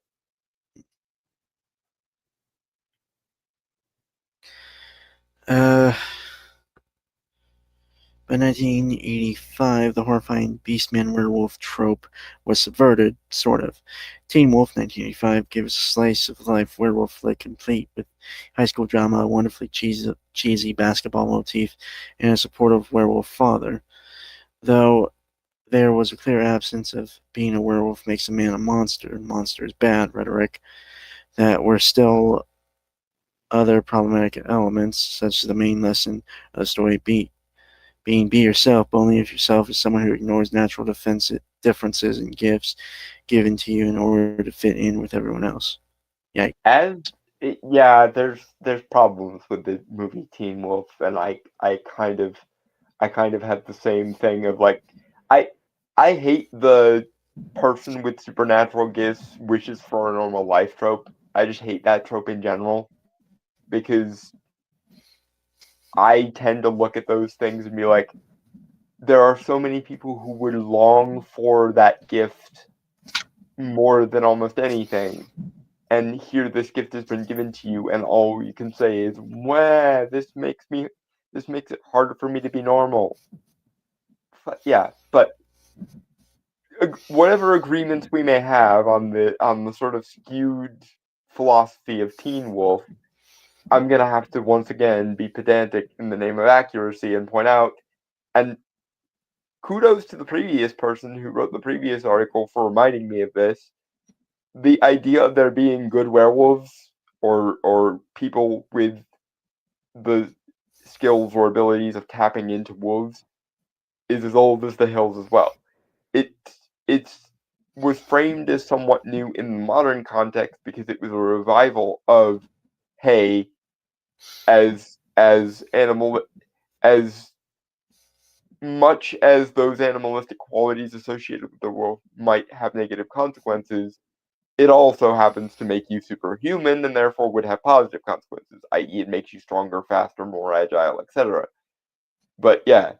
By 1985, the horrifying Beastman werewolf trope was subverted, sort of. Teen Wolf, 1985, gave us a slice of life werewolf flick complete with high school drama, a wonderfully cheesy basketball motif, and a supportive werewolf father. Though there was a clear absence of being a werewolf makes a man a monster is bad rhetoric, that were still other problematic elements, such as the main lesson of the story being be yourself, but only if yourself is someone who ignores natural differences and gifts given to you in order to fit in with everyone else. Yeah. There's problems with the movie Teen Wolf, and I kind of have the same thing of like I hate the person with supernatural gifts wishes for a normal life trope. I just hate that trope in general, because I tend to look at those things and be like, there are so many people who would long for that gift more than almost anything. And here this gift has been given to you, and all you can say is, "Wah, this makes it harder for me to be normal." But whatever agreements we may have on the sort of skewed philosophy of Teen Wolf, I'm gonna have to once again be pedantic in the name of accuracy and point out, and kudos to the previous person who wrote the previous article for reminding me of this. The idea of there being good werewolves or people with the skills or abilities of tapping into wolves is as old as the hills as well. It was framed as somewhat new in the modern context because it was a revival of, hey, as much as those animalistic qualities associated with the wolf might have negative consequences, it also happens to make you superhuman and therefore would have positive consequences, i.e., it makes you stronger, faster, more agile, etc. But yeah,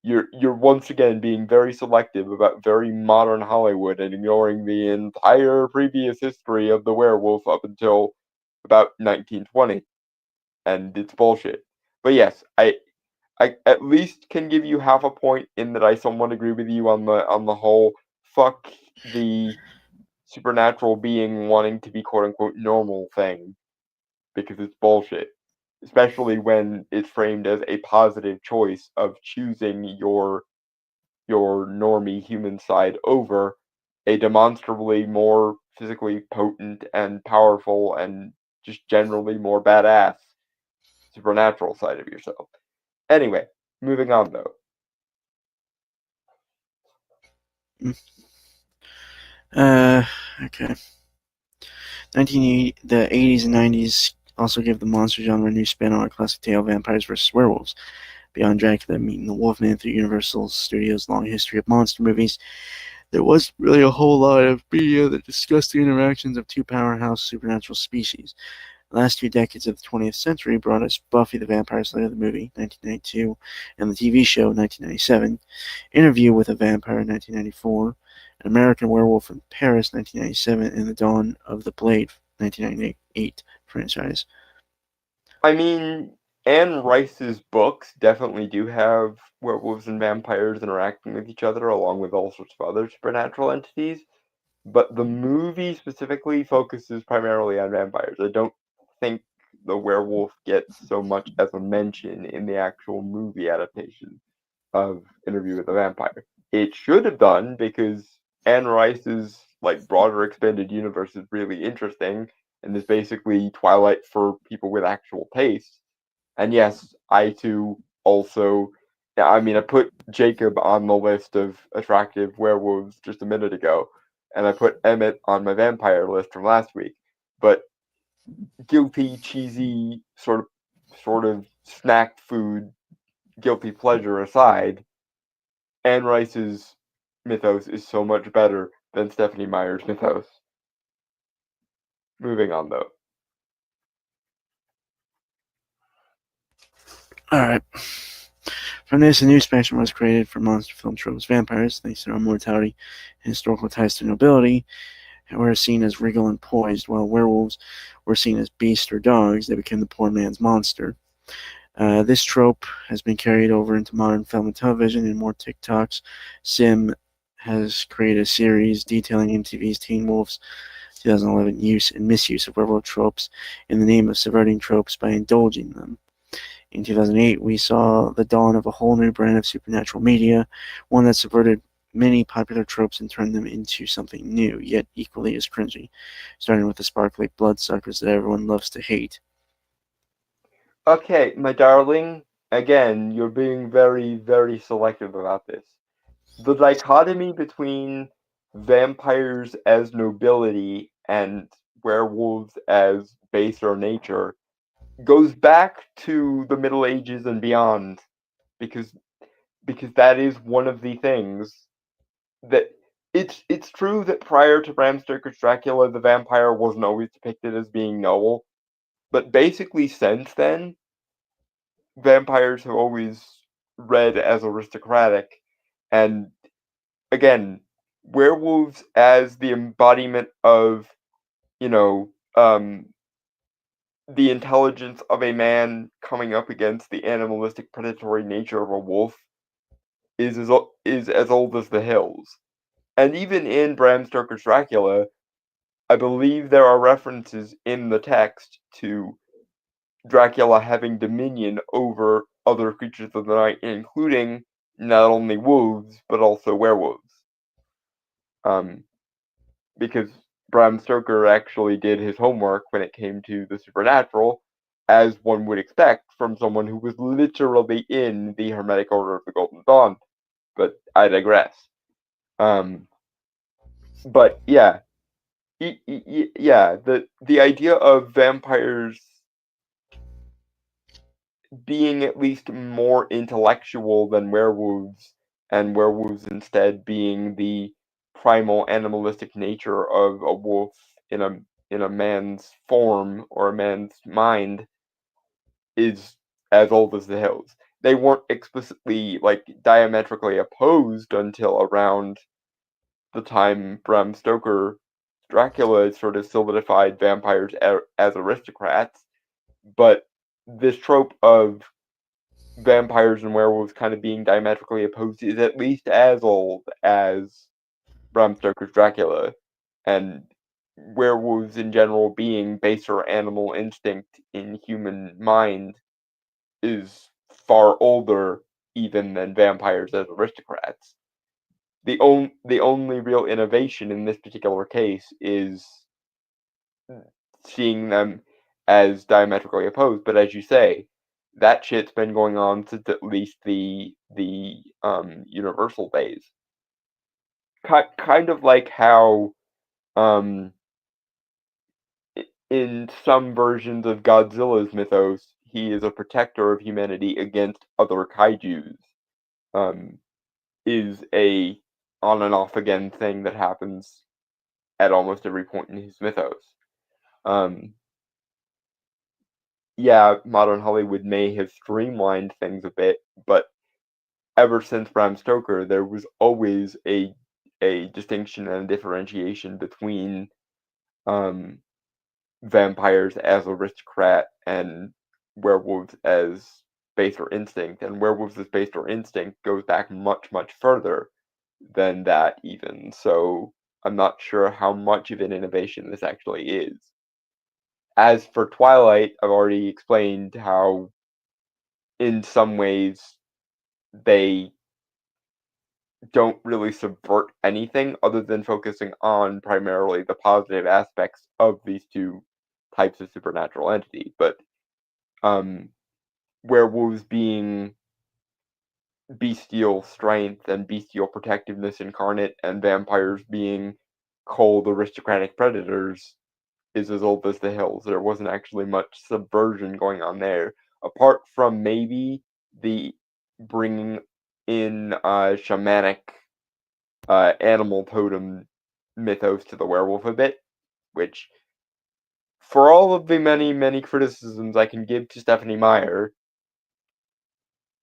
you're once again being very selective about very modern Hollywood and ignoring the entire previous history of the werewolf up until about 1920, and it's bullshit. But yes, I at least can give you half a point in that I somewhat agree with you on the whole fuck the supernatural being wanting to be quote unquote normal thing, because it's bullshit. Especially when it's framed as a positive choice of choosing your normie human side over a demonstrably more physically potent and powerful and just generally more badass supernatural side of yourself. Anyway, moving on though. Okay. The 80s and 90s also gave the monster genre a new spin on a classic tale of vampires versus werewolves. Beyond Dracula meeting the Wolfman through Universal Studios' long history of monster movies, there wasn't really a whole lot of media that discussed the interactions of two powerhouse supernatural species. The last 2 decades of the 20th century brought us Buffy the Vampire Slayer, the movie, 1992, and the TV show, 1997, Interview with a Vampire, 1994, An American Werewolf in Paris, 1997, and The Dawn of the Blade, 1998 franchise. I mean, Anne Rice's books definitely do have werewolves and vampires interacting with each other, along with all sorts of other supernatural entities. But the movie specifically focuses primarily on vampires. I don't think the werewolf gets so much as a mention in the actual movie adaptation of Interview with a Vampire. It should have done, because Anne Rice's like broader expanded universe is really interesting and is basically Twilight for people with actual taste. And yes, I too also, yeah, I mean, I put Jacob on the list of attractive werewolves just a minute ago, and I put Emmett on my vampire list from last week. But guilty, cheesy, sort of snack food guilty pleasure aside, Anne Rice's mythos is so much better than Stephenie Meyer's mythos. Moving on, though. Alright. From this, a new spectrum was created for monster film tropes. Vampires, thanks to their immortality and historical ties to nobility, were seen as regal and poised, while werewolves were seen as beasts or dogs. They became the poor man's monster. This trope has been carried over into modern film and television and more TikToks. Sim has created a series detailing MTV's Teen Wolf's 2011 use and misuse of werewolf tropes in the name of subverting tropes by indulging them. In 2008, we saw the dawn of a whole new brand of supernatural media, one that subverted many popular tropes and turned them into something new, yet equally as cringy, starting with the sparkly bloodsuckers that everyone loves to hate. Okay, my darling, again, you're being very, very selective about this. The dichotomy between vampires as nobility and werewolves as baser nature goes back to the Middle Ages and beyond, because that is one of the things that it's true that prior to Bram Stoker's Dracula, the vampire wasn't always depicted as being noble, but basically since then, vampires have always read as aristocratic, and again, werewolves as the embodiment of, you know, the intelligence of a man coming up against the animalistic predatory nature of a wolf is as old as the hills. And even in Bram Stoker's Dracula, I believe there are references in the text to Dracula having dominion over other creatures of the night, including not only wolves, but also werewolves. Because Bram Stoker actually did his homework when it came to the supernatural, as one would expect from someone who was literally in the Hermetic Order of the Golden Dawn. But I digress. But yeah, yeah, the idea of vampires being at least more intellectual than werewolves, and werewolves instead being the primal animalistic nature of a wolf in a man's form or a man's mind, is as old as the hills. They weren't explicitly like diametrically opposed until around the time Bram Stoker Dracula sort of solidified vampires as aristocrats, but this trope of vampires and werewolves kind of being diametrically opposed is at least as old as Bram Stoker's Dracula, and werewolves in general being baser animal instinct in human mind is far older even than vampires as aristocrats. The only real innovation in this particular case is seeing them as diametrically opposed, but as you say, that shit's been going on since at least the Universal days. Kind of like how um in some versions of Godzilla's mythos, he is a protector of humanity against other kaijus. Um, is a on and off again thing that happens at almost every point in his mythos. Um, yeah, modern Hollywood may have streamlined things a bit, but ever since Bram Stoker, there was always a distinction and a differentiation between um, vampires as aristocrat and werewolves as base or instinct, and werewolves as base or instinct goes back much, much further than that even. So I'm not sure how much of an innovation this actually is. As for Twilight, I've already explained how in some ways they don't really subvert anything other than focusing on primarily the positive aspects of these two types of supernatural entity. But werewolves being bestial strength and bestial protectiveness incarnate, and vampires being cold aristocratic predators is as old as the hills. There wasn't actually much subversion going on there, apart from maybe the bringing in shamanic animal totem mythos to the werewolf a bit, which, for all of the many, many criticisms I can give to Stephenie Meyer,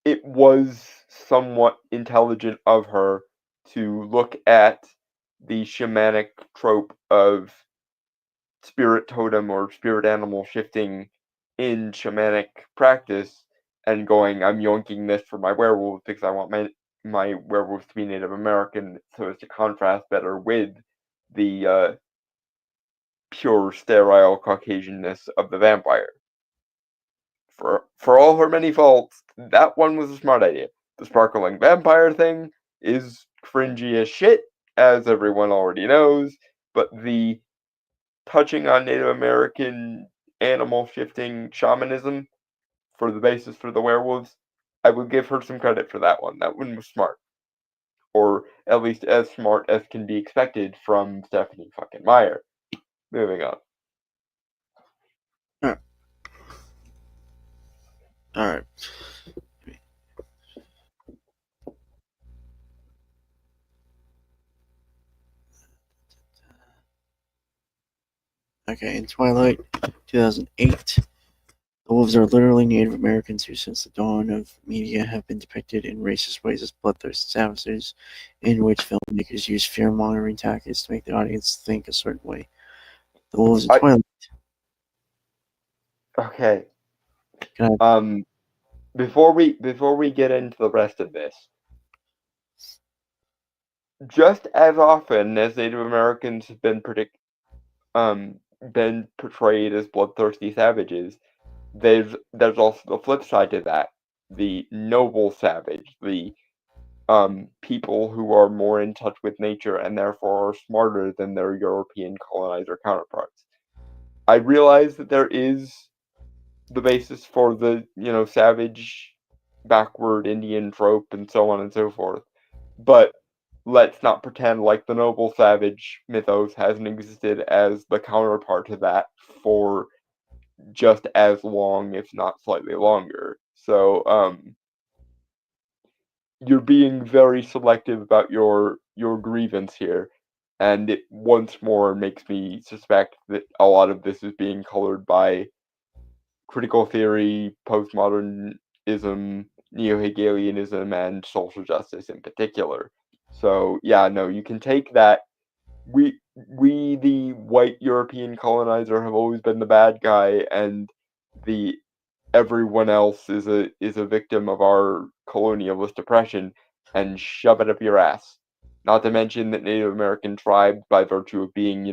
it was somewhat intelligent of her to look at the shamanic trope of spirit totem or spirit animal shifting in shamanic practice and going, I'm yoinking this for my werewolves because I want my werewolves to be Native American so as to contrast better with the pure sterile Caucasianness of the vampire. For all her many faults, that one was a smart idea. The sparkling vampire thing is cringy as shit, as everyone already knows, but the touching on Native American animal shifting shamanism for the basis for the werewolves, I would give her some credit for that one. That one was smart. Or at least as smart as can be expected from Stephenie fucking Meyer. Moving on. Alright. Alright. Okay, in Twilight, 2008, the wolves are literally Native Americans who, since the dawn of media, have been depicted in racist ways as bloodthirsty savages, in which filmmakers use fear-mongering tactics to make the audience think a certain way. The wolves in Twilight. Okay. Can I, Before we get into the rest of this, just as often as Native Americans have been portrayed as bloodthirsty savages, there's also the flip side to that. The noble savage, the people who are more in touch with nature and therefore are smarter than their European colonizer counterparts. I realize that there is the basis for the, savage, backward Indian trope and so on and so forth, but let's not pretend like the noble savage mythos hasn't existed as the counterpart to that for just as long, if not slightly longer. So, you're being very selective about your grievance here, and it once more makes me suspect that a lot of this is being colored by critical theory, postmodernism, neo-Hegelianism, and social justice in particular. So yeah, no, you can take that. We the white European colonizer have always been the bad guy, and the everyone else is a victim of our colonialist oppression, and shove it up your ass. Not to mention that Native American tribes, by virtue of being,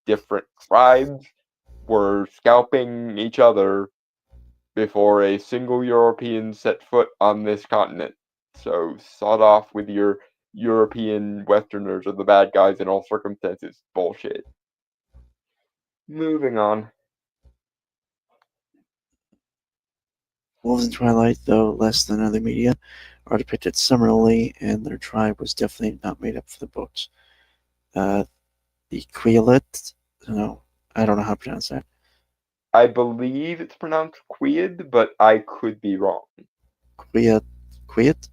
different tribes, were scalping each other before a single European set foot on this continent. So sod off with your European Westerners are the bad guys in all circumstances. Bullshit. Moving on. wolves in Twilight, though less than other media, are depicted similarly, and their tribe was definitely not made up for the books. The Quillet, no, I don't know how to pronounce that. I believe it's pronounced Quid, but I could be wrong. Quiet?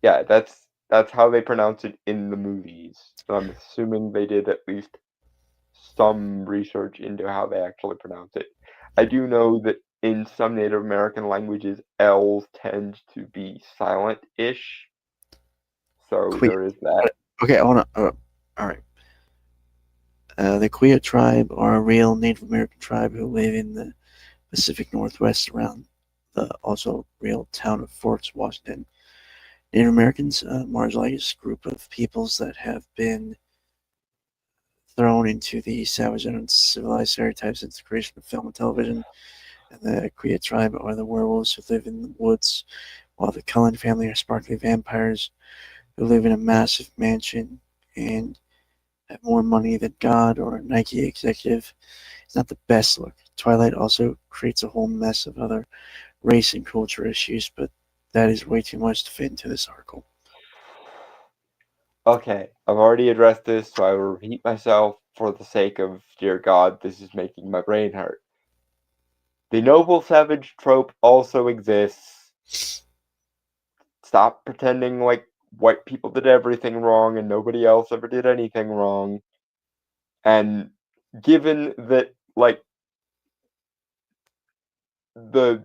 Yeah, that's how they pronounce it in the movies. I'm assuming they did at least some research into how they actually pronounce it. I do know that in some Native American languages, L's tend to be silent-ish. So Queer. there is that. Okay, hold on. All right. The Quia tribe are a real Native American tribe who live in the Pacific Northwest around the also real town of Fort Washington. Native Americans, a marginalized group of peoples that have been thrown into the savage and uncivilized stereotypes since the creation of film and television. And the Quia tribe are the werewolves who live in the woods, while the Cullen family are sparkly vampires who live in a massive mansion and have more money than God or a Nike executive. It's not the best look. Twilight also creates a whole mess of other race and culture issues, but that is way too much to fit into this article. Okay, I've already addressed this, so I will repeat myself for the sake of, dear God, this is making my brain hurt. The noble savage trope also exists. Stop pretending like white people did everything wrong and nobody else ever did anything wrong. And given that, like, the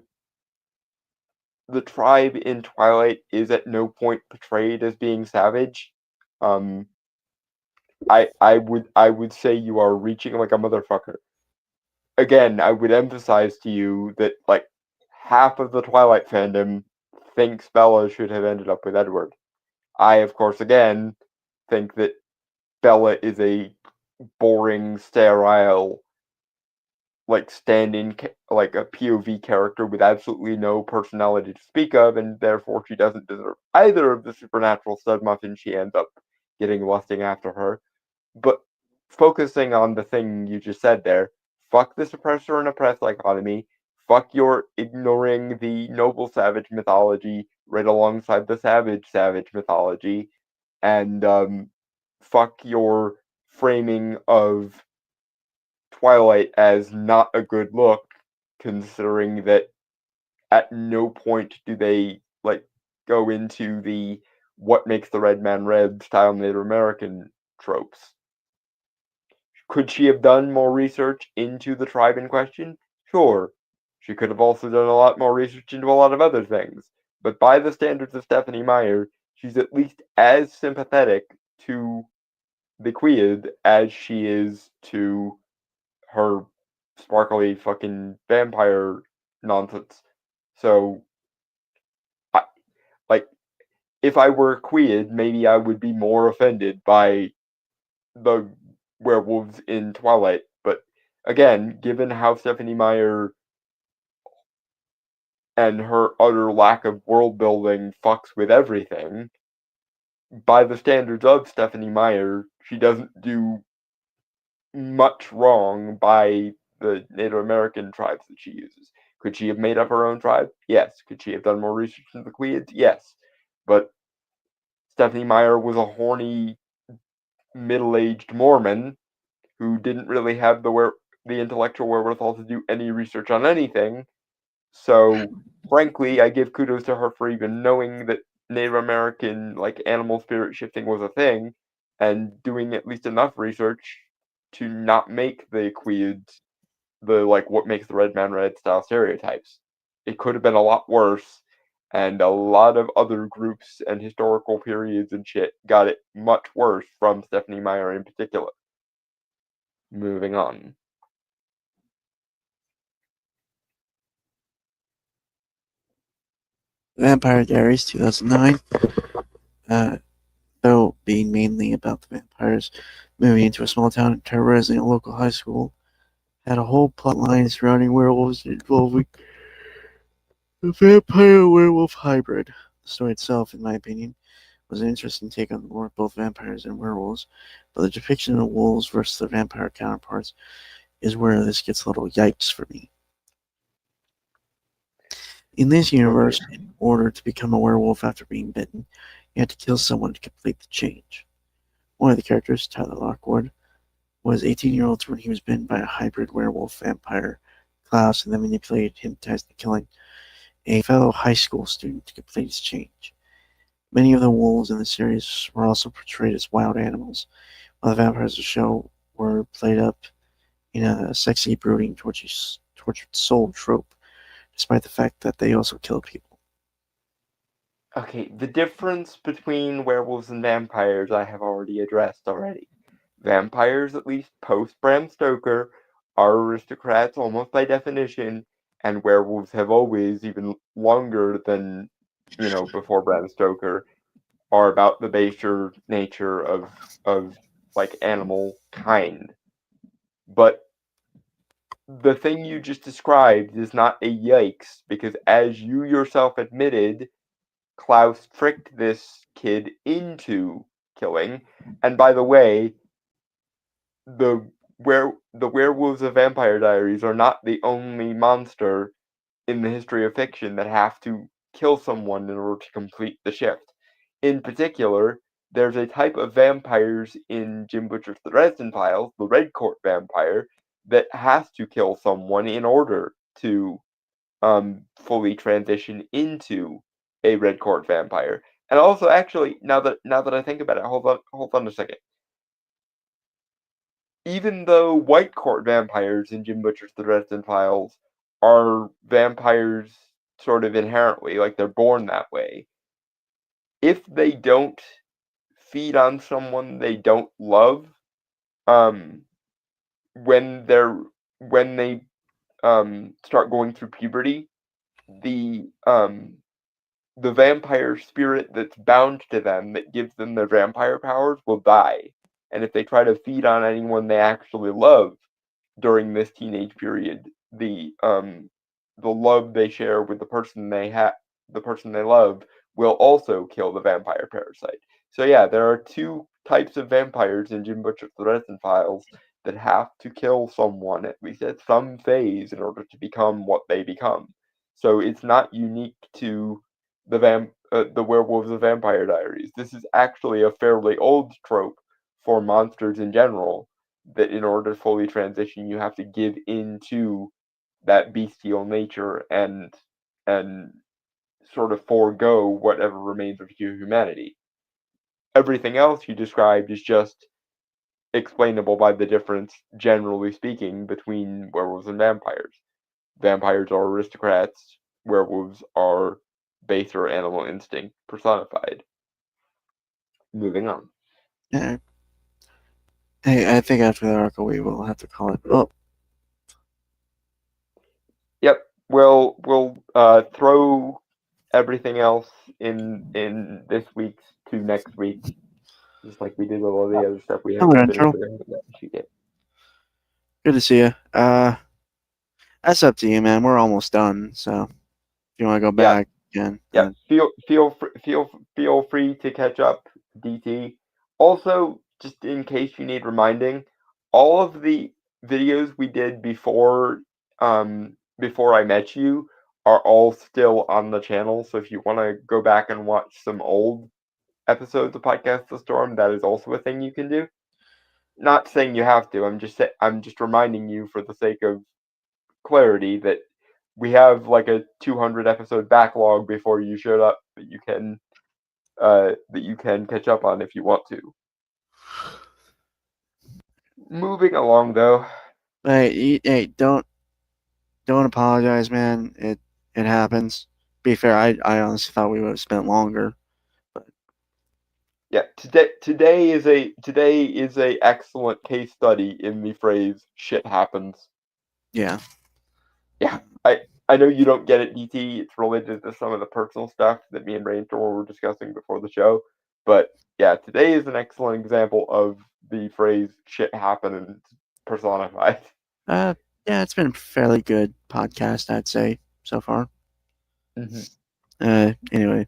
tribe in Twilight is at no point portrayed as being savage, I would say you are reaching like a motherfucker. Again, I would emphasize to you that like half of the Twilight fandom thinks Bella should have ended up with Edward. I, of course, again think that Bella is a boring, sterile, like stand-in, like a POV character with absolutely no personality to speak of, and therefore she doesn't deserve either of the supernatural stud muffins she ends up getting lusting after her. But focusing on the thing you just said there, fuck the suppressor and oppressed dichotomy, fuck your ignoring the noble savage mythology right alongside the savage mythology, and fuck your framing of Twilight as not a good look, considering that at no point do they like go into the what makes the red man red style Native American tropes. Could she have done more research into the tribe in question? Sure. She could have also done a lot more research into a lot of other things. But by the standards of Stephenie Meyer, she's at least as sympathetic to the Queed as she is to her sparkly fucking vampire nonsense. So, I, like, if I were a Queed, maybe I would be more offended by the werewolves in Twilight. But again, given how Stephenie Meyer and her utter lack of world building fucks with everything, by the standards of Stephenie Meyer, she doesn't do much wrong by the Native American tribes that she uses. Could she have made up her own tribe? Yes. Could she have done more research into the Queeds? Yes. But Stephenie Meyer was a horny, middle-aged Mormon who didn't really have the intellectual wherewithal to do any research on anything. So, frankly, I give kudos to her for even knowing that Native American like animal spirit shifting was a thing, and doing at least enough research to not make the Queeds the like what makes the red man red style stereotypes. It could have been a lot worse, and a lot of other groups and historical periods and shit got it much worse from Stephenie Meyer in particular. Moving on. Vampire Diaries 2009. Though being mainly about the vampires moving into a small town and terrorizing a local high school, had a whole plot line surrounding werewolves involving a vampire-werewolf hybrid. The story itself, in my opinion, was an interesting take on the lore of both vampires and werewolves, but the depiction of wolves versus their vampire counterparts is where this gets a little yikes for me. In this universe, in order to become a werewolf after being bitten, you had to kill someone to complete the change. One of the characters, Tyler Lockwood, was 18-year-old when he was bitten by a hybrid werewolf vampire, Klaus, and then manipulated, hypnotized, and killing a fellow high school student to complete his change. Many of the wolves in the series were also portrayed as wild animals, while the vampires of the show were played up in a sexy, brooding, tortured soul trope. despite the fact that they also kill people. Okay, the difference between werewolves and vampires I have already addressed already. Vampires, at least post Bram Stoker, are aristocrats almost by definition, and werewolves have always, even longer than, before Bram Stoker, are about the baser nature of like animal kind. But the thing you just described is not a yikes, because as you yourself admitted, Klaus tricked this kid into killing. And by the way, the werewolves of Vampire Diaries are not the only monster in the history of fiction that have to kill someone in order to complete the shift. In particular, there's a type of vampires in Jim Butcher's The Dresden Files, the Red Court vampire, that has to kill someone in order to fully transition into a Red Court vampire. And also, actually, now that I think about it, hold on a second. Even though White Court vampires in Jim Butcher's The Dresden Files are vampires sort of inherently, like they're born that way, if they don't feed on someone they don't love, um, when they start going through puberty, the the vampire spirit that's bound to them that gives them their vampire powers will die. And if they try to feed on anyone they actually love during this teenage period, the love they share with the person they love will also kill the vampire parasite. So yeah, there are two types of vampires in Jim Butcher's The Dresden Files that have to kill someone at least at some phase in order to become what they become. So it's not unique to the Werewolves of Vampire Diaries. This is actually a fairly old trope for monsters in general, that in order to fully transition, you have to give into that bestial nature and sort of forego whatever remains of your humanity. Everything else you described is just explainable by the difference, generally speaking, between werewolves and vampires. Vampires are aristocrats, werewolves are baser animal instinct personified. Moving on. Yeah. Hey, I think after the arc, we will have to call it. Oh, Yep, we'll throw everything else in this week's to next week, just like we did with all the other stuff we hello, haven't finished intro. with that sheet yet. Good to see you. That's up to you, man. We're almost done, so if you want to go Yeah, back again, yeah. Feel free to catch up, DT. Also, just in case you need reminding, all of the videos we did before I met you are all still on the channel. So if you want to go back and watch some old episodes of Podcast The Storm, that is also a thing you can do. Not saying you have to. I'm just reminding you for the sake of clarity that we have like a 200 episode backlog before you showed up that you can catch up on if you want to. Moving along though. hey, don't apologize, man. It happens. Be fair, I honestly thought we would have spent longer. Yeah, today is a excellent case study in the phrase "shit happens." Yeah. Yeah, I know you don't get it, DT. It's related to some of the personal stuff that me and Brainstorm were discussing before the show. But yeah, today is an excellent example of the phrase "shit happens" personified. Uh, yeah, it's been a fairly good podcast, I'd say, so far. Mm-hmm. Anyway,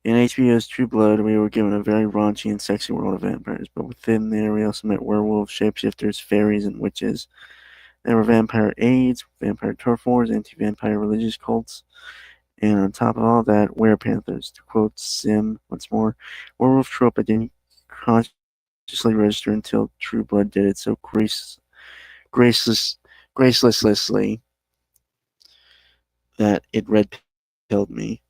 in HBO's True Blood, we were given a very raunchy and sexy world of vampires, but within there, we also met werewolves, shapeshifters, fairies, and witches. There were vampire aides, vampire turf wars, anti-vampire religious cults, and on top of all that, werepanthers. To quote Sim once more, werewolf trope I didn't consciously register until True Blood did it so gracelessly that it red-pilled me.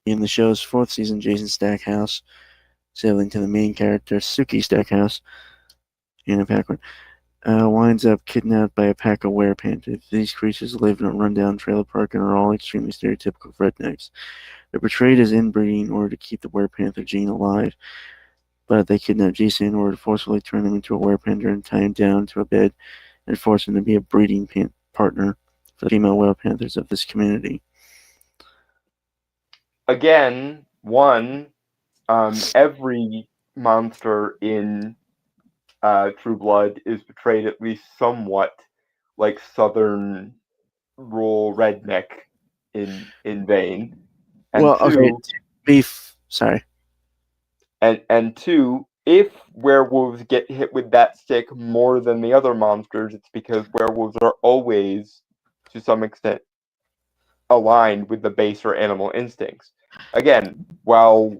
In the show's fourth season, Jason Stackhouse, sailing to the main character, Suki Stackhouse, in a backward, winds up kidnapped by a pack of werepanthers. These creatures live in a rundown trailer park and are all extremely stereotypical rednecks. They're portrayed as inbreeding in order to keep the werepanther gene alive, but they kidnap Jason in order to forcibly turn him into a werepanther and tie him down to a bed and force him to be a breeding partner for the female werepanthers of this community. Again, every monster in True Blood is portrayed at least somewhat like southern rural redneck in vein. And Well, okay, two, sorry. and two, if werewolves get hit with that stick more than the other monsters, it's because werewolves are always, to some extent, aligned with the baser animal instincts. Again, while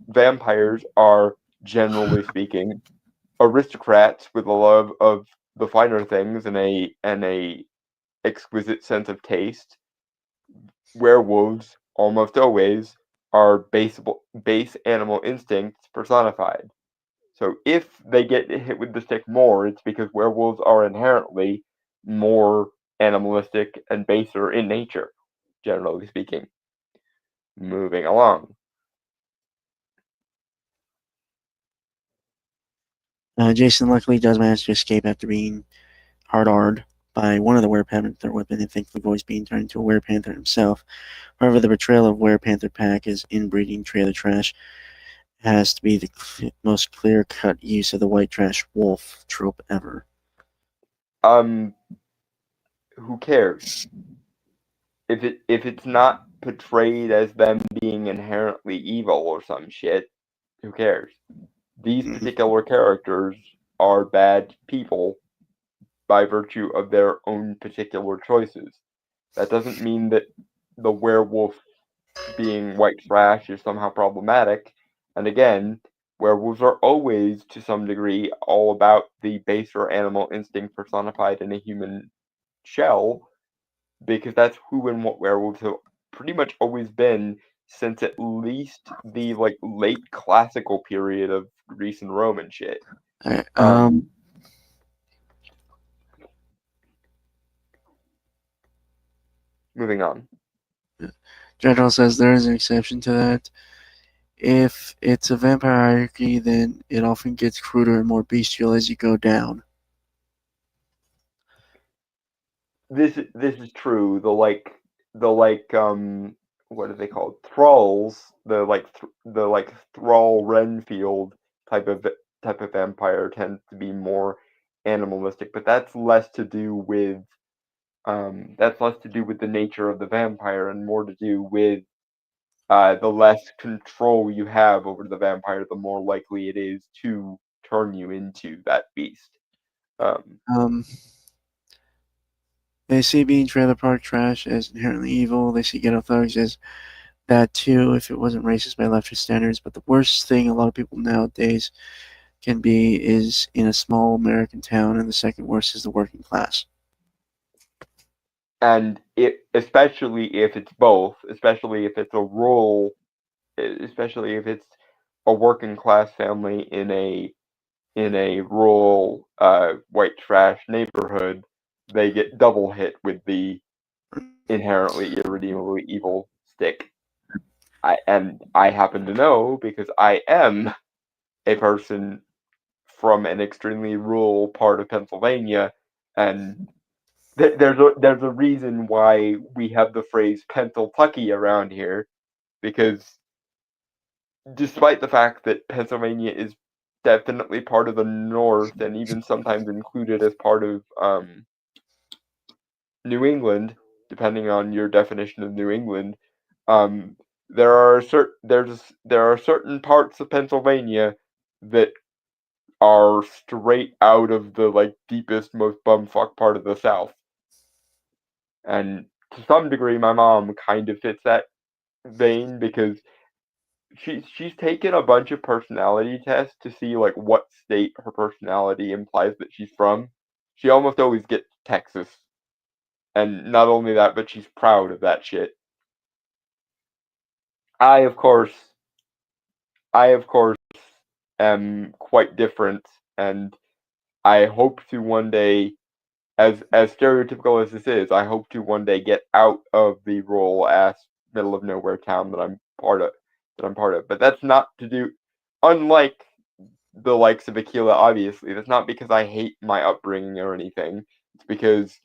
vampires are, generally speaking, aristocrats with a love of the finer things and a exquisite sense of taste, werewolves almost always are base animal instincts personified. So if they get hit with the stick more, it's because werewolves are inherently more animalistic and baser in nature, generally speaking. Moving along. Jason luckily does manage to escape after being hard-R'd by one of the werepanther weapon and thankfully voice being turned into a werepanther himself. However, the betrayal of werepanther pack is inbreeding trailer trash has to be the most clear-cut use of the white trash wolf trope ever. Who cares? If it's not portrayed as them being inherently evil or some shit, who cares? These particular characters are bad people by virtue of their own particular choices. That doesn't mean that the werewolf being white trash is somehow problematic. And again, werewolves are always, to some degree, all about the baser animal instinct personified in a human shell, because that's who and what werewolves have pretty much always been since at least the late classical period of Greece and Rome and shit. Alright, Moving on. General says there is an exception to that. If it's a vampire hierarchy, then it often gets cruder and more bestial as you go down. This is true. What are they called? Thralls. The Thrall Renfield type of vampire tends to be more animalistic, but that's less to do with the nature of the vampire and more to do with the less control you have over the vampire, the more likely it is to turn you into that beast. They see being trailer park trash as inherently evil. They see ghetto thugs as that too, if it wasn't racist by leftist standards. But the worst thing a lot of people nowadays can be is in a small American town, and the second worst is the working class. And especially if it's both, especially if it's a working class family in a rural white trash neighborhood, they get double hit with the inherently irredeemably evil stick. I happen to know because I am a person from an extremely rural part of Pennsylvania, and there's a reason why we have the phrase Pennsyltucky around here, because despite the fact that Pennsylvania is definitely part of the North and even sometimes included as part of New England, depending on your definition of New England, there are certain parts of Pennsylvania that are straight out of the deepest, most bumfuck part of the South. And to some degree, my mom kind of fits that vein because she's taken a bunch of personality tests to see what state her personality implies that she's from. She almost always gets Texas. And not only that, but she's proud of that shit. I of course am quite different, and I hope to one day, as stereotypical as this is, I hope to one day get out of the rural ass middle of nowhere town that I'm part of. But that's not to do, unlike the likes of Aquila, obviously, that's not because I hate my upbringing or anything. It's because,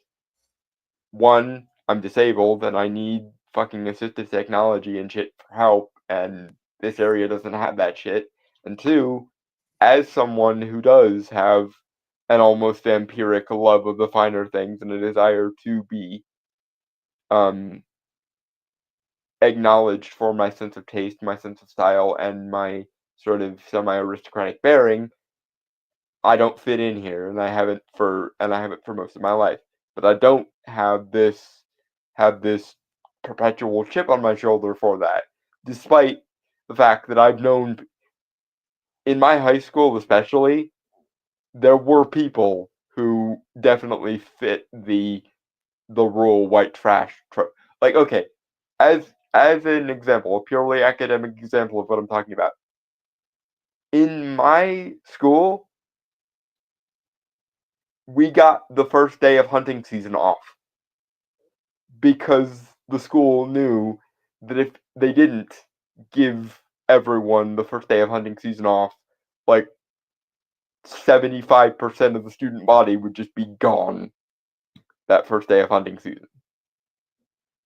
one, I'm disabled and I need fucking assistive technology and shit for help, and this area doesn't have that shit. And two, as someone who does have an almost vampiric love of the finer things and a desire to be acknowledged for my sense of taste, my sense of style, and my sort of semi-aristocratic bearing, I don't fit in here, and I haven't for most of my life. But I don't have this perpetual chip on my shoulder for that, despite the fact that I've known in my high school, especially, there were people who definitely fit the rural white trash trope. Like, okay, as an example, a purely academic example of what I'm talking about. In my school, we got the first day of hunting season off because the school knew that if they didn't give everyone the first day of hunting season off, like 75% of the student body would just be gone that first day of hunting season.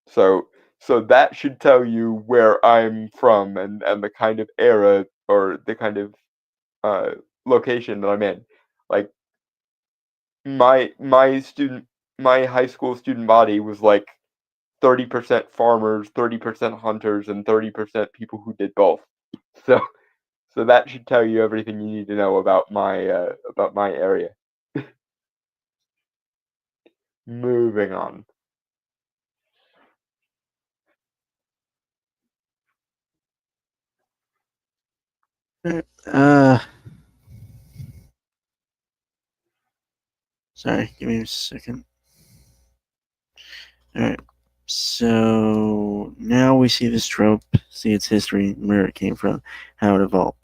So that should tell you where I'm from and the kind of era or the kind of location that I'm in. Like my high school student body was like 30% farmers, 30% hunters, and 30% people who did both. So that should tell you everything you need to know about my area. Moving on. Sorry, give me a second. Alright. So now we see this trope, see its history, where it came from, how it evolved.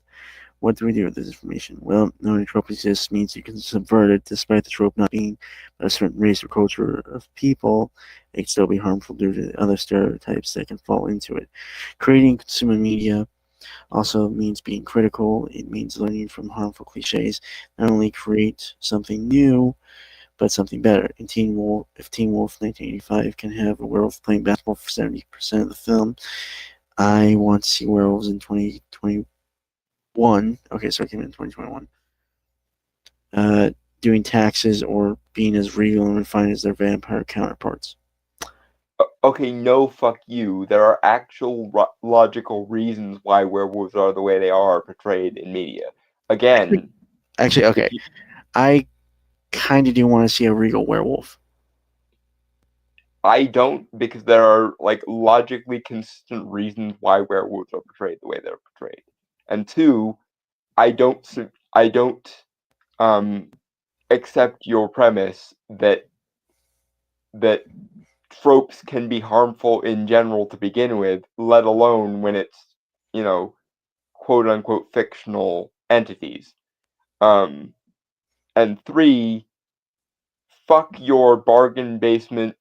What do we do with this information? Well, knowing a trope exists means you can subvert it, despite the trope not being a certain race or culture of people. It can still be harmful due to other stereotypes that can fall into it. Creating consumer media also means being critical. It means learning from harmful cliches. Not only create something new, but something better. In Teen Wolf, if Teen Wolf 1985 can have a werewolf playing basketball for 70% of the film, I want to see werewolves in 2021. Okay, so it came in 2021. Doing taxes or being as regal and refined as their vampire counterparts. Okay, no, fuck you. There are actual logical reasons why werewolves are the way they are portrayed in media. Again, Actually, okay. I kind of do want to see a regal werewolf. I don't, because there are like logically consistent reasons why werewolves are portrayed the way they're portrayed. And two, I don't accept your premise that tropes can be harmful in general to begin with, let alone when it's, quote unquote fictional entities. And three, fuck your bargain basement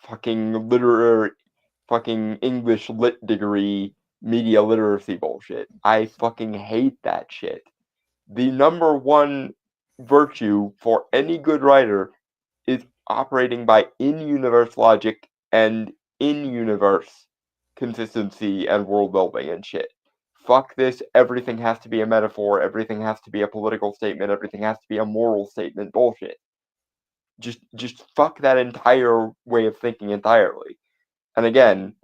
fucking literary fucking English lit degree media literacy bullshit. I fucking hate that shit. The number one virtue for any good writer is operating by in-universe logic and in-universe consistency and world building and shit. Fuck this, everything has to be a metaphor, everything has to be a political statement, everything has to be a moral statement bullshit. Just fuck that entire way of thinking entirely. And again,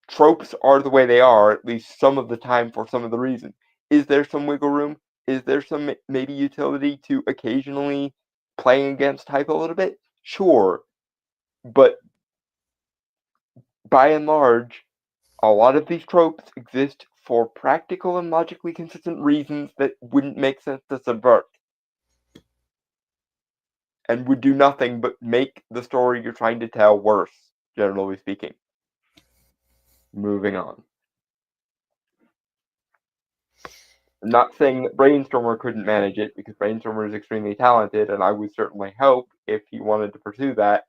tropes are the way they are, at least some of the time for some of the reason. Is there some wiggle room? Is there some maybe utility to occasionally playing against type a little bit? Sure. But by and large, a lot of these tropes exist for practical and logically consistent reasons that wouldn't make sense to subvert. And would do nothing but make the story you're trying to tell worse, generally speaking. Moving on. I'm not saying that Brainstormer couldn't manage it, because Brainstormer is extremely talented, and I would certainly help if he wanted to pursue that.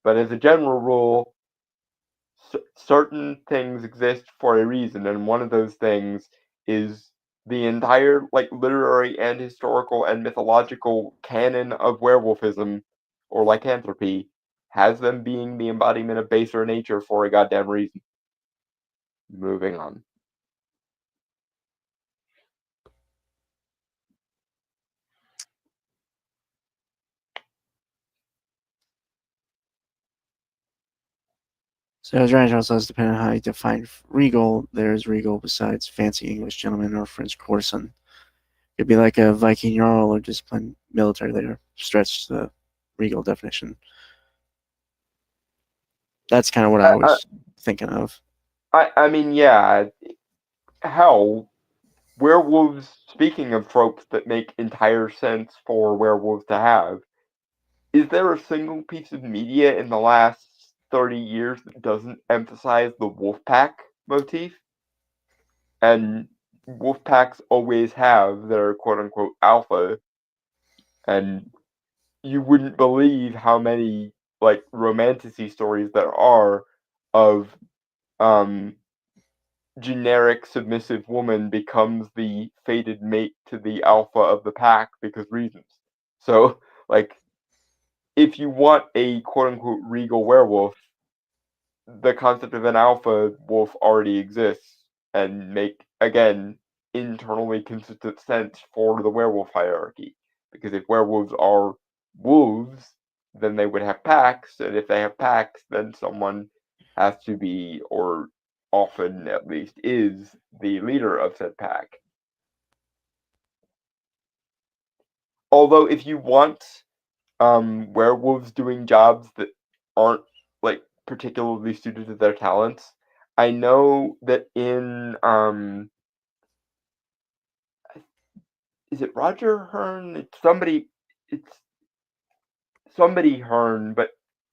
But as a general rule, certain things exist for a reason, and one of those things is the entire literary and historical and mythological canon of werewolfism or lycanthropy has them being the embodiment of baser nature for a goddamn reason. Moving on. So as Randall says, depending on how you define regal, there's regal besides fancy English gentleman or French courtesan. It'd be like a Viking jarl or just plain military leader. Stretch the regal definition. That's kind of what I was thinking of. I mean, yeah. Hell, werewolves, speaking of tropes that make entire sense for werewolves to have, is there a single piece of media in the last 30 years that doesn't emphasize the wolf pack motif? And wolf packs always have their quote unquote alpha, and you wouldn't believe how many romantasy stories there are of generic submissive woman becomes the fated mate to the alpha of the pack because reasons. So, if you want a quote unquote regal werewolf, the concept of an alpha wolf already exists and make, again, internally consistent sense for the werewolf hierarchy. Because if werewolves are wolves, then they would have packs, and if they have packs, then someone has to be, or often at least is, the leader of said pack. Although if you want werewolves doing jobs that aren't particularly suited to their talents, I know that in is it Roger Hearn? It's somebody Hearn, but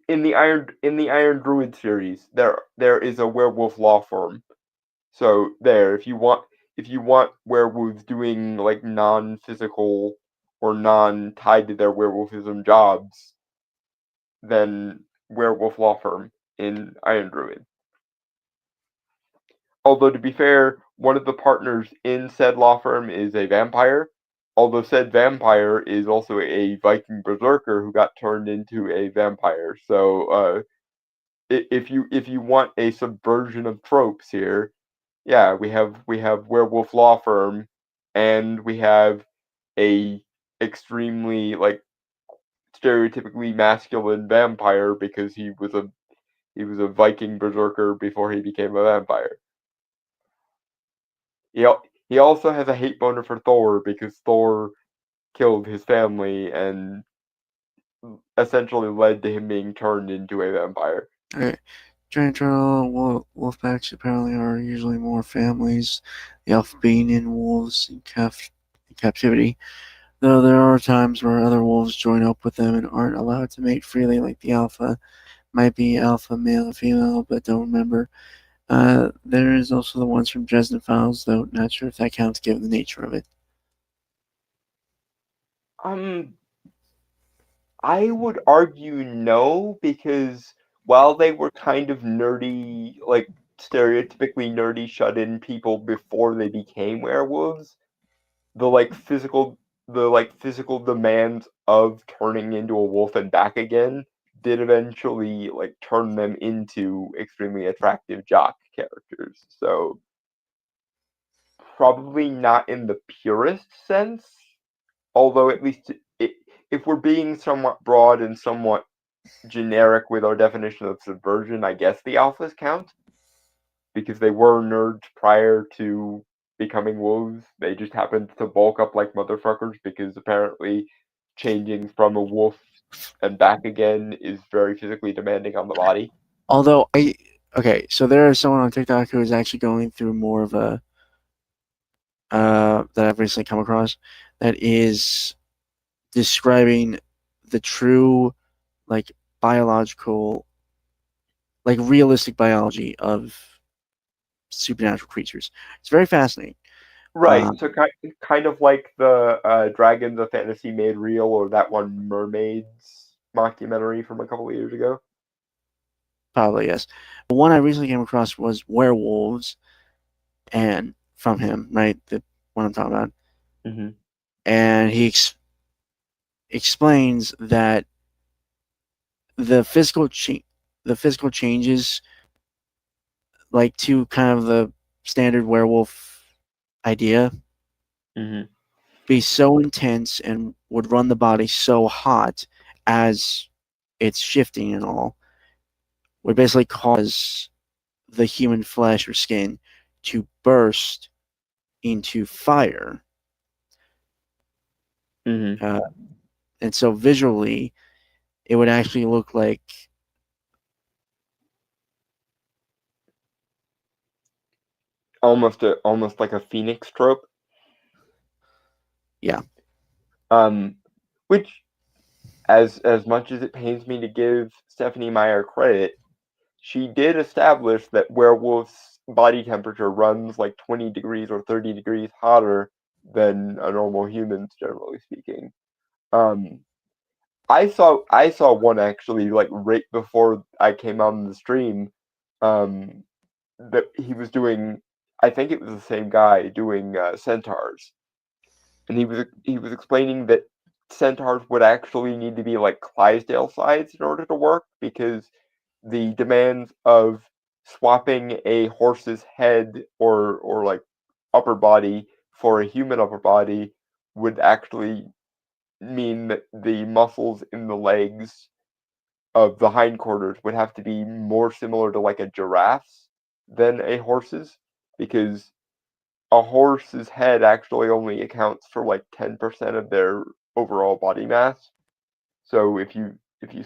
in the Iron Druid series, there is a werewolf law firm. So if you want werewolves doing non-physical or non-tied to their werewolfism jobs, then werewolf law firm in Iron Druid. Although, to be fair, one of the partners in said law firm is a vampire, although said vampire is also a Viking berserker who got turned into a vampire. So, if you want a subversion of tropes here, yeah, we have werewolf law firm, and we have a extremely stereotypically masculine vampire because he was a Viking berserker before he became a vampire. He also has a hate boner for Thor because Thor killed his family and essentially led to him being turned into a vampire. Okay. Giant turtle wolfpacks apparently are usually more families, the alpha being in wolves in captivity, though there are times where other wolves join up with them and aren't allowed to mate freely, like the alpha. Might be alpha male and female, but don't remember. There is also the ones from Dresden Files, though not sure if that counts given the nature of it. I would argue no, because while they were kind of nerdy, stereotypically nerdy shut-in people before they became werewolves, the physical demands of turning into a wolf and back again did eventually turn them into extremely attractive jock characters. So probably not in the purest sense, although at least if we're being somewhat broad and somewhat generic with our definition of subversion, I guess the alphas count, because they were nerds prior to becoming wolves. They just happened to bulk up like motherfuckers because apparently changing from a wolf and back again is very physically demanding on the body. Although so there is someone on TikTok who is actually going through more of a that I've recently come across that is describing the true biological, realistic biology of supernatural creatures. It's very fascinating. Right, so kind of like the Dragons of Fantasy Made Real, or that one Mermaids mockumentary from a couple of years ago. Probably yes. The one I recently came across was werewolves, and from him, right, the one I'm talking about, Mm-hmm. and he explains that the the physical changes, like to kind of the standard werewolf idea, Mm-hmm. be so intense and would run the body so hot as it's shifting and all, would basically cause the human flesh or skin to burst into fire. Mm-hmm. Uh, and so visually, it would actually look like Almost like a phoenix trope. yeah. Which, as much as it pains me to give Stephenie Meyer credit, she did establish that werewolves' body temperature runs like 20 degrees or 30 degrees hotter than a normal human's, generally speaking. Um, I saw one actually like right before I came on the stream. Um, that he was doing. I think it was the same guy doing centaurs, and he was explaining that centaurs would actually need to be like Clydesdale size in order to work, because the demands of swapping a horse's head or like upper body for a human upper body would actually mean that the muscles in the legs of the hindquarters would have to be more similar to like a giraffe's than a horse's, because a horse's head actually only accounts for like 10% of their overall body mass. So if you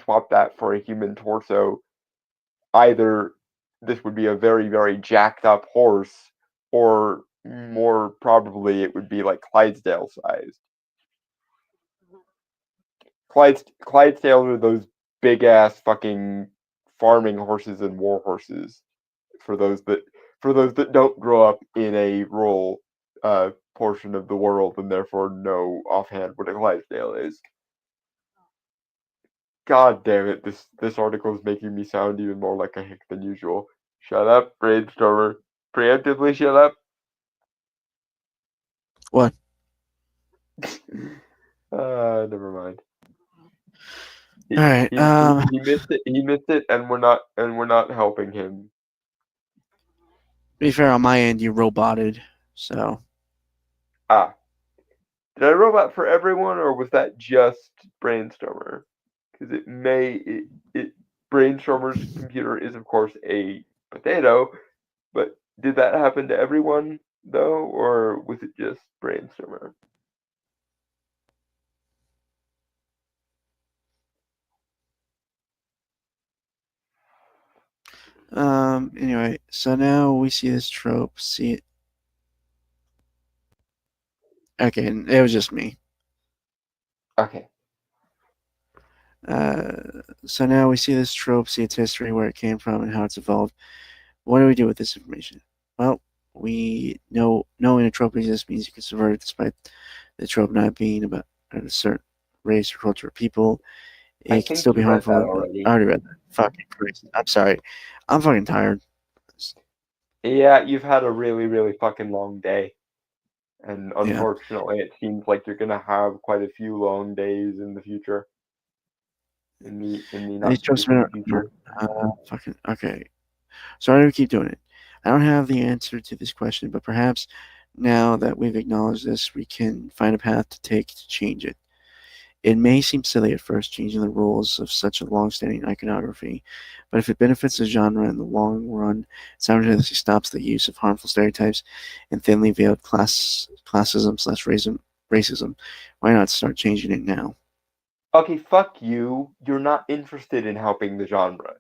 swap that for a human torso, either this would be a very, very jacked up horse, or more probably it would be like Clydesdale sized. Clydesdales are those big ass fucking farming horses and war horses. For those that don't grow up in a rural portion of the world and therefore know offhand what a Clydesdale is. God damn it! This article is making me sound even more like a hick than usual. Shut up, brainstormer. Preemptively shut up. What? Never mind. He, All right. he missed it. He missed it, and we're not helping him. To be fair, on my end, you roboted, so Ah, did I robot for everyone, or was that just brainstormer? Because it brainstormer's computer is of course a potato, but did that happen to everyone though, or was it just brainstormer? anyway, so now we see this trope. See it. Okay, it was just me. Okay. So now we see this trope, see its history, where it came from, and how it's evolved. What do we do with this information? Well, we know knowing a trope exists means you can subvert it despite the trope not being about a certain race or culture or people. I It can think still be you read harmful. that already. I already read that. Fucking Christ. I'm sorry. I'm fucking tired. Yeah, you've had a really, really fucking long day. And Yeah. unfortunately, it seems like you're gonna have quite a few long days in the future. In the These not too tropes are distant future. fucking okay. Sorry to keep doing it. I don't have the answer to this question, but perhaps now that we've acknowledged this, we can find a path to take to change it. It may seem silly at first, changing the rules of such a long-standing iconography, but if it benefits the genre in the long run, simultaneously stops the use of harmful stereotypes and thinly veiled classism/racism, why not start changing it now? Okay, fuck you. You're not interested in helping the genre.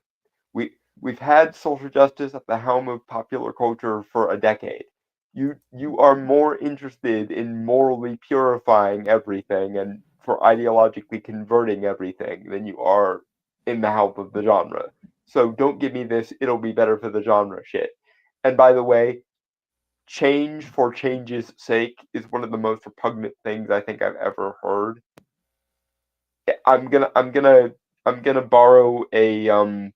We've had social justice at the helm of popular culture for a decade. You are more interested in morally purifying everything and for ideologically converting everything than you are in the help of the genre. So don't give me this, it'll be better for the genre shit. And by the way, change for change's sake is one of the most repugnant things I think I've ever heard. I'm gonna borrow a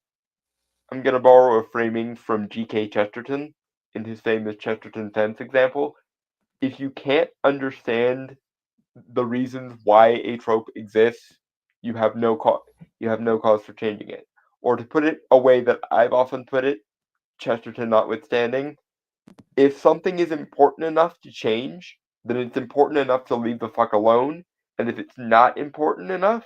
framing from G.K. Chesterton in his famous Chesterton fence example. If you can't understand the reasons why a trope exists, you have no cause for changing it. Or to put it a way that I've often put it, Chesterton notwithstanding, if something is important enough to change, then it's important enough to leave the fuck alone. And if it's not important enough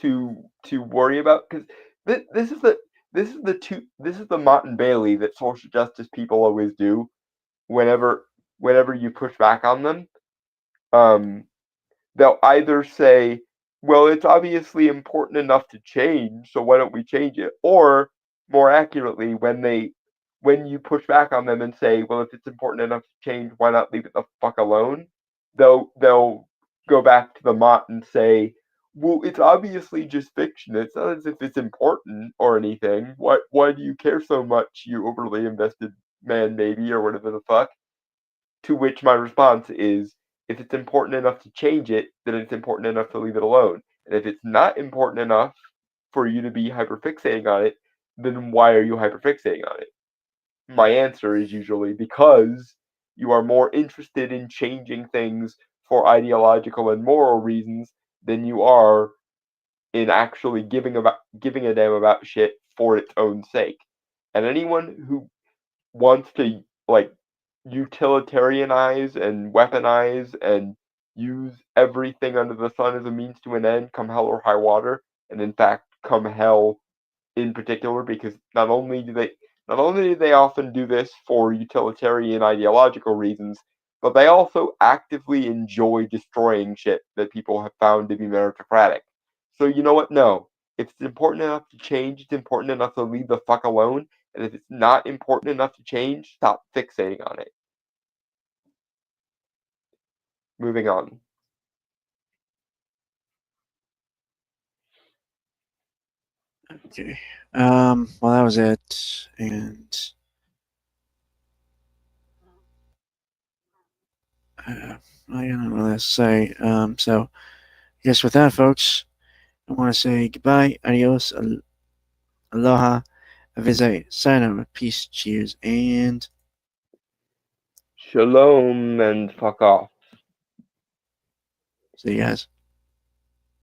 to worry about, because this is the Mott and Bailey that social justice people always do whenever you push back on them. They'll either say, well, it's obviously important enough to change, so why don't we change it? Or more accurately, when you push back on them and say, well, if it's important enough to change, why not leave it the fuck alone? They'll go back to the Mott and say, well, it's obviously just fiction. It's not as if it's important or anything. Why do you care so much, you overly invested man baby, or whatever the fuck? To which my response is, if it's important enough to change it, then it's important enough to leave it alone. And if it's not important enough for you to be hyperfixating on it, then why are you hyperfixating on it? My answer is usually because you are more interested in changing things for ideological and moral reasons than you are in actually giving a damn about shit for its own sake. And anyone who wants to like utilitarianize and weaponize and use everything under the sun as a means to an end, come hell or high water, and in fact come hell in particular, because not only do they often do this for utilitarian ideological reasons, but they also actively enjoy destroying shit that people have found to be meritocratic. So you know what? No. If it's important enough to change, it's important enough to leave the fuck alone. And if it's not important enough to change, stop fixating on it. Moving on. Okay. Well, that was it, and I don't know what else to say. So I guess with that, folks, I want to say goodbye, adios, aloha, avizai, sayonara, peace, cheers, and Shalom and fuck off. see you guys.